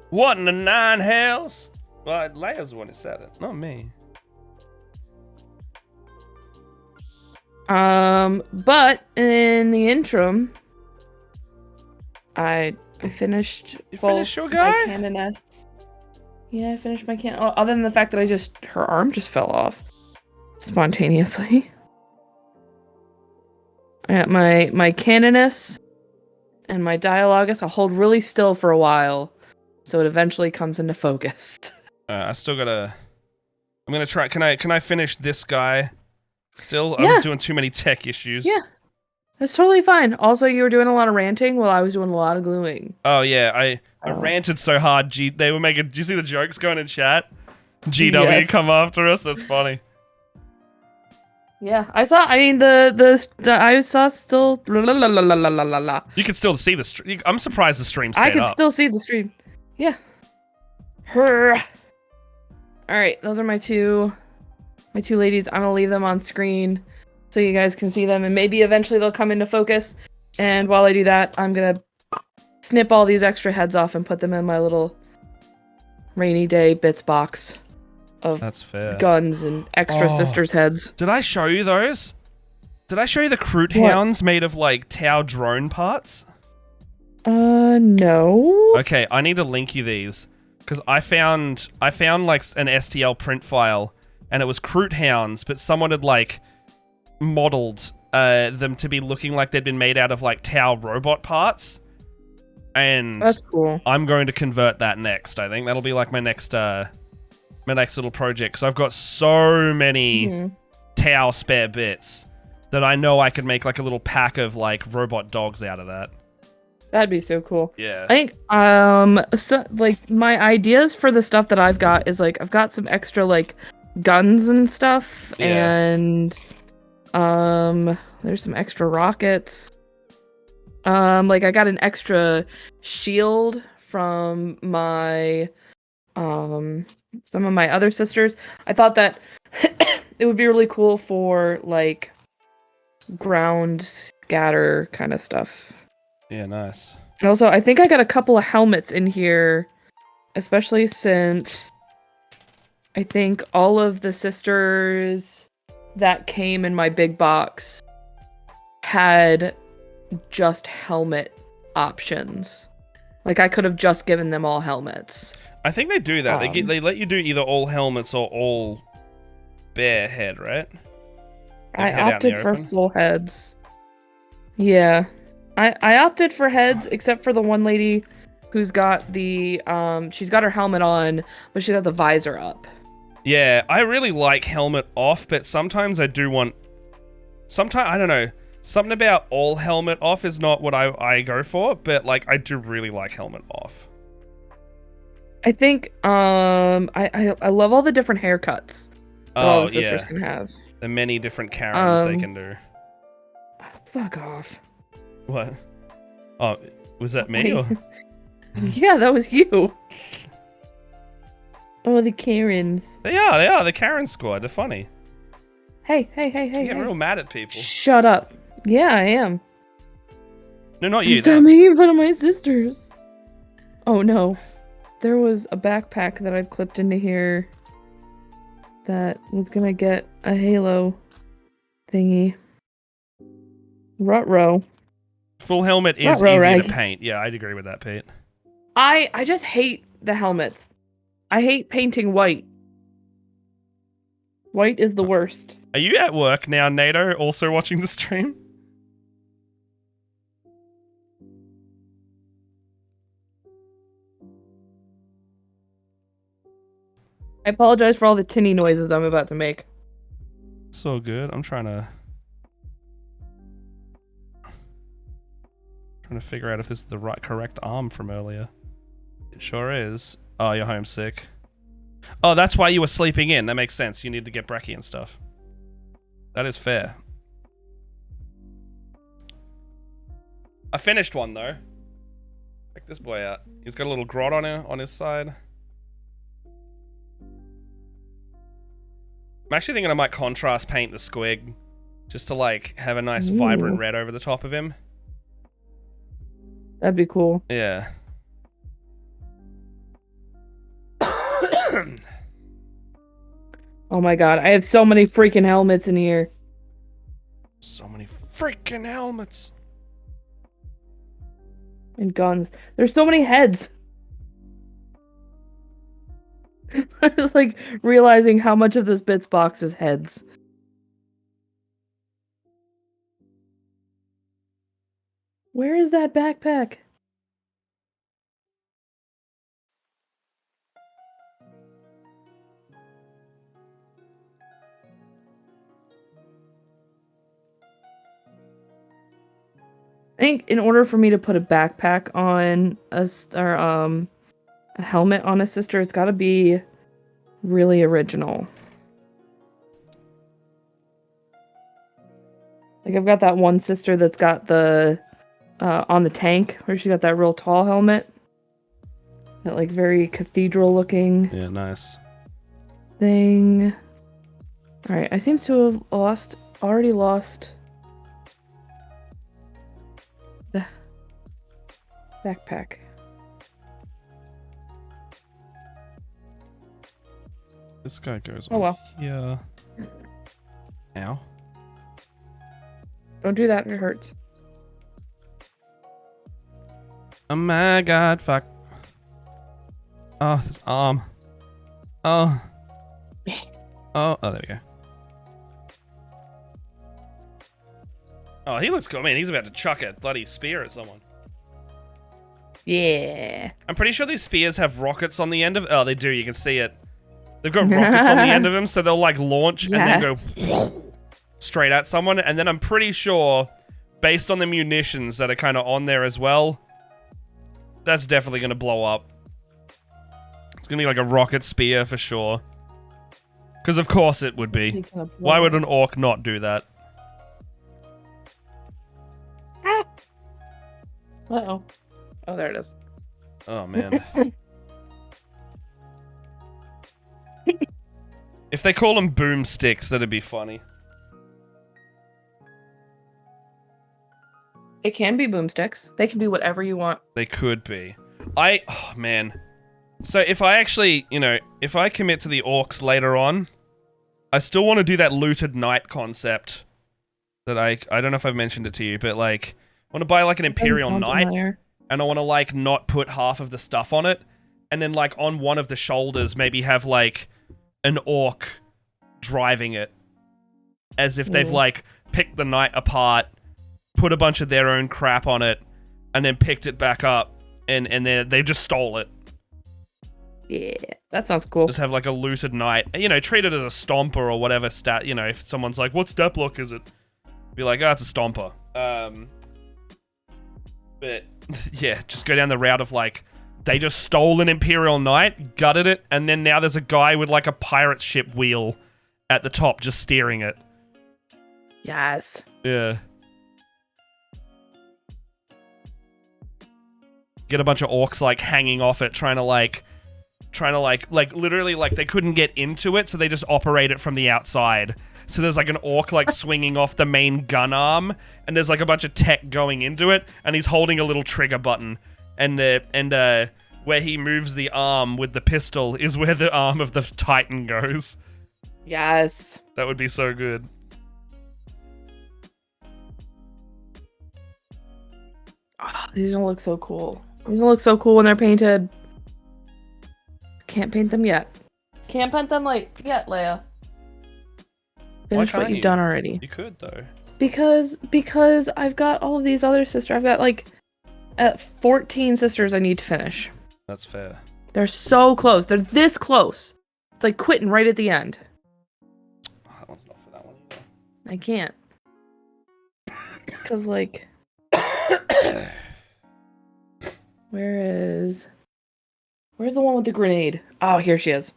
What in the nine hells? Well, Leia's the one who said it, not me. But in the interim, I finished. You both finished your guy? my canoness. Yeah, I finished my can. Other than the fact that her arm just fell off spontaneously. I got my canoness and my dialogus. I'll hold really still for a while, so it eventually comes into focus. I still gotta. I'm gonna try. Can I finish this guy? Still, Yeah. I was doing too many tech issues. Yeah, that's totally fine. Also, you were doing a lot of ranting while I was doing a lot of gluing. Oh yeah, I ranted so hard. They were making. Do you see the jokes going in chat? GW Yeah. come after us. That's funny. Yeah, I saw. I mean, I saw still. La. You can still see the stream. I'm surprised the stream stayed I could up. still see the stream. Yeah. Her. All right, those are my two ladies. I'm gonna leave them on screen so you guys can see them, and maybe eventually they'll come into focus. And while I do that, I'm gonna snip all these extra heads off and put them in my little rainy day bits box of That's fair. guns and extra Oh. sisters' heads. Did I show you those? Did I show you the Kroot What? hounds made of like Tau drone parts? No. Okay, I need to link you these because I found like an STL print file and it was Kroot hounds, but someone had like modeled them to be looking like they'd been made out of like Tau robot parts. And That's cool. I'm going to convert that next. I think that'll be like my next little project. So I've got so many Tau spare bits that I know I could make like a little pack of like robot dogs out of that. That'd be so cool. Yeah. I think so, like my ideas for the stuff that I've got is like I've got some extra like guns and stuff, Yeah. and there's some extra rockets. Like I got an extra shield from my some of my other sisters. I thought that it would be really cool for like ground scatter kind of stuff. Yeah, nice. And also, I think I got a couple of helmets in here, especially since I think all of the sisters that came in my big box had just helmet options. Like I could have just given them all helmets. I think they do that. They let you do either all helmets or all bare head, right? I opted for full heads. Yeah. I opted for heads, except for the one lady who's got the she's got her helmet on, but she's got the visor up. Yeah, I really like helmet off, but sometimes I do want... Sometimes, I don't know, something about all helmet off is not what I go for, but like I do really like helmet off. I think I love all the different haircuts that all the sisters yeah. can have. The many different Karens they can do. Fuck off. What? Oh, was that me? Or? Yeah, that was you. Oh, the Karens. They are. The Karen squad. They're funny. Hey. You get real mad at people. Shut up. Yeah, I am. No, not you. Stop making fun of my sisters. Oh, no. There was a backpack that I've clipped into here that was gonna get a halo thingy. Ruh-roh. Full helmet is easy to paint. Yeah, I'd agree with that, Pete. I just hate the helmets. I hate painting white. White is the worst. Are you at work now, NATO, also watching the stream? I apologize for all the tinny noises I'm about to make. So good. I'm trying to figure out if this is the correct arm from earlier. It sure is. Oh, you're homesick. Oh, that's why you were sleeping in. That makes sense. You need to get brekkie and stuff. That is fair. I finished one though. Check this boy out. He's got a little grot on his side. I'm actually thinking I might contrast paint the squig just to like have a nice vibrant red over the top of him. That'd be cool. Yeah. Oh my god, I have so many freaking helmets in here. So many freaking helmets. And guns. There's so many heads. I was like realizing how much of this bits box is heads. Where is that backpack? I think in order for me to put a backpack on a helmet on a sister, it's got to be really original. Like I've got that one sister that's got the on the tank where she's got that real tall helmet, that like very cathedral looking. Yeah, nice thing. All right, I seem to have already lost the backpack. This guy goes oh well. Here. Ow. Don't do that, it hurts. Oh my god, fuck. Oh, this arm. Oh. Oh, there we go. Oh, he looks cool. Man, he's about to chuck a bloody spear at someone. Yeah. I'm pretty sure these spears have rockets on the end of... Oh, they do. You can see it. They've got rockets on the end of them, so they'll, like, launch and then go straight at someone. And then I'm pretty sure, based on the munitions that are kind of on there as well, that's definitely going to blow up. It's going to be like a rocket spear for sure. Because of course it would be. Why would an orc not do that? Uh-oh. Oh, there it is. Oh, man. If they call them boomsticks, that'd be funny. It can be boomsticks. They can be whatever you want. They could be. Oh, man. So if I actually, if I commit to the orcs later on, I still want to do that looted knight concept. That I don't know if I've mentioned it to you, but like, I want to buy like an Imperial Knight, and I want to like not put half of the stuff on it, and then like on one of the shoulders maybe have like an orc driving it, as if they've like picked the knight apart, put a bunch of their own crap on it, and then picked it back up, and they just stole it. Yeah, that sounds cool. Just have like a looted knight, treat it as a stomper or whatever stat. If someone's like, "What stat block is it?" Be like, "Oh, it's a stomper." But yeah, just go down the route of like, they just stole an Imperial Knight, gutted it, and then now there's a guy with like a pirate ship wheel at the top just steering it. Yes. Yeah. Get a bunch of orcs like hanging off it, trying to literally like they couldn't get into it, so they just operate it from the outside. So there's like an orc like swinging off the main gun arm, and there's like a bunch of tech going into it, and he's holding a little trigger button, and where he moves the arm with the pistol is where the arm of the Titan goes. Yes. That would be so good. Oh, these don't look so cool. These don't look so cool when they're painted. Can't paint them yet. Can't paint them yet, Leia. Finish what you've done already. You could though. Because I've got all of these other sisters. I've got like 14 sisters I need to finish. That's fair. They're so close. They're this close. It's like quitting right at the end. Oh, that one's not for that one either. I can't. Because like... Where's the one with the grenade? Oh, here she is.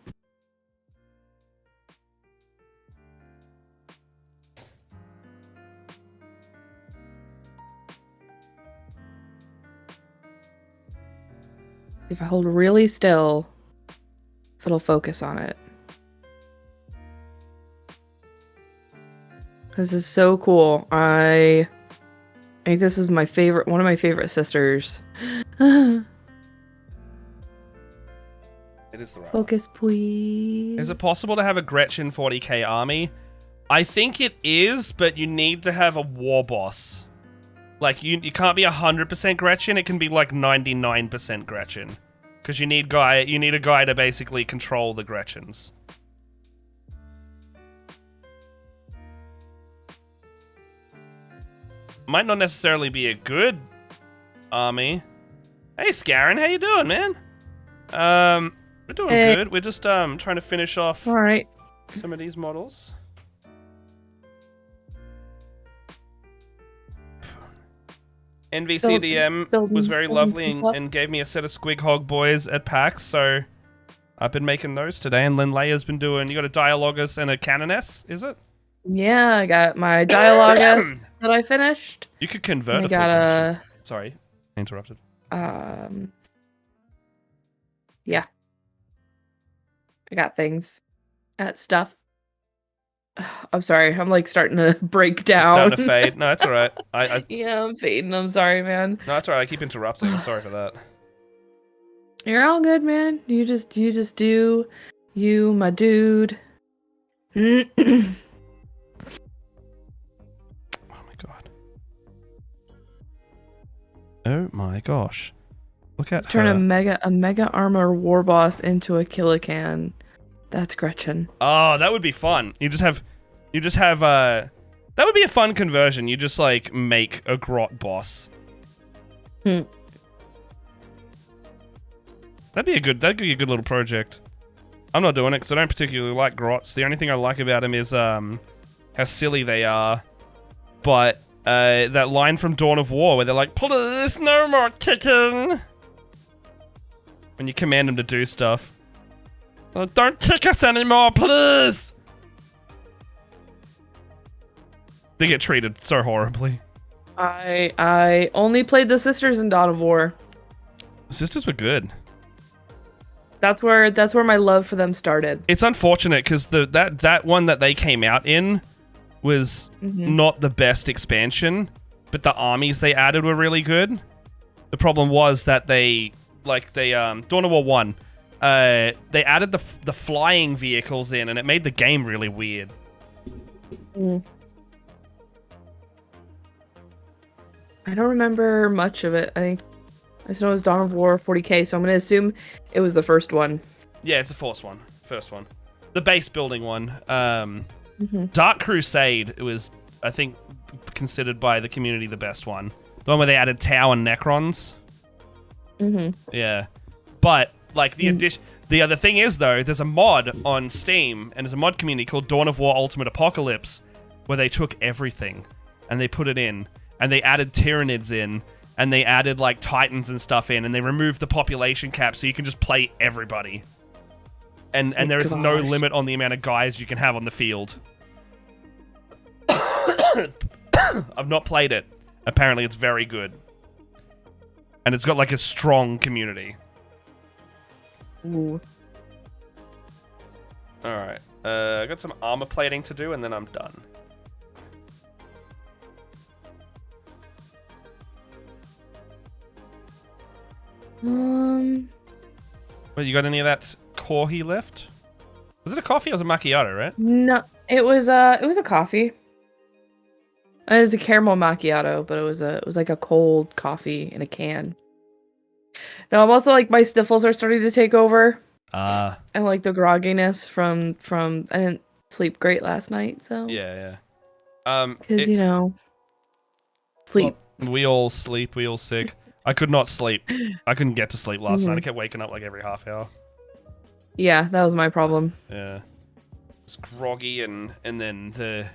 If I hold really still, if it'll focus on it. This is so cool. I think this is my favorite, one of my favorite sisters. It is the right Focus, please. Is it possible to have a Gretchen 40k army? I think it is, but you need to have a war boss. Like, you can't be 100% Gretchen, it can be like 99% Gretchen. Because you need a guy to basically control the Gretchens. Might not necessarily be a good army. Hey, Scarron, how you doing, man? We're doing good. We're just trying to finish off some of these models. NVCDM was very lovely and gave me a set of Squig Hog boys at PAX, so I've been making those today. And then Leia's been doing, you got a Dialogus and a Canoness, is it? Yeah, I got my Dialogus that I finished. You could convert I got Sorry, I interrupted. Yeah. I got things. Stuff. I'm sorry. I'm like starting to break down. It's starting to fade. No, that's all right. Yeah, I'm fading. I'm sorry, man. No, that's all right. I keep interrupting. I'm sorry for that. You're all good, man. You just do you, my dude. Oh my god. Oh my gosh. Look at Let's turn a mega armor war boss into a Killican. That's Gretchen. Oh, that would be fun. You just have that would be a fun conversion. You just like make a grot boss. That'd be a good little project. I'm not doing it because I don't particularly like grots. The only thing I like about them is how silly they are. But that line from Dawn of War where they're like, "Please, no more kicking." When you command them to do stuff. Oh, don't kick us anymore, please! They get treated so horribly. I only played the sisters in Dawn of War. Sisters were good. That's where my love for them started. It's unfortunate because that one that they came out in was not the best expansion, but the armies they added were really good. The problem was that Dawn of War 1, they added the flying vehicles in, and it made the game really weird. I don't remember much of it. I just know it was Dawn of War 40K, so I'm going to assume it was the first one. Yeah, it's the first one. The base building one. Dark Crusade, it was, I think, considered by the community the best one. The one where they added Tau and Necrons. Yeah. But, like, the other thing is, though, there's a mod on Steam, and there's a mod community called Dawn of War Ultimate Apocalypse, where they took everything, and they put it in, and they added Tyranids in, and they added, like, Titans and stuff in, and they removed the population cap so you can just play everybody. And there is no limit on the amount of guys you can have on the field. I've not played it. Apparently it's very good. And it's got, like, a strong community. Ooh. Alright. I got some armor plating to do, and then I'm done. Wait, you got any of that coffee left? Was it a coffee or was it a macchiato, right? No, it was a coffee. It was a caramel macchiato, but it was like a cold coffee in a can. No, I'm also like my sniffles are starting to take over. And like the grogginess from I didn't sleep great last night, so yeah. Because you know, sleep. Well, we all sleep. We all sick. I could not sleep. I couldn't get to sleep last night. I kept waking up like every half hour. Yeah, that was my problem. Yeah, it's groggy and then the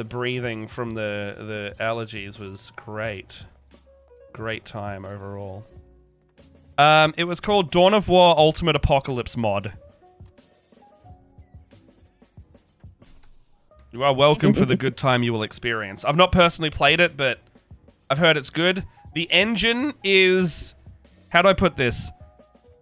breathing from the allergies was great. Great time overall. It was called Dawn of War Ultimate Apocalypse mod. You are welcome for the good time you will experience. I've not personally played it, but I've heard it's good. The engine is... How do I put this?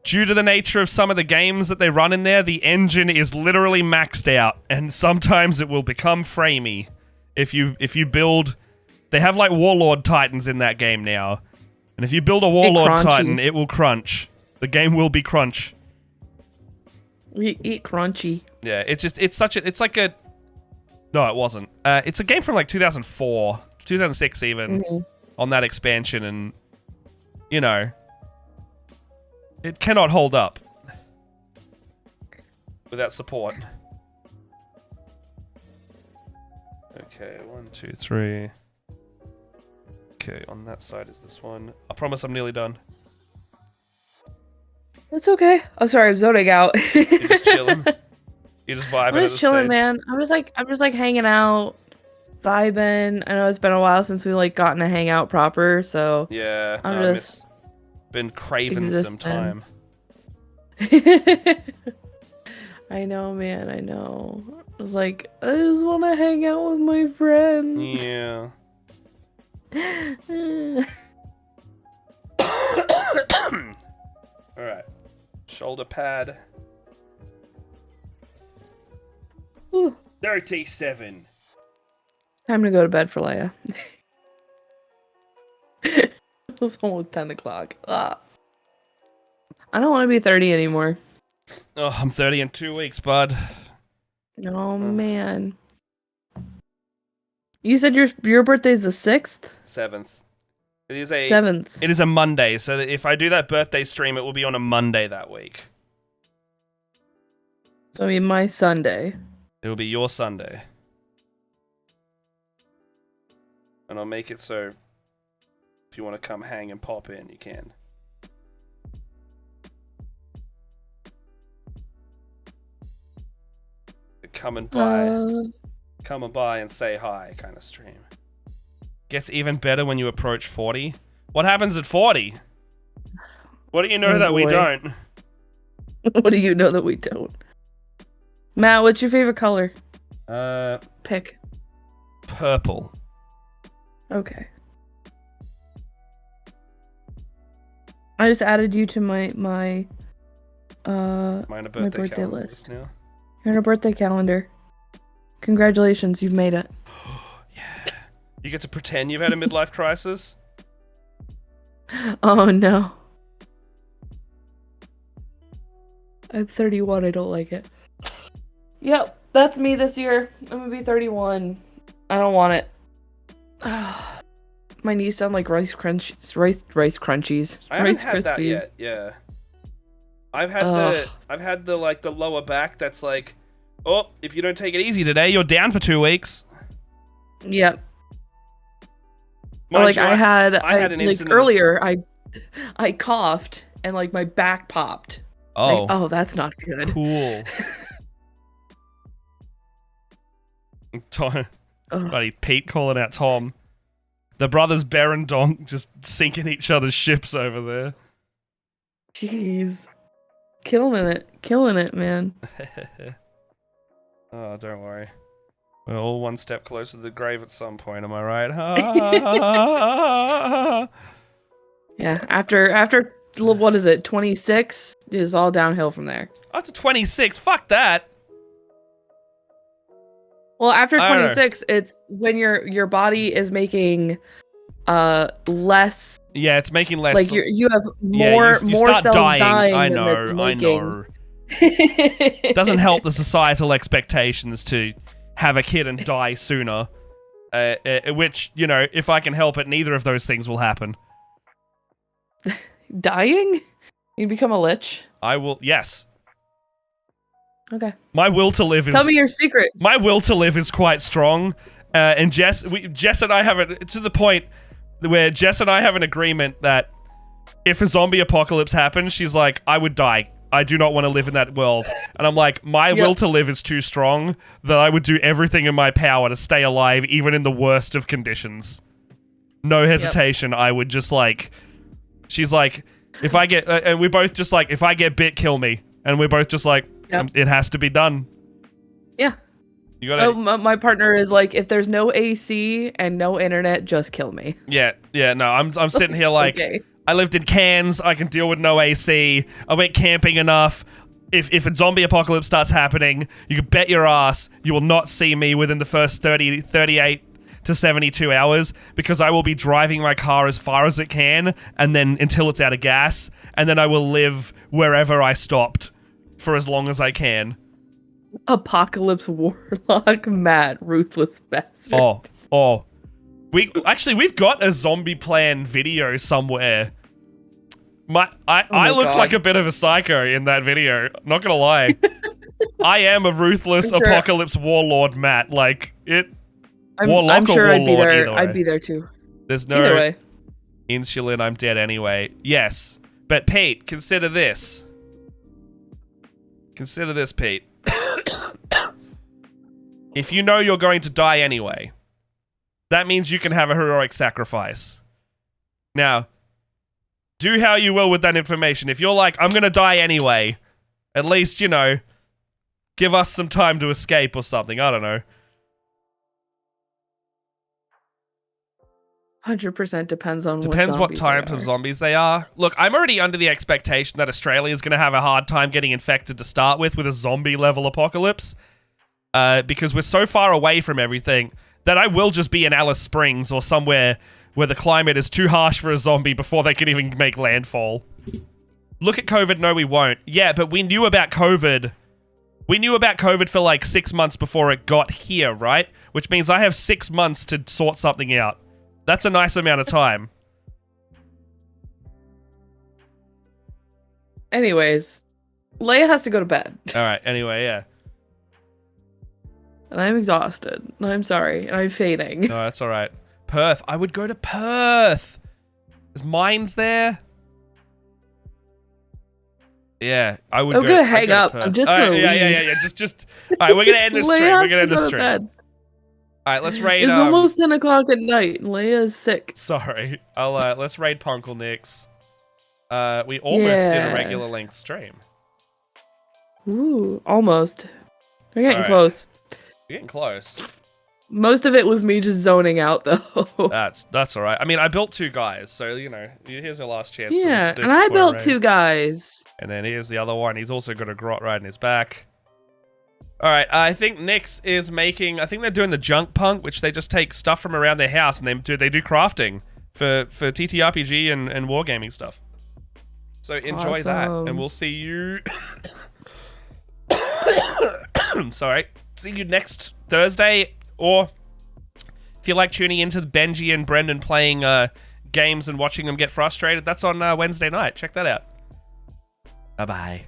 Due to the nature of some of the games that they run in there, the engine is literally maxed out, and sometimes it will become framey. If you build... They have, like, Warlord Titans in that game now. And if you build a Warlord Titan, it will crunch. The game will be crunch. We eat crunchy. Yeah, it's like a... No, it wasn't. It's a game from, like, 2004, 2006 even, on that expansion, and, you know, it cannot hold up without support. Okay, 1, 2, 3... Okay, on that side is this one. I promise I'm nearly done. It's okay. Oh, sorry, I'm zoning out. You're just chilling. You're just vibing. I'm just chilling, man. I'm just like hanging out, vibing. I know it's been a while since we like gotten to hang out proper, so yeah, I'm just been craving some time. I know, man. I know. I was like, I just want to hang out with my friends. Yeah. Alright. Shoulder pad. Ooh. 37. Time to go to bed for Leia. It's almost 10 o'clock. I don't want to be 30 anymore. Oh, I'm 30 in 2 weeks, bud. Oh, man. You said your birthday's the 6th? 7th. It is 7th. It is a Monday, so that if I do that birthday stream, it will be on a Monday that week. So I mean my Sunday. It will be your Sunday. And I'll make it so if you want to come hang and pop in, you can. Come and by and say hi kind of stream. Gets even better when you approach 40. What happens at 40? What do you know that we don't? What do you know that we don't? Matt, what's your favorite color? Purple. Pick. purple. Okay. I just added you to my birthday list. Now. You're on a birthday calendar. Congratulations, you've made it. Yeah. You get to pretend you've had a midlife crisis? Oh no. I'm 31, I don't like it. Yep, that's me this year. I'm gonna be 31. I don't want it. My knees sound like rice crunchies. Rice crunchies. I haven't Rice had Krispies. that yet. Yeah. I've had the like the lower back that's like, oh, if you don't take it easy today, you're down for 2 weeks. Yep. Mind Like you, I had an like incident earlier. I coughed and like my back popped. Oh. Like, oh, that's not good. Cool. Tom, buddy, Pete calling out Tom. The brothers Bear and Donk just sinking each other's ships over there. Jeez. Killing it, man. Oh, don't worry. We're all one step closer to the grave at some point, am I right? Yeah, after what is it, 26 is all downhill from there. After 26, fuck that. Well, after 26, it's when your body is making less. Yeah, it's making less. Like you have more you start cells dying. I than it's know. making. It doesn't help the societal expectations to have a kid and die sooner. Which, you know, if I can help it, neither of those things will happen. Dying? You become a lich? I will. Yes. Okay. My will to live is. Tell me your secret. My will to live is quite strong, and Jess and I have it to the point where Jess and I have an agreement that if a zombie apocalypse happens, she's like, I would die. I do not want to live in that world. And I'm like, my will to live is too strong that I would do everything in my power to stay alive, even in the worst of conditions. No hesitation. I would just like. She's like, if I get, and we both just like, if I get bit, kill me. And we're both just like, it has to be done. Yeah. You gotta. My partner is like, if there's no AC and no internet, just kill me. Yeah. No, I'm sitting here like, okay. I lived in Cairns. I can deal with no AC. I went camping enough. If a zombie apocalypse starts happening, you can bet your ass you will not see me within the first 38 to 72 hours, because I will be driving my car as far as it can, and then until it's out of gas, and then I will live wherever I stopped for as long as I can. Apocalypse warlock, Matt, ruthless bastard. Oh. We've got a zombie plan video somewhere. I looked like a bit of a psycho in that video. Not gonna lie. I am a ruthless apocalypse warlord, Matt. Like it. I'm sure I'd be there. Either I'd way. be there too. There's no either way. insulin. I'm dead anyway. Yes, but Pete, consider this. Consider this, Pete. If you know you're going to die anyway, that means you can have a heroic sacrifice. Now, do how you will with that information. If you're like, I'm going to die anyway, at least, you know, give us some time to escape or something. I don't know. 100% depends on what type of zombies they are. Look, I'm already under the expectation that Australia is going to have a hard time getting infected to start with a zombie level apocalypse. Because we're so far away from everything that I will just be in Alice Springs or somewhere where the climate is too harsh for a zombie before they can even make landfall. Look at COVID. No, we won't. Yeah, but we knew about COVID. We knew about COVID for like 6 months before it got here, right? Which means I have 6 months to sort something out. That's a nice amount of time. Anyways, Leia has to go to bed. All right. Anyway, yeah. And I'm exhausted. And I'm sorry. And I'm fading. No, that's all right. Perth. I would go to Perth. There's mines there. Yeah, I would. I'm gonna hang up. I'm just gonna leave. Yeah. Just. All right, we're gonna end this stream. We're gonna end this stream. All right, let's raid. It's almost 10 o'clock at night. Leia's sick. Sorry. Let's raid Punkle Nix. We almost did a regular length stream. Ooh, almost. We're getting close. We're getting close. Most of it was me just zoning out, though. That's all right. I mean, I built 2 guys, so here's your last chance. Yeah, to and I built 2 guys. And then here's the other one. He's also got a grot riding his back. All right, I think Nyx is making. I think they're doing the junk punk, which they just take stuff from around their house and they do crafting for TTRPG and wargaming stuff. So enjoy that, and we'll see you. Sorry, see you next Thursday, or if you like tuning into Benji and Brendan playing games and watching them get frustrated, that's on Wednesday night. Check that out. Bye bye.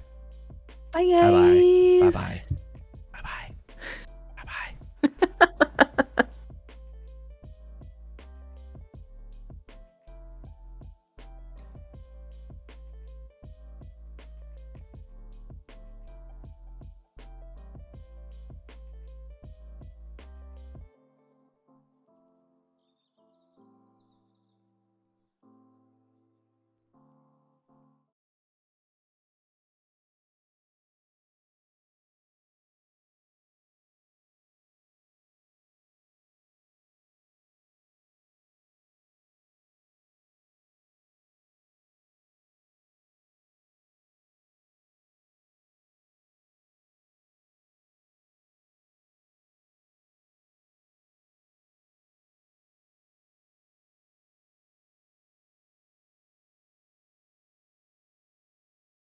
Bye guys. Bye bye. Bye bye. Bye bye. Bye bye.